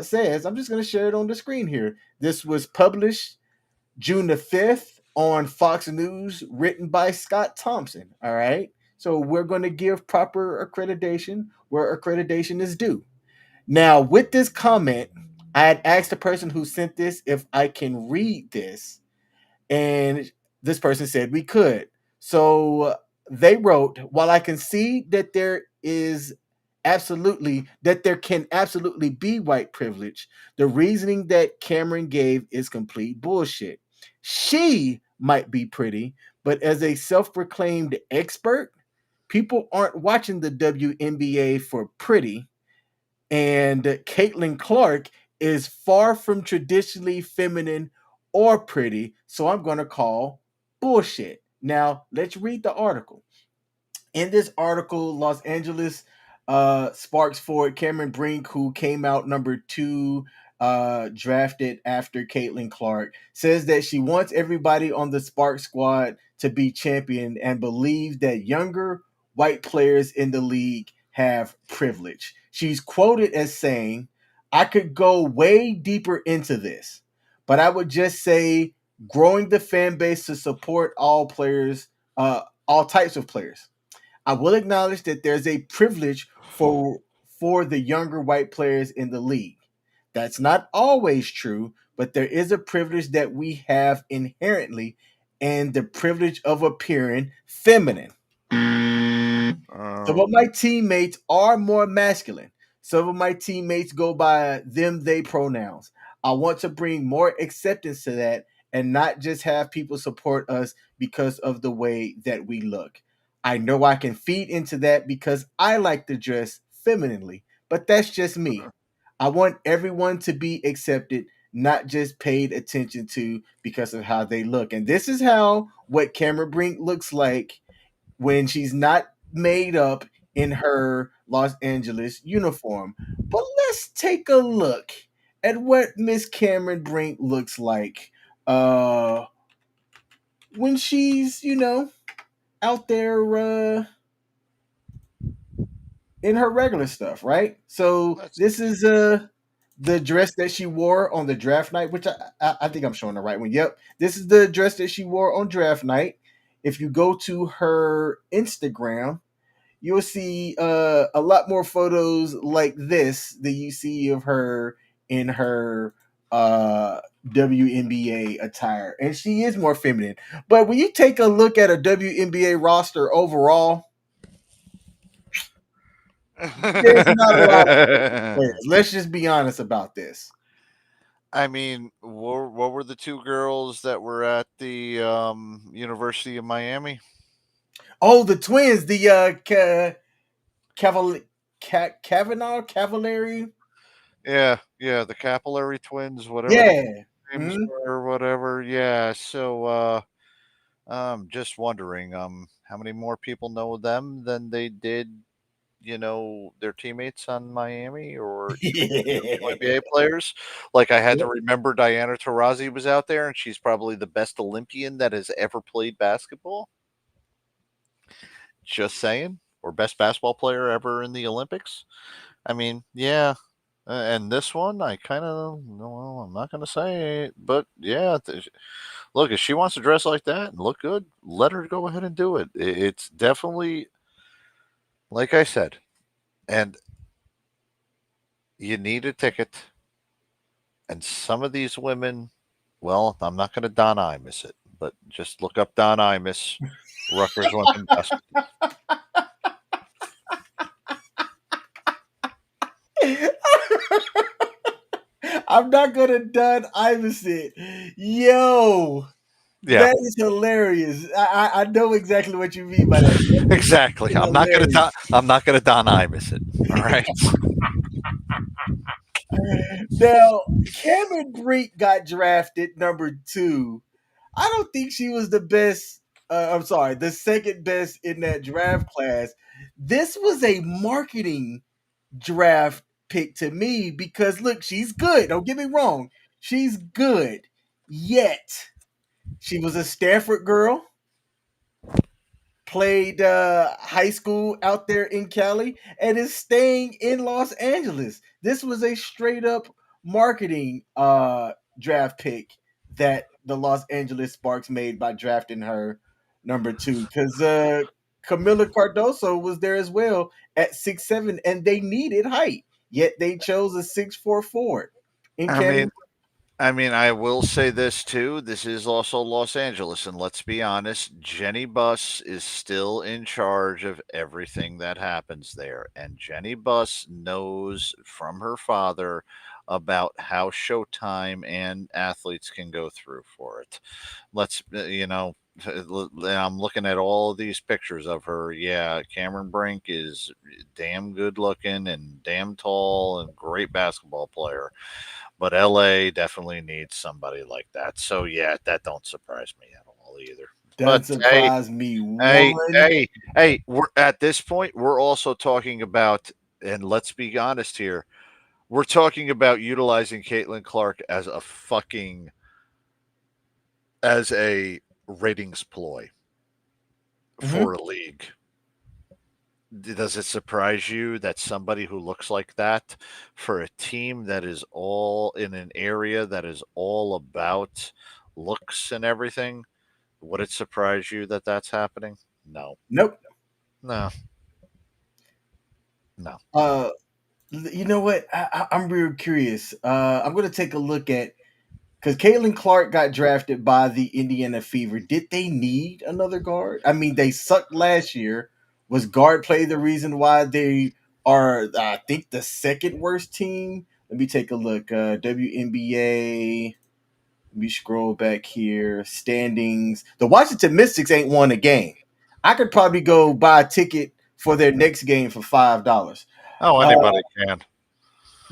says, I'm just going to share it on the screen here. This was published June the 5th on Fox News, written by Scott Thompson. All right. So we're going to give proper accreditation where accreditation is due. Now, with this comment, I had asked the person who sent this if I can read this, and this person said we could. So they wrote, while I can see that there can absolutely be white privilege, the reasoning that Cameron gave is complete bullshit. She might be pretty, but as a self-proclaimed expert, people aren't watching the WNBA for pretty, and Caitlin Clark is far from traditionally feminine or pretty, so I'm going to call bullshit. Now, let's read the article. In this article, Los Angeles sparks forward Cameron Brink, who came out number 2, drafted after Caitlin Clark, says that she wants everybody on the Spark squad to be champion and believes that younger white players in the league have privilege. She's quoted as saying, I could go way deeper into this, but I would just say growing the fan base to support all players, all types of players. I will acknowledge that there's a privilege for the younger white players in the league. That's not always true, but there is a privilege that we have inherently, and the privilege of appearing feminine. Some of my teammates are more masculine. Some of my teammates go by them, they pronouns. I want to bring more acceptance to that and not just have people support us because of the way that we look. I know I can feed into that because I like to dress femininely, but that's just me. I want everyone to be accepted, not just paid attention to because of how they look. And this is how what Cameron Brink looks like when she's not made up in her Los Angeles uniform. But let's take a look at what Miss Cameron Brink looks like when she's, out there in her regular stuff, right? So this is the dress that she wore on the draft night, which I think I'm showing the right one. Yep, this is the dress that she wore on draft night. If you go to her Instagram, you'll see a lot more photos like this that you see of her in her WNBA attire, and she is more feminine. But when you take a look at a WNBA roster overall, there's not a lot of players. Let's just be honest about this. I mean, what were the 2 girls that were at the University of Miami? Oh, the twins, the Cavallari. Yeah, the capillary twins, whatever Yeah. the names were, whatever. Yeah, so I'm just wondering, how many more people know them than they did, their teammates on Miami or even WNBA players? Like, I had to remember Diana Taurasi was out there, and she's probably the best Olympian that has ever played basketball. Just saying. Or best basketball player ever in the Olympics. I mean, yeah. And this one, I kind of, well, I'm not going to say it, but yeah. Look, if she wants to dress like that and look good, let her go ahead and do it. It's definitely, like I said, and you need a ticket. And some of these women, well, I'm not going to Don Imus it, but just look up Don Imus, Rutgers women basketball. I'm not gonna Don Imus it. Yo, Yeah. that is hilarious. I know exactly what you mean by that. Exactly. I'm not gonna Don Imus it. All right. Now, Cameron Brink got drafted number 2. I don't think she was the best. I'm sorry, the second best in that draft class. This was a marketing draft pick to me because look, she's good. Don't get me wrong, she's good. Yet she was a Stanford girl, played high school out there in Cali, and is staying in Los Angeles. This was a straight up marketing draft pick that the Los Angeles Sparks made by drafting her number 2 because Camila Cardoso was there as well at 6'7", and they needed height, yet they chose a 6'4" forward. in I Canada. mean, I will say this too. This is also Los Angeles, and let's be honest, Jenny Buss is still in charge of everything that happens there. And Jenny Buss knows from her father about how Showtime and athletes can go through for it. I'm looking at all of these pictures of her. Yeah, Cameron Brink is damn good looking and damn tall and great basketball player. But LA definitely needs somebody like that. So yeah, that don't surprise me at all either. But Doesn't surprise me hey, one. hey, hey, we're at this point, we're also talking about, and let's be honest here, we're talking about utilizing Caitlin Clark as a ratings ploy Mhm. for a league. Does it surprise you that somebody who looks like that for a team that is all in an area that is all about looks and everything, would it surprise you that that's happening? No, Nope. no, no. Uh, you know what? I'm real curious. I'm gonna take a look at because Caitlin Clark got drafted by the Indiana Fever. Did they need another guard? I mean, they sucked last year. Was guard play the reason why they are, I think, the second worst team? Let me take a look. WNBA. Let me scroll back here. Standings. The Washington Mystics ain't won a game. I could probably go buy a ticket for their next game for $5. Oh, Uh, anybody can.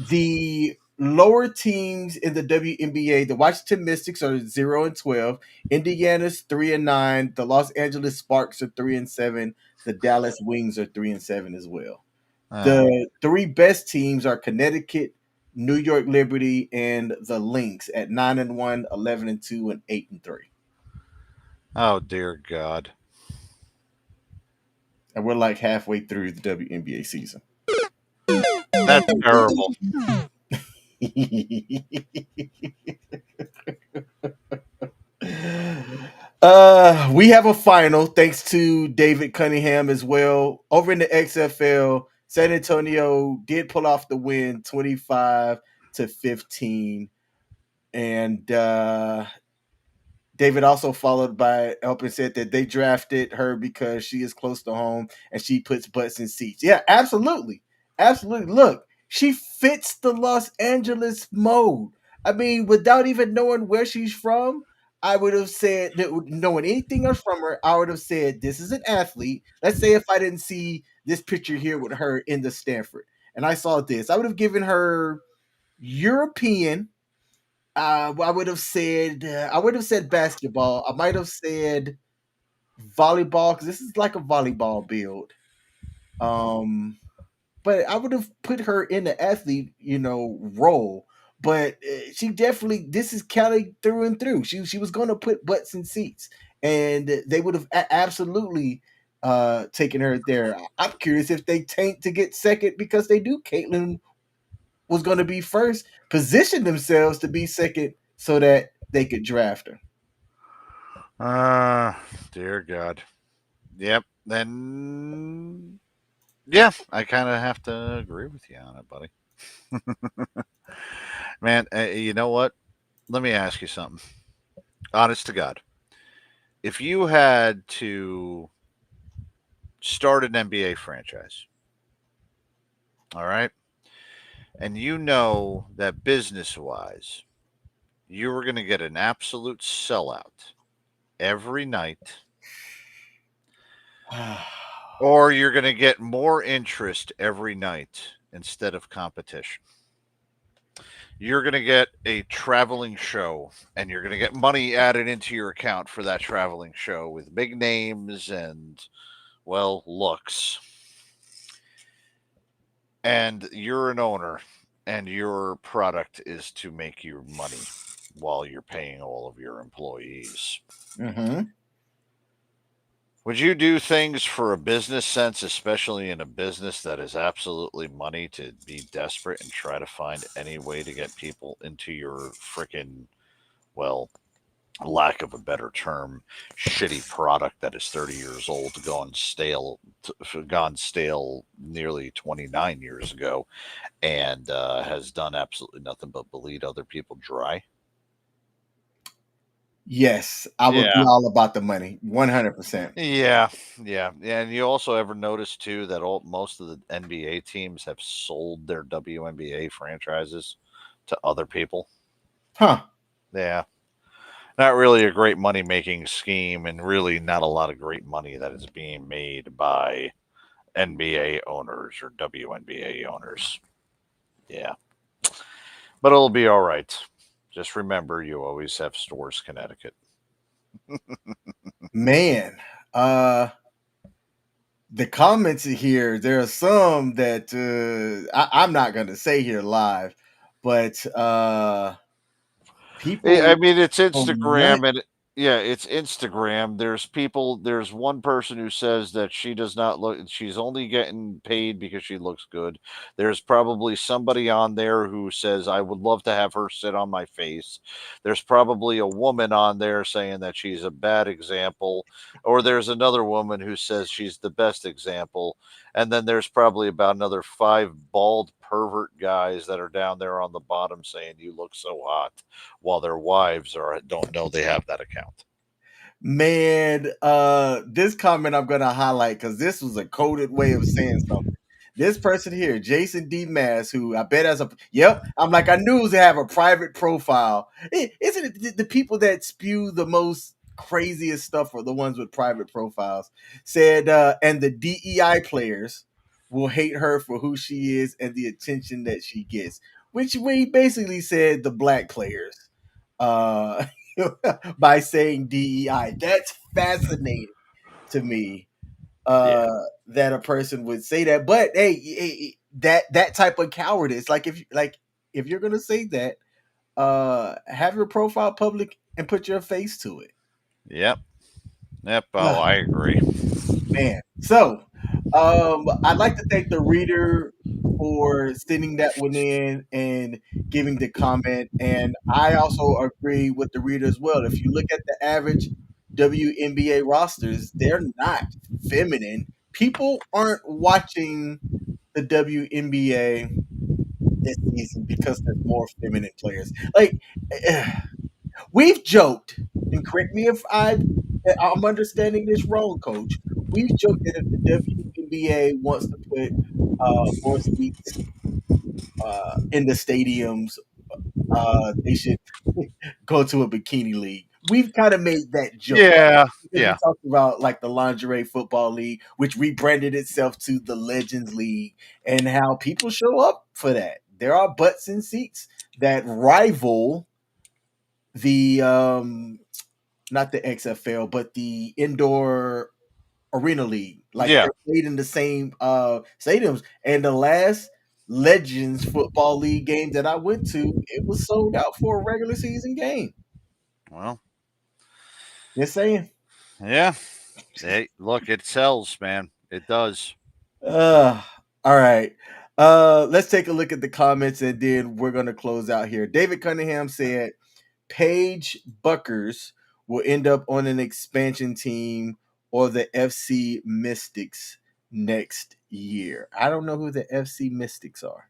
the lower teams in the WNBA, the Washington Mystics are 0-12, Indiana's 3-9, the Los Angeles Sparks are 3-7, the Dallas Wings are 3-7 as well. Oh, The three best teams are Connecticut, New York Liberty, and the Lynx at 9-1, 11-2, and 8-3. oh dear God. And we're like halfway through the WNBA season. That's terrible. We have a final thanks to David Cunningham as well. Over in the XFL, San Antonio did pull off the win 25-15. And David also followed by helping said that they drafted her because she is close to home and she puts butts in seats. Yeah, absolutely. Absolutely. Look, she fits the Los Angeles mode. I mean, without even knowing where she's from, I would have said that knowing anything else from her, I would have said this is an athlete. Let's say if I didn't see this picture here with her in the Stanford and I saw this, I would have given her European. I would have said basketball. I might have said volleyball because this is like a volleyball build. Um, but I would have put her in the athlete, role. But she definitely this is Kelly through and through. She was going to put butts in seats, and they would have absolutely taken her there. I'm curious if they tank to get second because they do. Caitlin was going to be first, position themselves to be second so that they could draft her. Dear God. Yep. Then, yeah, I kind of have to agree with you on it, buddy. Man, you know what? Let me ask you something. Honest to God. If you had to start an NBA franchise, all right, and you know that business wise, you were going to get an absolute sellout every night, or you're going to get more interest every night instead of competition. You're going to get a traveling show and you're going to get money added into your account for that traveling show with big names and, well, looks. And you're an owner and your product is to make your money while you're paying all of your employees. Mm-hmm. Would you do things for a business sense, especially in a business that is absolutely money, to be desperate and try to find any way to get people into your freaking, well, lack of a better term, shitty product that is 30 years old, gone stale nearly 29 years ago, and has done absolutely nothing but bleed other people dry. Yes, I would be Yeah. all about the money, 100%. Yeah, yeah, and you also ever notice too that most of the NBA teams have sold their WNBA franchises to other people. Huh. Yeah, not really a great money making scheme, and really not a lot of great money that is being made by NBA owners or WNBA owners. Yeah, but it'll be all right. Just remember, you always have Stores, Connecticut. Man, the comments here, there are some that I'm not going to say here live, but I people mean, it's go nuts. Instagram, and yeah, it's Instagram. There's one person who says that she does not look, she's only getting paid because she looks good. There's probably somebody on there who says, I would love to have her sit on my face. There's probably a woman on there saying that she's a bad example, or there's another woman who says she's the best example. And then there's probably about another 5 bald pervert guys that are down there on the bottom saying, you look so hot, while their wives don't know they have that account. Man, this comment I'm gonna highlight because this was a coded way of saying something. This person here, Jason D. Mass, who I bet has I'm like, I knew he was to have a private profile. Isn't it the people that spew the most craziest stuff are the ones with private profiles? Said, and the DEI players will hate her for who she is and the attention that she gets. Which we basically said the black players. Uh by saying DEI. That's fascinating to me. Yeah. That a person would say that. But hey, that type of cowardice, if you're gonna say that, have your profile public and put your face to it. Yep. Oh, I agree. Man. So, I'd like to thank the reader for sending that one in and giving the comment. And I also agree with the reader as well. If you look at the average WNBA rosters, they're not feminine. People aren't watching the WNBA this season because there's more feminine players. Like, we've joked, and correct me if I'm understanding this wrong, Coach. We've joked that if the WNBA wants to put more seats in the stadiums, they should go to a bikini league. We've kind of made that joke. Yeah. Because we talked about like the lingerie football league, which rebranded itself to the Legends League, and how people show up for that. There are butts in seats that rival the not the XFL, but the indoor arena league. Like Yeah. they're played in the same stadiums. And the last Legends football league game that I went to, it was sold out for a regular season game. Well, just saying. Yeah. Hey, look, it sells, man. It does. All right. Let's take a look at the comments and then we're gonna close out here. David Cunningham said Paige Buckers will end up on an expansion team or the FC Mystics next year. I don't know who the FC Mystics are.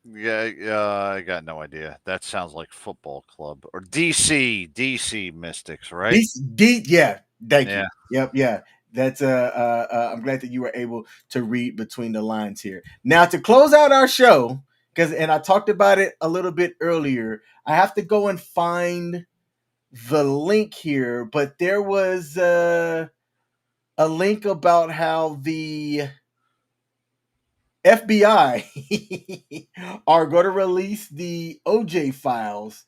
Yeah, I got no idea. That sounds like football club or DC Mystics, right? Yeah, thank you. Yep, yeah. That's I'm glad that you were able to read between the lines here. Now to close out our show, and I talked about it a little bit earlier, I have to go and find the link here, but there was a link about how the FBI are going to release the OJ files,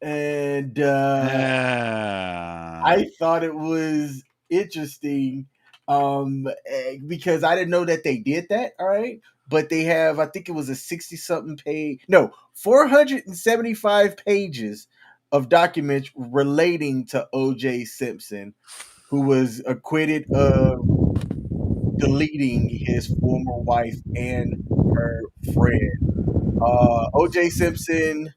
and I thought it was interesting because I didn't know that they did that. All right, but they have, I think it was a 60-something page, no, 475 pages of documents relating to OJ Simpson, who was acquitted of deleting his former wife and her friend. OJ Simpson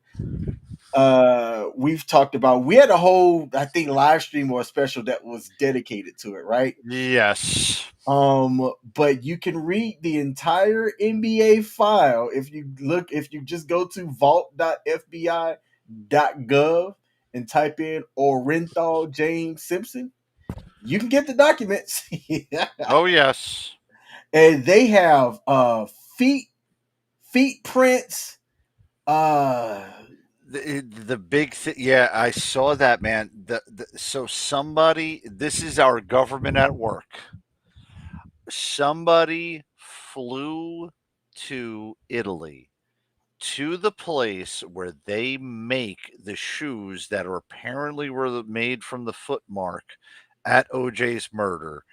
we've talked about. We had a whole, I think, live stream or a special that was dedicated to it, right? Yes. But you can read the entire NBA file if you just go to vault.fbi.gov and type in Orenthal James Simpson. You can get the documents. Oh yes. And they have feet prints. The big thing, yeah, I saw that, man. So somebody, this is our government at work. Somebody flew to Italy to the place where they make the shoes that are apparently were made from the footmark at OJ's murder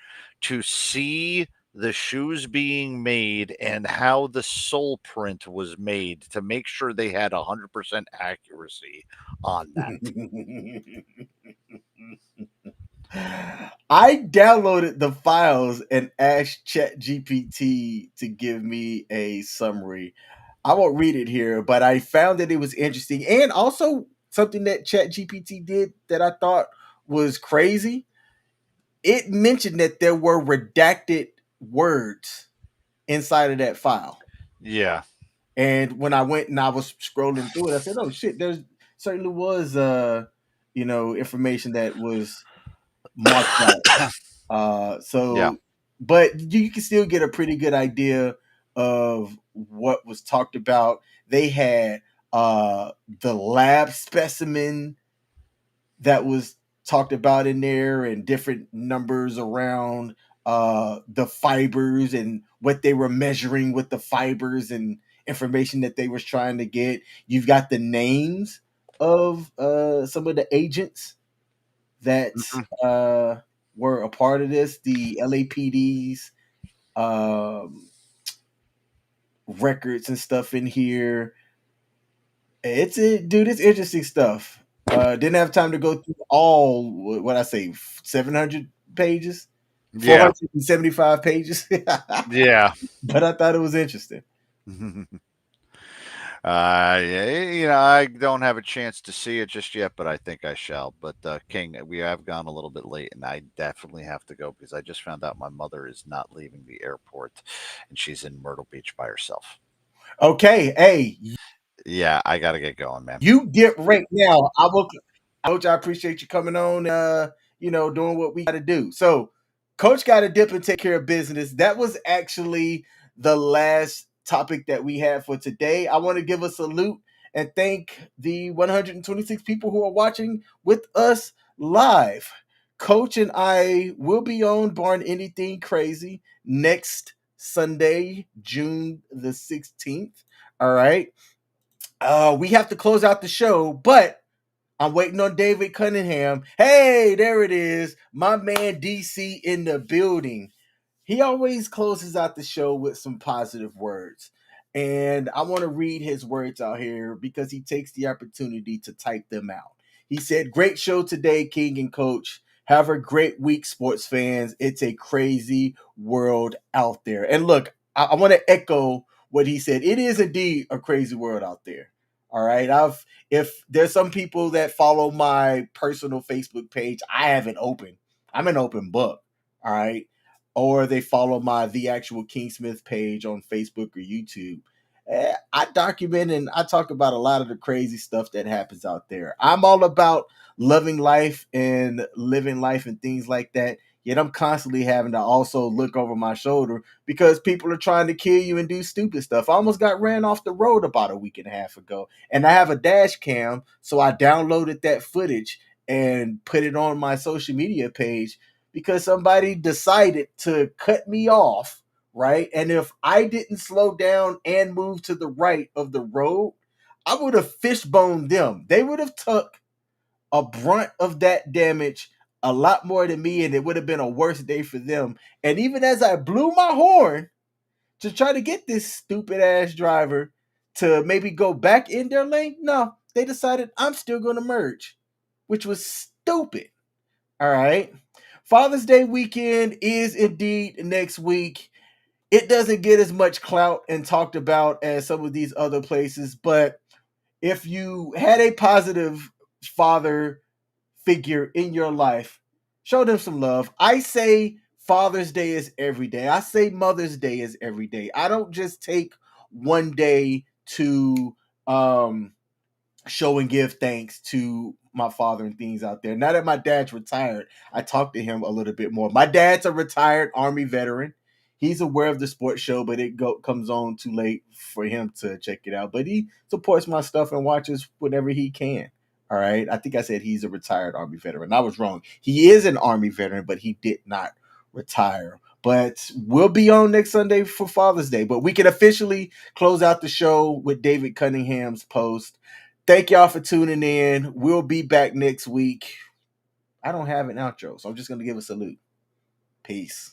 to see the shoes being made and how the sole print was made to make sure they had 100% accuracy on that. I downloaded the files and asked ChatGPT to give me a summary. I won't read it here, but I found that it was interesting and also something that ChatGPT did that I thought was crazy. It mentioned that there were redacted words inside of that file. Yeah. And when I went and I was scrolling through it, I said, "Oh shit, there's certainly was information that was marked out." Yeah. But you can still get a pretty good idea of what was talked about. They had the lab specimen that was talked about in there and different numbers around the fibers and what they were measuring with the fibers and information that they was trying to get. You've got the names of some of the agents that were a part of this, the LAPD's records and stuff in here. It's interesting stuff. Didn't have time to go through all what I say 700 pages, Yeah. 475 pages. Yeah. But I thought it was interesting. I don't have a chance to see it just yet, but I think I shall. But King, we have gone a little bit late, and I definitely have to go because I just found out my mother is not leaving the airport, and she's in Myrtle Beach by herself. Okay, hey. Yeah, I got to get going, man. You get right now. Coach, I appreciate you coming on, doing what we got to do. So, Coach got to dip and take care of business. That was actually the last topic that we had for today. I want to give a salute and thank the 126 people who are watching with us live. Coach and I will be on Barn Anything Crazy next Sunday, June the 16th. All right. We have to close out the show, but I'm waiting on David Cunningham. Hey, there it is. My man DC in the building. He always closes out the show with some positive words. And I want to read his words out here because he takes the opportunity to type them out. He said, "Great show today, King and Coach. Have a great week, sports fans. It's a crazy world out there." And look, I want to echo what he said. It is indeed a crazy world out there. All right. If there's some people that follow my personal Facebook page, I haven't opened. I'm an open book. All right. Or they follow my The Actual Kingsmith page on Facebook or YouTube. I document and I talk about a lot of the crazy stuff that happens out there. I'm all about loving life and living life and things like that. Yet I'm constantly having to also look over my shoulder because people are trying to kill you and do stupid stuff. I almost got ran off the road about a week and a half ago. And I have a dash cam, so I downloaded that footage and put it on my social media page because somebody decided to cut me off, right? And if I didn't slow down and move to the right of the road, I would have fishboned them. They would have took a brunt of that damage a lot more than me, and it would have been a worse day for them. And even as I blew my horn to try to get this stupid ass driver to maybe go back in their lane, no, they decided I'm still going to merge, which was stupid. All right. Father's Day weekend is indeed next week. It doesn't get as much clout and talked about as some of these other places, but if you had a positive father figure in your life, show them some love. I say Father's Day is every day. I say Mother's Day is every day. I don't just take one day to show and give thanks to my father and things out there. Now that my dad's retired, I talk to him a little bit more. My dad's a retired Army veteran. He's aware of the sports show, but it comes on too late for him to check it out. But he supports my stuff and watches whenever he can. All right. I think I said he's a retired Army veteran. I was wrong. He is an Army veteran, but he did not retire. But we'll be on next Sunday for Father's Day. But we can officially close out the show with David Cunningham's post. Thank y'all for tuning in. We'll be back next week. I don't have an outro, so I'm just going to give a salute. Peace.